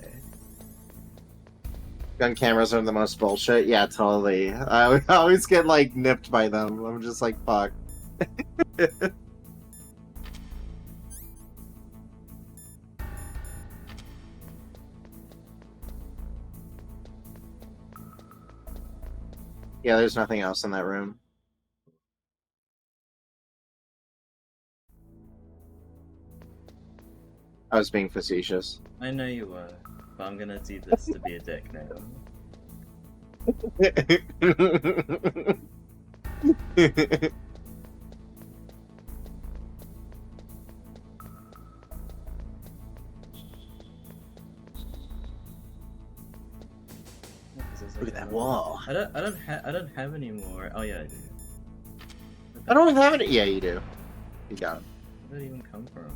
Speaker 1: Gun cameras are the most bullshit. Yeah, totally. I always get like nipped by them. I'm just like, fuck. Yeah, there's nothing else in that room. I was being facetious.
Speaker 2: I know you were, but I'm gonna do this to be a dick now.
Speaker 1: Look at that wall.
Speaker 2: I don't have any more. Oh yeah, I do.
Speaker 1: I don't have it. Yeah, you do. You got them.
Speaker 2: Where did it even come from?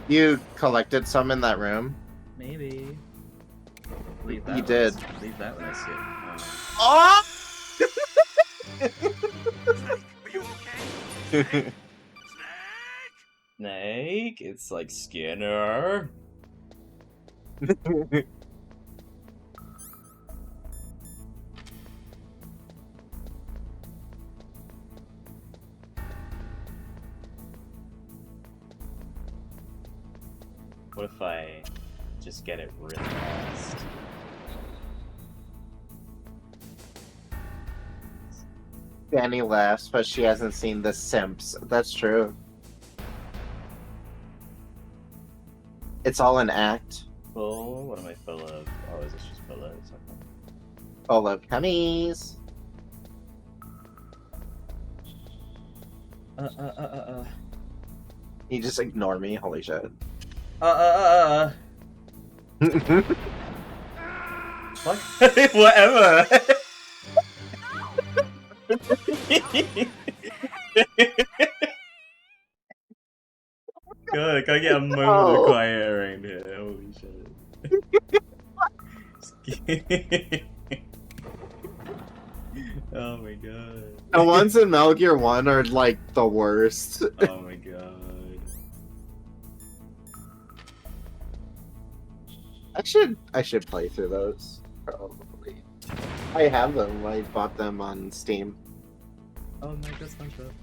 Speaker 1: You collected some in that room.
Speaker 2: Maybe. Leave that.
Speaker 1: You did.
Speaker 2: Leave that when I see it.
Speaker 1: Oh!
Speaker 6: Are you okay?
Speaker 2: Snake? It's like Skinner. What if I just get it really fast?
Speaker 1: Dani laughs, but she hasn't seen The Simps. That's true. It's all an act.
Speaker 2: Full? What am I full of? Oh, is this just pillows? Okay.
Speaker 1: Full of cummies. You just ignore me? Holy shit.
Speaker 2: What? Whatever. God, can I get a moment of quiet around here? Holy shit. Oh my god.
Speaker 1: The ones in Metal Gear 1 are like the worst.
Speaker 2: Oh my god.
Speaker 1: I should play through those. Probably. I have them. I bought them on Steam.
Speaker 2: Oh my god, SpongeBob.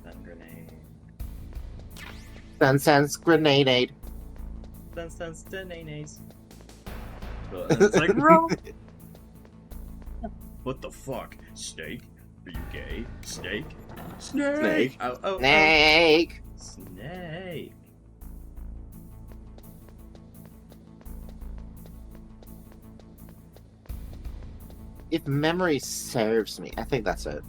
Speaker 2: Stun grenade.
Speaker 1: Sense grenade.
Speaker 2: Stun grenades. But it's like, bro. What the fuck? Snake? Are you gay? Snake?
Speaker 1: Snake.
Speaker 2: Oh,
Speaker 1: Snake.
Speaker 2: Snake.
Speaker 1: If memory serves me, I think that's it.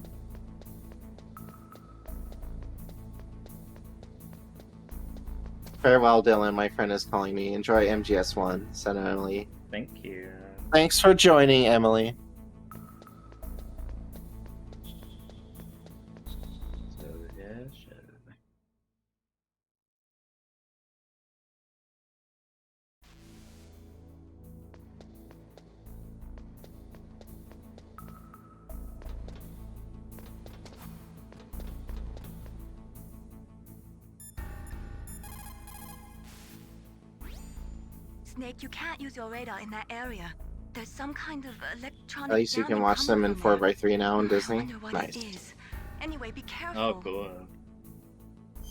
Speaker 1: Farewell, Dylan. My friend is calling me. Enjoy MGS1, said Emily.
Speaker 2: Thank you.
Speaker 1: Thanks for joining, Emily.
Speaker 2: So, yeah, shit.
Speaker 8: Snake, you can't use your radar in that area. There's some kind of electronic.
Speaker 1: At least you can watch them in 4x3 now on Disney. Nice.
Speaker 8: Anyway, be careful.
Speaker 2: Oh, cool.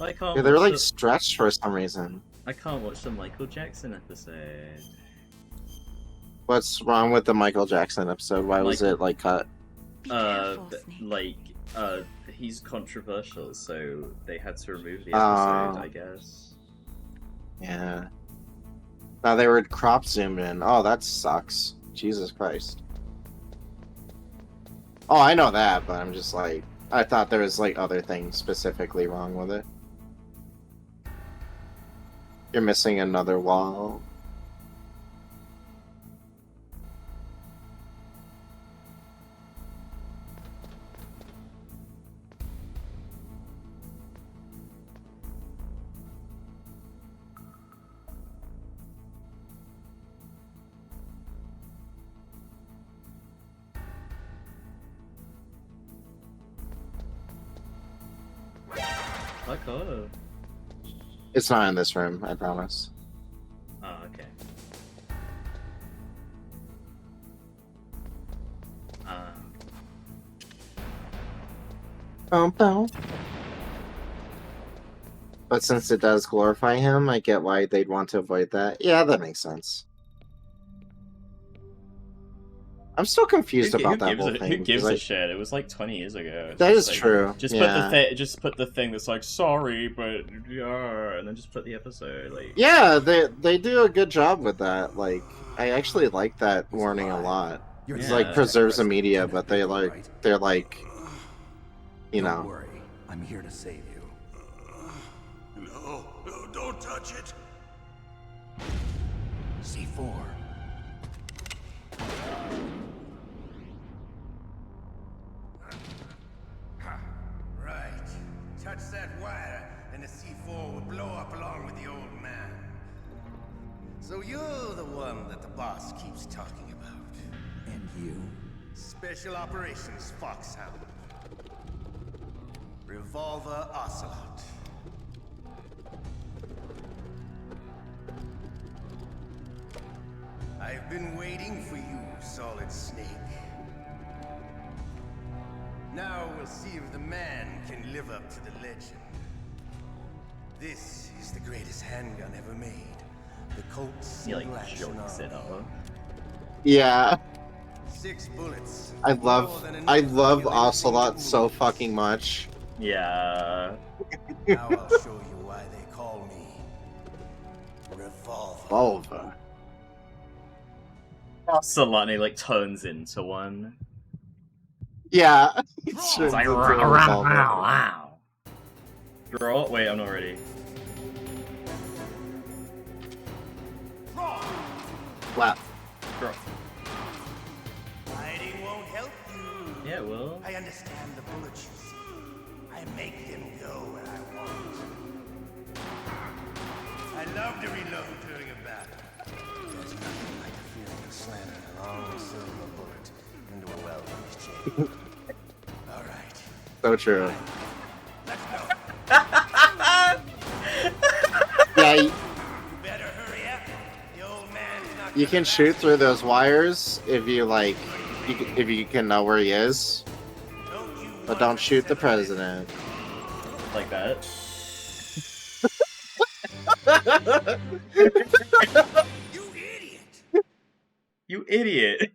Speaker 2: I can't
Speaker 1: Yeah, they were
Speaker 2: watch
Speaker 1: like stretched for some reason.
Speaker 2: I can't watch the Michael Jackson episode.
Speaker 1: What's wrong with the Michael Jackson episode? Why was it like cut?
Speaker 2: He's controversial, so they had to remove the episode, I guess.
Speaker 1: Yeah. Now they were crop zoomed in. Oh, that sucks. Jesus Christ. Oh, I know that, but I'm just like, I thought there was like other things specifically wrong with it. You're missing another wall.
Speaker 2: I could.
Speaker 1: It's not in this room, I promise.
Speaker 2: Oh, okay.
Speaker 1: But since it does glorify him, I get why they'd want to avoid that. Yeah, that makes sense. I'm still confused about that whole thing.
Speaker 2: Who gives a shit? It was like 20 years ago.
Speaker 1: That is true.
Speaker 2: Just put the thing that's like sorry, but yeah, and then just put the episode. Like
Speaker 1: yeah, they do a good job with that. Like I actually like that warning a lot. It's like preserves the media, but they're like you know.
Speaker 4: Don't worry, I'm here to save you.
Speaker 10: No, don't touch it.
Speaker 4: C4.
Speaker 12: Right. Touch that wire, and the C4 will blow up along with the old man. So you're the one that the boss keeps talking about.
Speaker 4: And you?
Speaker 12: Special Operations Foxhound. Revolver Ocelot. I've been waiting for you, Solid Snake. Now we'll see if the man can live up to the legend. This is the greatest handgun ever made. The Colt Single Action Army.
Speaker 1: Yeah.
Speaker 12: 6 bullets.
Speaker 1: I love Ocelot so fucking much.
Speaker 2: Yeah.
Speaker 12: Now I'll show you why they call me Revolver.
Speaker 2: Solani like turns into one.
Speaker 1: Yeah.
Speaker 2: It's like wow. Draw. Wait, I'm not ready.
Speaker 1: Wow.
Speaker 2: Draw.
Speaker 12: Hiding won't help you.
Speaker 2: Yeah, it will.
Speaker 12: I understand the bullets you see. I make them go where I want. I love to reload during a battle. There's nothing like the feeling of slamming a long silver bullet into a well-greased chain. All right.
Speaker 1: So true.
Speaker 12: Let's go.
Speaker 1: Yeah,
Speaker 12: You better hurry up. The old man's not
Speaker 1: you can shoot through those wires if you like, if you can know where he is. But don't shoot the president.
Speaker 2: Like that.
Speaker 12: You idiot!
Speaker 2: You idiot!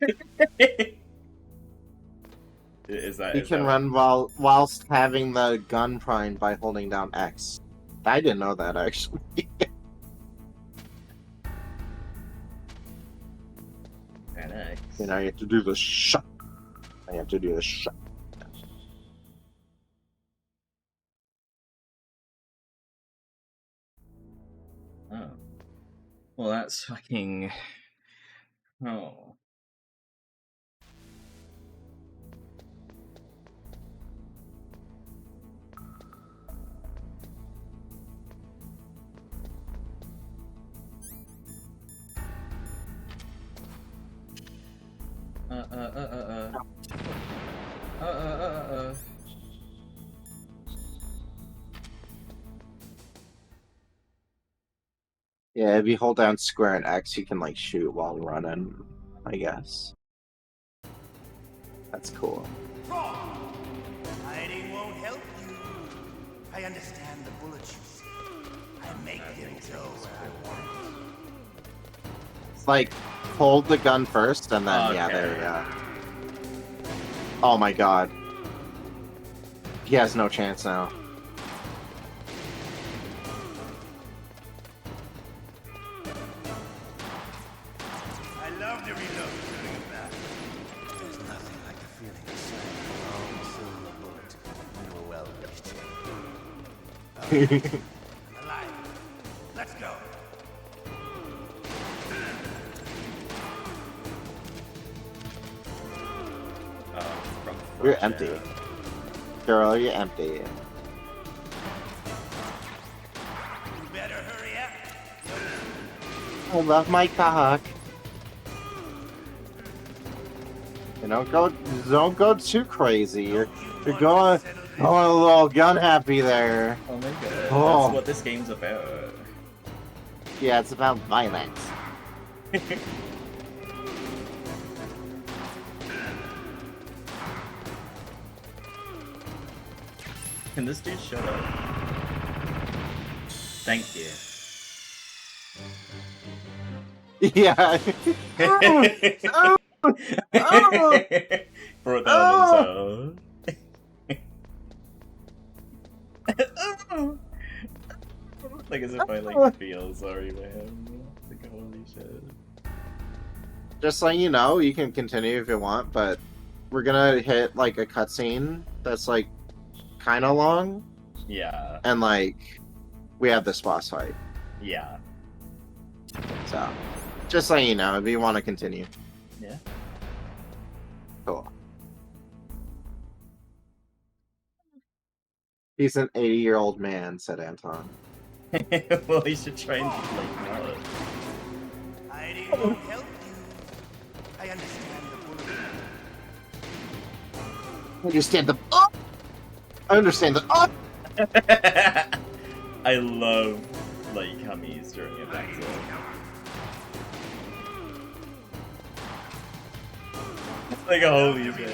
Speaker 2: Is that?
Speaker 1: You
Speaker 2: is
Speaker 1: can
Speaker 2: that
Speaker 1: run whilst having the gun primed by holding down X. I didn't know that actually.
Speaker 2: NX.
Speaker 1: You know, you have to do the shot. I have to do the shot.
Speaker 2: Oh. Well, that's fucking. Oh.
Speaker 1: Yeah, if you hold down square and X, you can like shoot while running, I guess. That's cool.
Speaker 12: Hiding won't help you. I understand the bullets you see. I make them go where I want.
Speaker 1: It's like hold the gun first and then yeah, there you go. Oh my god. He has no chance now.
Speaker 12: I love to reload during a battle. There's nothing like the feeling of slamming a long silver bullet into a well-greased chain. Alive. Let's go.
Speaker 1: You're empty. Girl, you're empty.
Speaker 12: You better hurry up.
Speaker 1: I love my cock. You don't go too crazy. You're going a little gun happy there.
Speaker 2: Oh my god.
Speaker 1: Oh.
Speaker 2: That's what this game's about.
Speaker 1: Yeah, it's about violence.
Speaker 2: Can this dude shut up? Thank you.
Speaker 1: Yeah.
Speaker 2: Brought down himself. Like as if I like feel sorry for him. Like holy shit.
Speaker 1: Just so you know, you can continue if you want, but we're gonna hit like a cutscene that's like kind of long.
Speaker 2: Yeah.
Speaker 1: And like we have this boss fight.
Speaker 2: Yeah.
Speaker 1: So just so you know, if you want to continue.
Speaker 2: Yeah.
Speaker 1: Cool. He's an 80-year-old man, said Anton.
Speaker 2: Well, he should try and like not.
Speaker 12: Hiding won't help you. I understand the bullet.
Speaker 1: Understand the up. I understand the up.
Speaker 2: I love like hummies during a battle. Like holy shit.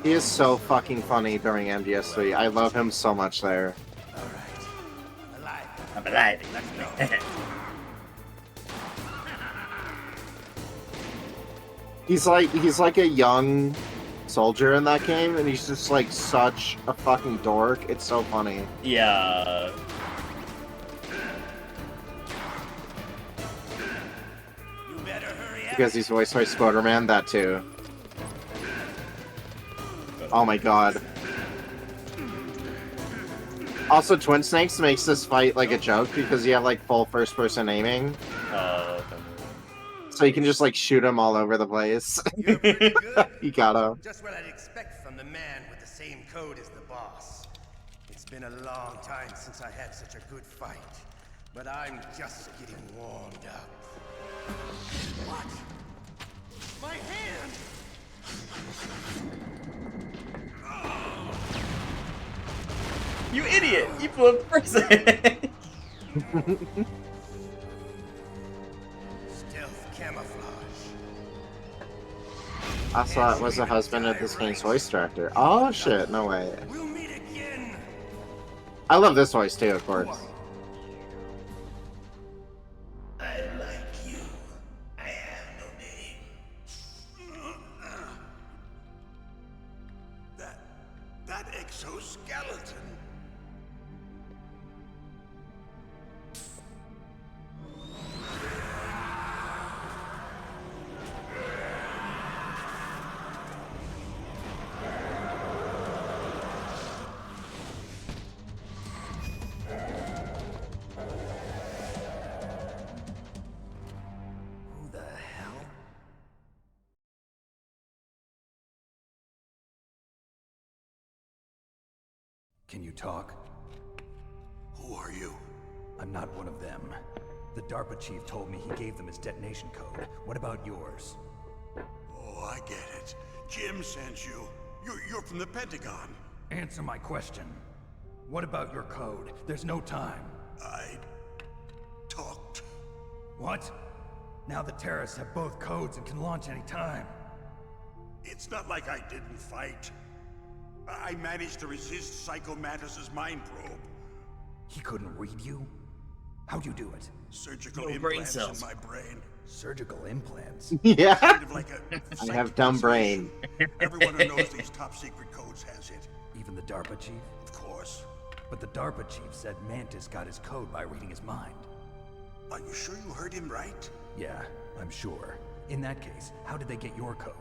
Speaker 1: He is so fucking funny during MGS3. I love him so much there.
Speaker 2: I'm alive.
Speaker 1: He's like a young soldier in that game, and he's just like such a fucking dork. It's so funny.
Speaker 2: Yeah.
Speaker 1: Because he's voiced by Spider-Man, that too. Oh my god. Also, Twin Snakes makes this fight like a joke because you have like full first-person aiming. So you can just like shoot him all over the place.
Speaker 12: You're pretty good.
Speaker 1: You got him.
Speaker 12: Just what I'd expect from the man with the same code as the boss. It's been a long time since I had such a good fight, but I'm just getting warmed up. What? My hand!
Speaker 2: You idiot! You blew up person!
Speaker 12: Stealth camouflage.
Speaker 1: I thought it was the husband of this game's voice director. Oh shit, no way.
Speaker 12: We'll meet again.
Speaker 1: I love this voice too, of course.
Speaker 12: I like you. I have no name. That exoskeleton.
Speaker 4: Who the hell? Can you talk?
Speaker 12: Who are you?
Speaker 4: I'm not one of them. The DARPA chief told me he gave them his detonation code. What about yours?
Speaker 12: Oh, I get it. Jim sent you. You're from the Pentagon.
Speaker 4: Answer my question. What about your code? There's no time.
Speaker 12: I talked.
Speaker 4: What? Now the terrorists have both codes and can launch any time.
Speaker 12: It's not like I didn't fight. I managed to resist Psycho Mantis's mind probe.
Speaker 4: He couldn't read you? How'd you do it?
Speaker 12: Surgical
Speaker 2: No brain
Speaker 12: implants
Speaker 2: cells.
Speaker 12: in my brain.
Speaker 4: Surgical implants?
Speaker 1: Yeah.
Speaker 12: Kind of like a
Speaker 1: I have dumb brain.
Speaker 12: Everyone who knows these top secret codes has it.
Speaker 4: Even the DARPA chief?
Speaker 12: Of course.
Speaker 4: But the DARPA chief said Mantis got his code by reading his mind.
Speaker 12: Are you sure you heard him right?
Speaker 4: Yeah, I'm sure. In that case, how did they get your code?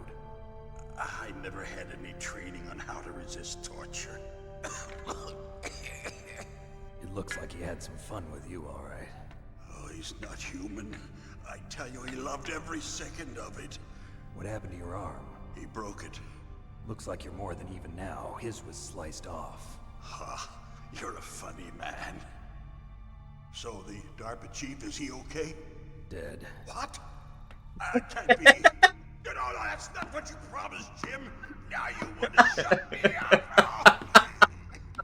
Speaker 12: I never had any training on how to resist torture.
Speaker 4: It looks like he had some fun with you, all right.
Speaker 12: Oh, he's not human. I tell you, he loved every second of it.
Speaker 4: What happened to your arm?
Speaker 12: He broke it.
Speaker 4: Looks like you're more than even now. His was sliced off.
Speaker 12: Ha, you're a funny man. So the DARPA chief, is he okay?
Speaker 4: Dead.
Speaker 12: What? That can't be. No, that's not what you promised, Jim. Now you want to shut me up.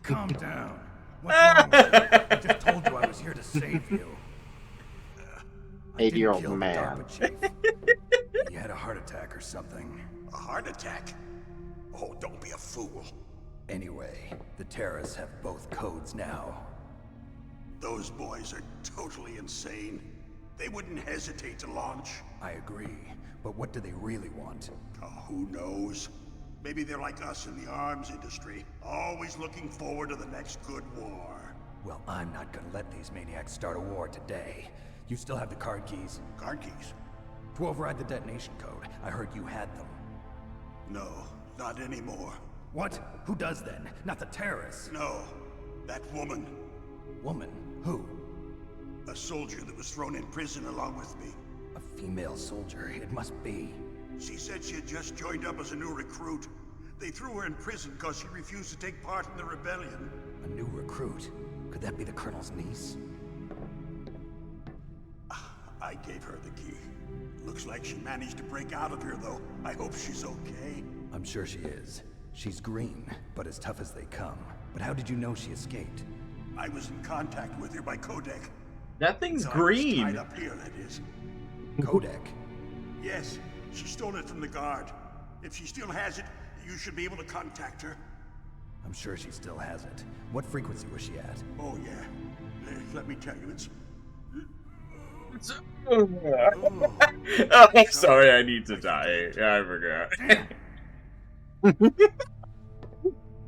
Speaker 4: Calm down. What's wrong with you? I just told you I was here to save you.
Speaker 1: 80-year-old man.
Speaker 4: He had a heart attack or something.
Speaker 12: A heart attack? Oh, don't be a fool.
Speaker 4: Anyway, the terrorists have both codes now.
Speaker 12: Those boys are totally insane. They wouldn't hesitate to launch.
Speaker 4: I agree, but what do they really want?
Speaker 12: Oh, who knows? Maybe they're like us in the arms industry, always looking forward to the next good war.
Speaker 4: Well, I'm not gonna let these maniacs start a war today. You still have the card keys?
Speaker 12: Card keys?
Speaker 4: To override the detonation code. I heard you had them.
Speaker 12: No, not anymore.
Speaker 4: What? Who does then? Not the terrorists.
Speaker 12: No, that woman.
Speaker 4: Woman? Who?
Speaker 12: A soldier that was thrown in prison along with me.
Speaker 4: A female soldier. It must be.
Speaker 12: She said she had just joined up as a new recruit. They threw her in prison because she refused to take part in the rebellion.
Speaker 4: A new recruit? Could that be the Colonel's niece?
Speaker 12: I gave her the key. Looks like she managed to break out of here, though. I hope she's okay.
Speaker 4: I'm sure she is. She's green, but as tough as they come. But how did you know she escaped?
Speaker 12: I was in contact with her by codec.
Speaker 2: That thing's
Speaker 12: So
Speaker 2: green.
Speaker 12: I was tied up here, that is.
Speaker 4: Codec?
Speaker 12: Yes, she stole it from the guard. If she still has it, you should be able to contact her.
Speaker 4: I'm sure she still has it. What frequency was she at?
Speaker 12: Oh, yeah. Let me tell you, it's...
Speaker 2: Oh, sorry, I need to die. Yeah, I forgot.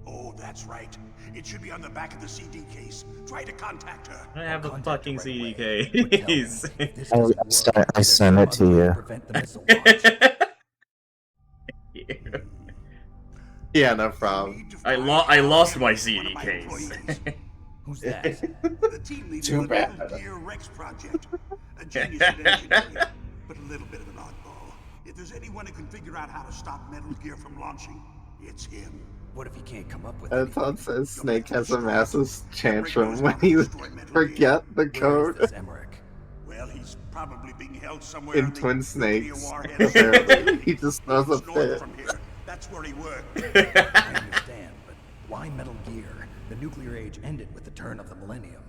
Speaker 12: Oh, that
Speaker 7: That's right. It should be on the back of the CD case. Try to contact her.
Speaker 2: I have a fucking
Speaker 4: right
Speaker 2: CD
Speaker 4: away.
Speaker 2: case.
Speaker 1: I sent it to you.
Speaker 4: Prevent the missile launch.
Speaker 1: Yeah, no problem.
Speaker 2: I lost my CD case.
Speaker 4: Who's that?
Speaker 7: The team leader
Speaker 1: Too
Speaker 7: of the Metal
Speaker 1: bad.
Speaker 7: Gear Rex project. A genius at engineering, but a little bit of an oddball. If there's anyone who can figure out how to stop Metal Gear from launching, it's him.
Speaker 4: What if he can't come up with
Speaker 1: I
Speaker 4: anything?
Speaker 1: thought says Snake has a massive tantrum when he forget the code.
Speaker 4: Where is this Emmerich?
Speaker 7: Well, he's probably being held somewhere
Speaker 1: In
Speaker 7: on the
Speaker 1: Twin
Speaker 7: nuclear
Speaker 1: Snakes,
Speaker 7: warhead.
Speaker 1: apparently. He just throws a
Speaker 7: It's north
Speaker 1: fit.
Speaker 7: from here. That's where he worked.
Speaker 4: I understand, but why Metal Gear? The nuclear age ended with the turn of the millennium.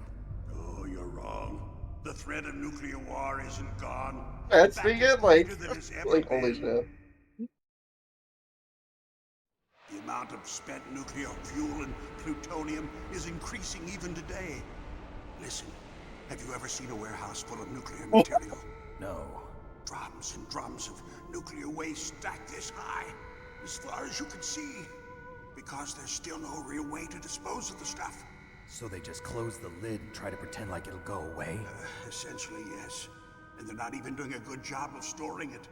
Speaker 7: Oh, you're wrong. The threat of nuclear war isn't gone.
Speaker 1: That's
Speaker 7: In fact,
Speaker 1: being
Speaker 7: it's
Speaker 1: like,
Speaker 7: greater than it's ever
Speaker 1: like holy
Speaker 7: been.
Speaker 1: shit.
Speaker 7: The amount of spent nuclear fuel and plutonium is increasing even today. Listen, have you ever seen a warehouse full of nuclear material?
Speaker 4: No.
Speaker 7: Drums and drums of nuclear waste stacked this high, as far as you can see, because there's still no real way to dispose of the stuff.
Speaker 4: So they just close the lid and try to pretend like it'll go away?
Speaker 7: Essentially, yes. And they're not even doing a good job of storing it.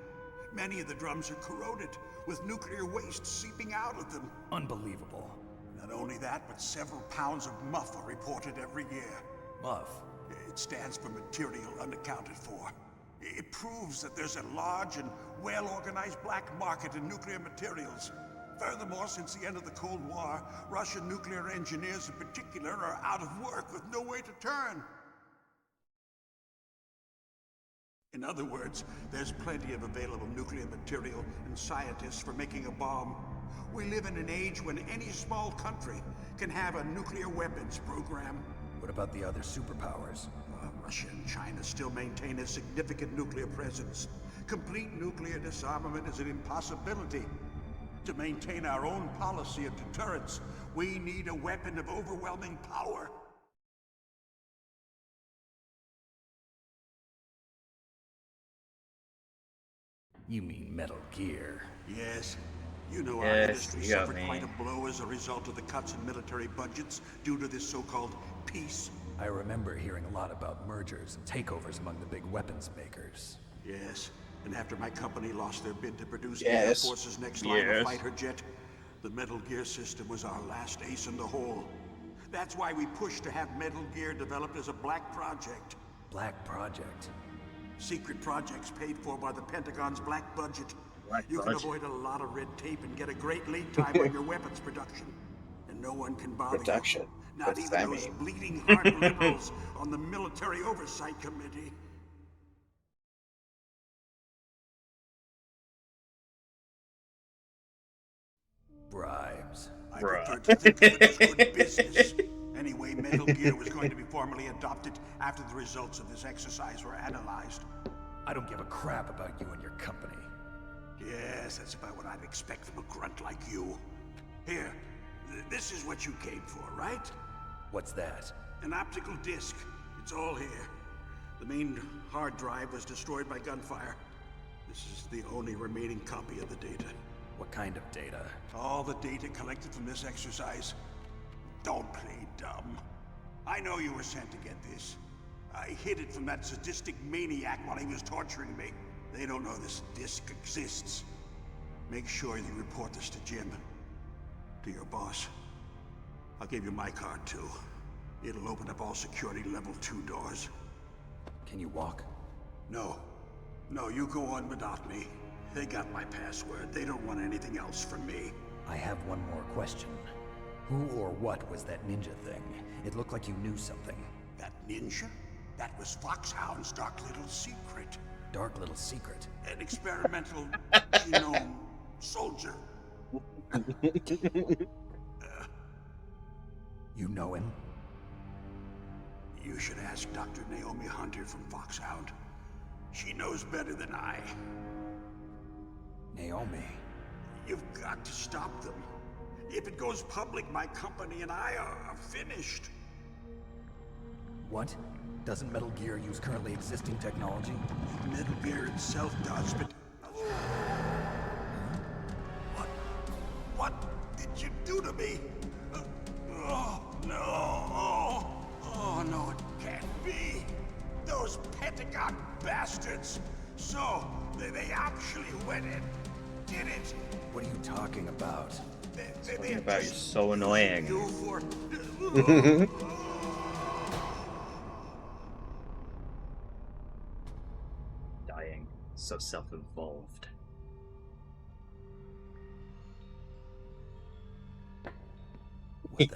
Speaker 7: Many of the drums are corroded, with nuclear waste seeping out of them.
Speaker 4: Unbelievable.
Speaker 7: Not only that, but several pounds of MUF are reported every year.
Speaker 4: MUF?
Speaker 7: It stands for material unaccounted for. It proves that there's a large and well-organized black market in nuclear materials. Furthermore, since the end of the Cold War, Russian nuclear engineers in particular are out of work with no way to turn. In other words, there's plenty of available nuclear material and scientists for making a bomb. We live in an age when any small country can have a nuclear weapons program.
Speaker 4: What about the other superpowers?
Speaker 7: Russia and China still maintain a significant nuclear presence. Complete nuclear disarmament is an impossibility. To maintain our own policy of deterrence, we need a weapon of overwhelming power.
Speaker 4: You mean Metal Gear?
Speaker 7: Yes. You know, our
Speaker 2: Yes,
Speaker 7: industry
Speaker 2: you got
Speaker 7: suffered
Speaker 2: me.
Speaker 7: quite a blow as a result of the cuts in military budgets due to this so-called peace.
Speaker 4: I remember hearing a lot about mergers and takeovers among the big weapons makers.
Speaker 7: Yes. And after my company lost their bid to produce
Speaker 1: Yes.
Speaker 7: Air Force's next line
Speaker 2: Yes.
Speaker 7: of fighter jet, the Metal Gear system was our last ace in the hole. That's why we pushed to have Metal Gear developed as a black project.
Speaker 4: Black Project?
Speaker 7: Secret projects paid for by the Pentagon's black budget.
Speaker 1: Black
Speaker 7: You
Speaker 1: budget.
Speaker 7: can avoid a lot of red tape and get a great lead time on your weapons production. And no one can bother
Speaker 1: Production?
Speaker 7: you.
Speaker 1: What
Speaker 7: Not
Speaker 1: does
Speaker 7: even
Speaker 1: that
Speaker 7: those
Speaker 1: mean?
Speaker 7: bleeding heart liberals on the Military Oversight Committee.
Speaker 4: Bribes.
Speaker 7: I
Speaker 2: Bruh.
Speaker 7: prefer to think of it as good business. Anyway, Metal Gear was going to be formally adopted after the results of this exercise were analyzed.
Speaker 4: I don't give a crap about you and your company.
Speaker 7: Yes, that's about what I'd expect from a grunt like you. Here, this is what you came for, right?
Speaker 4: What's that?
Speaker 7: An optical disc. It's all here. The main hard drive was destroyed by gunfire. This is the only remaining copy of the data.
Speaker 4: What kind of data?
Speaker 7: All the data collected from this exercise. Don't play dumb. I know you were sent to get this. I hid it from that sadistic maniac while he was torturing me. They don't know this disc exists. Make sure you report this to Jim. To your boss. I'll give you my card too. It'll open up all security level 2 doors.
Speaker 4: Can you walk?
Speaker 7: No. No, you go on without me. They got my password. They don't want anything else from me.
Speaker 4: I have one more question. Who or what was that ninja thing? It looked like you knew something.
Speaker 7: That ninja? That was Foxhound's dark little secret.
Speaker 4: Dark little secret.
Speaker 7: An experimental genome soldier.
Speaker 4: You know him?
Speaker 7: You should ask Dr. Naomi Hunter from Foxhound. She knows better than I.
Speaker 4: Naomi.
Speaker 7: You've got to stop them. If it goes public, my company and I are finished.
Speaker 4: What? Doesn't Metal Gear use currently existing technology?
Speaker 7: Metal Gear itself does, but... What did you do to me? Oh, no. Oh, no, it can't be. Those Pentagon bastards. So, they actually went and did it.
Speaker 4: What are you talking about?
Speaker 2: Talking about you're so annoying.
Speaker 7: You for...
Speaker 2: Dying. So self-involved.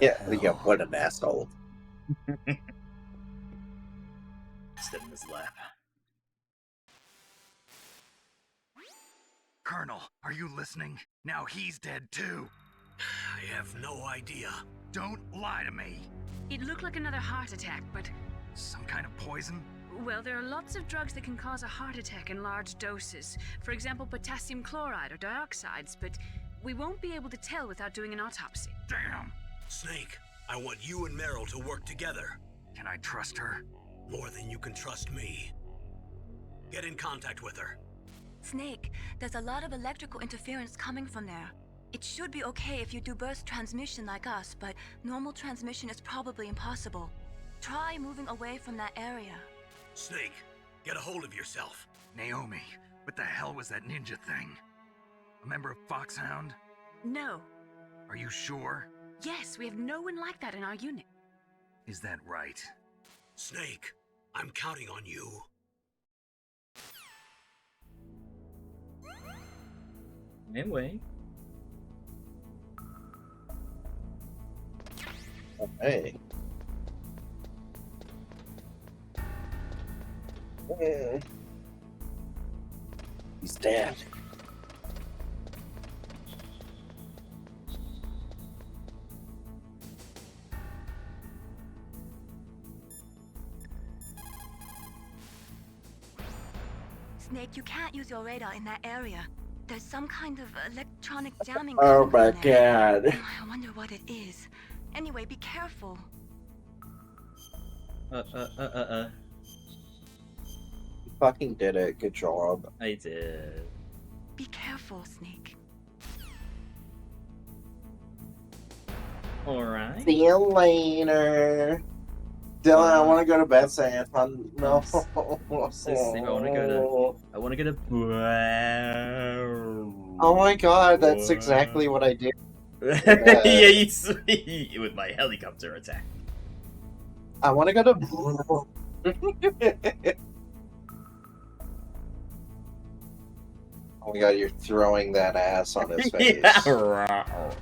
Speaker 1: Yeah, what an asshole.
Speaker 2: Stood in his lap.
Speaker 4: Colonel, are you listening? Now he's dead too.
Speaker 3: I have no idea.
Speaker 4: Don't lie to me.
Speaker 5: It looked like another heart attack, but...
Speaker 4: Some kind of poison?
Speaker 5: Well, there are lots of drugs that can cause a heart attack in large doses. For example, potassium chloride or dioxides, but we won't be able to tell without doing an autopsy.
Speaker 4: Damn.
Speaker 3: Snake, I want you and Meryl to work together.
Speaker 4: Can I trust her?
Speaker 3: More than you can trust me. Get in contact with her.
Speaker 8: Snake, there's a lot of electrical interference coming from there. It should be okay if you do burst transmission like us, but normal transmission is probably impossible. Try moving away from that area.
Speaker 3: Snake, get a hold of yourself.
Speaker 4: Naomi, what the hell was that ninja thing? A member of Foxhound?
Speaker 5: No.
Speaker 4: Are you sure?
Speaker 5: Yes, we have no one like that in our unit.
Speaker 4: Is that right?
Speaker 3: Snake, I'm counting on you.
Speaker 2: Anyway.
Speaker 1: Hey. He's dead.
Speaker 8: Snake, you can't use your radar in that area. There's some kind of electronic jamming.
Speaker 1: Oh my
Speaker 8: coming from there.
Speaker 1: god.
Speaker 8: I wonder what it is. Anyway, be careful.
Speaker 1: You fucking did it. Good job.
Speaker 2: I did.
Speaker 8: Be careful, Snake.
Speaker 2: Alright.
Speaker 1: See you later. Dylan, I want to go to bed, Sam. No.
Speaker 2: I want to go to
Speaker 1: Oh my god, that's exactly what I did.
Speaker 2: Yeah, with my helicopter attack.
Speaker 1: I want to go to. Oh my god, you're throwing that ass on his face.
Speaker 2: Yeah.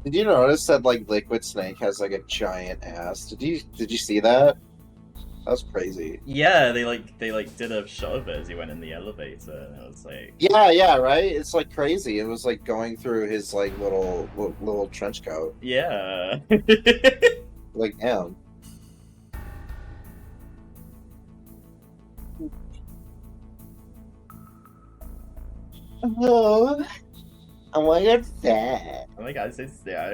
Speaker 1: Did you notice that like Liquid Snake has like a giant ass? Did you see that? That was crazy.
Speaker 2: Yeah, they did a shot of it as he went in the elevator, and it was like,
Speaker 1: Yeah, right. It's like crazy. It was like going through his like little trench coat.
Speaker 2: yeah.
Speaker 1: Like, damn. Oh, I want to get fat.
Speaker 2: Oh my god, yeah,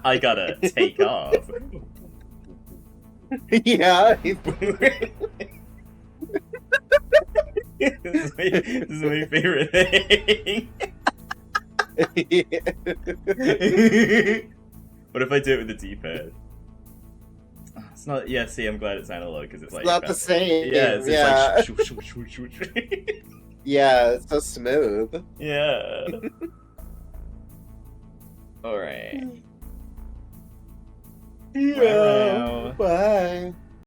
Speaker 2: I gotta take off.
Speaker 1: Yeah.
Speaker 2: This is my favorite thing. What if I do it with the D-pad? It's not. Yeah, see, I'm glad it's analog because it's like
Speaker 1: not the same.
Speaker 2: Yeah, it's
Speaker 1: Yeah.
Speaker 2: like shoo.
Speaker 1: Yeah, it's so smooth.
Speaker 2: Yeah. All right.
Speaker 1: Yeah. Bye.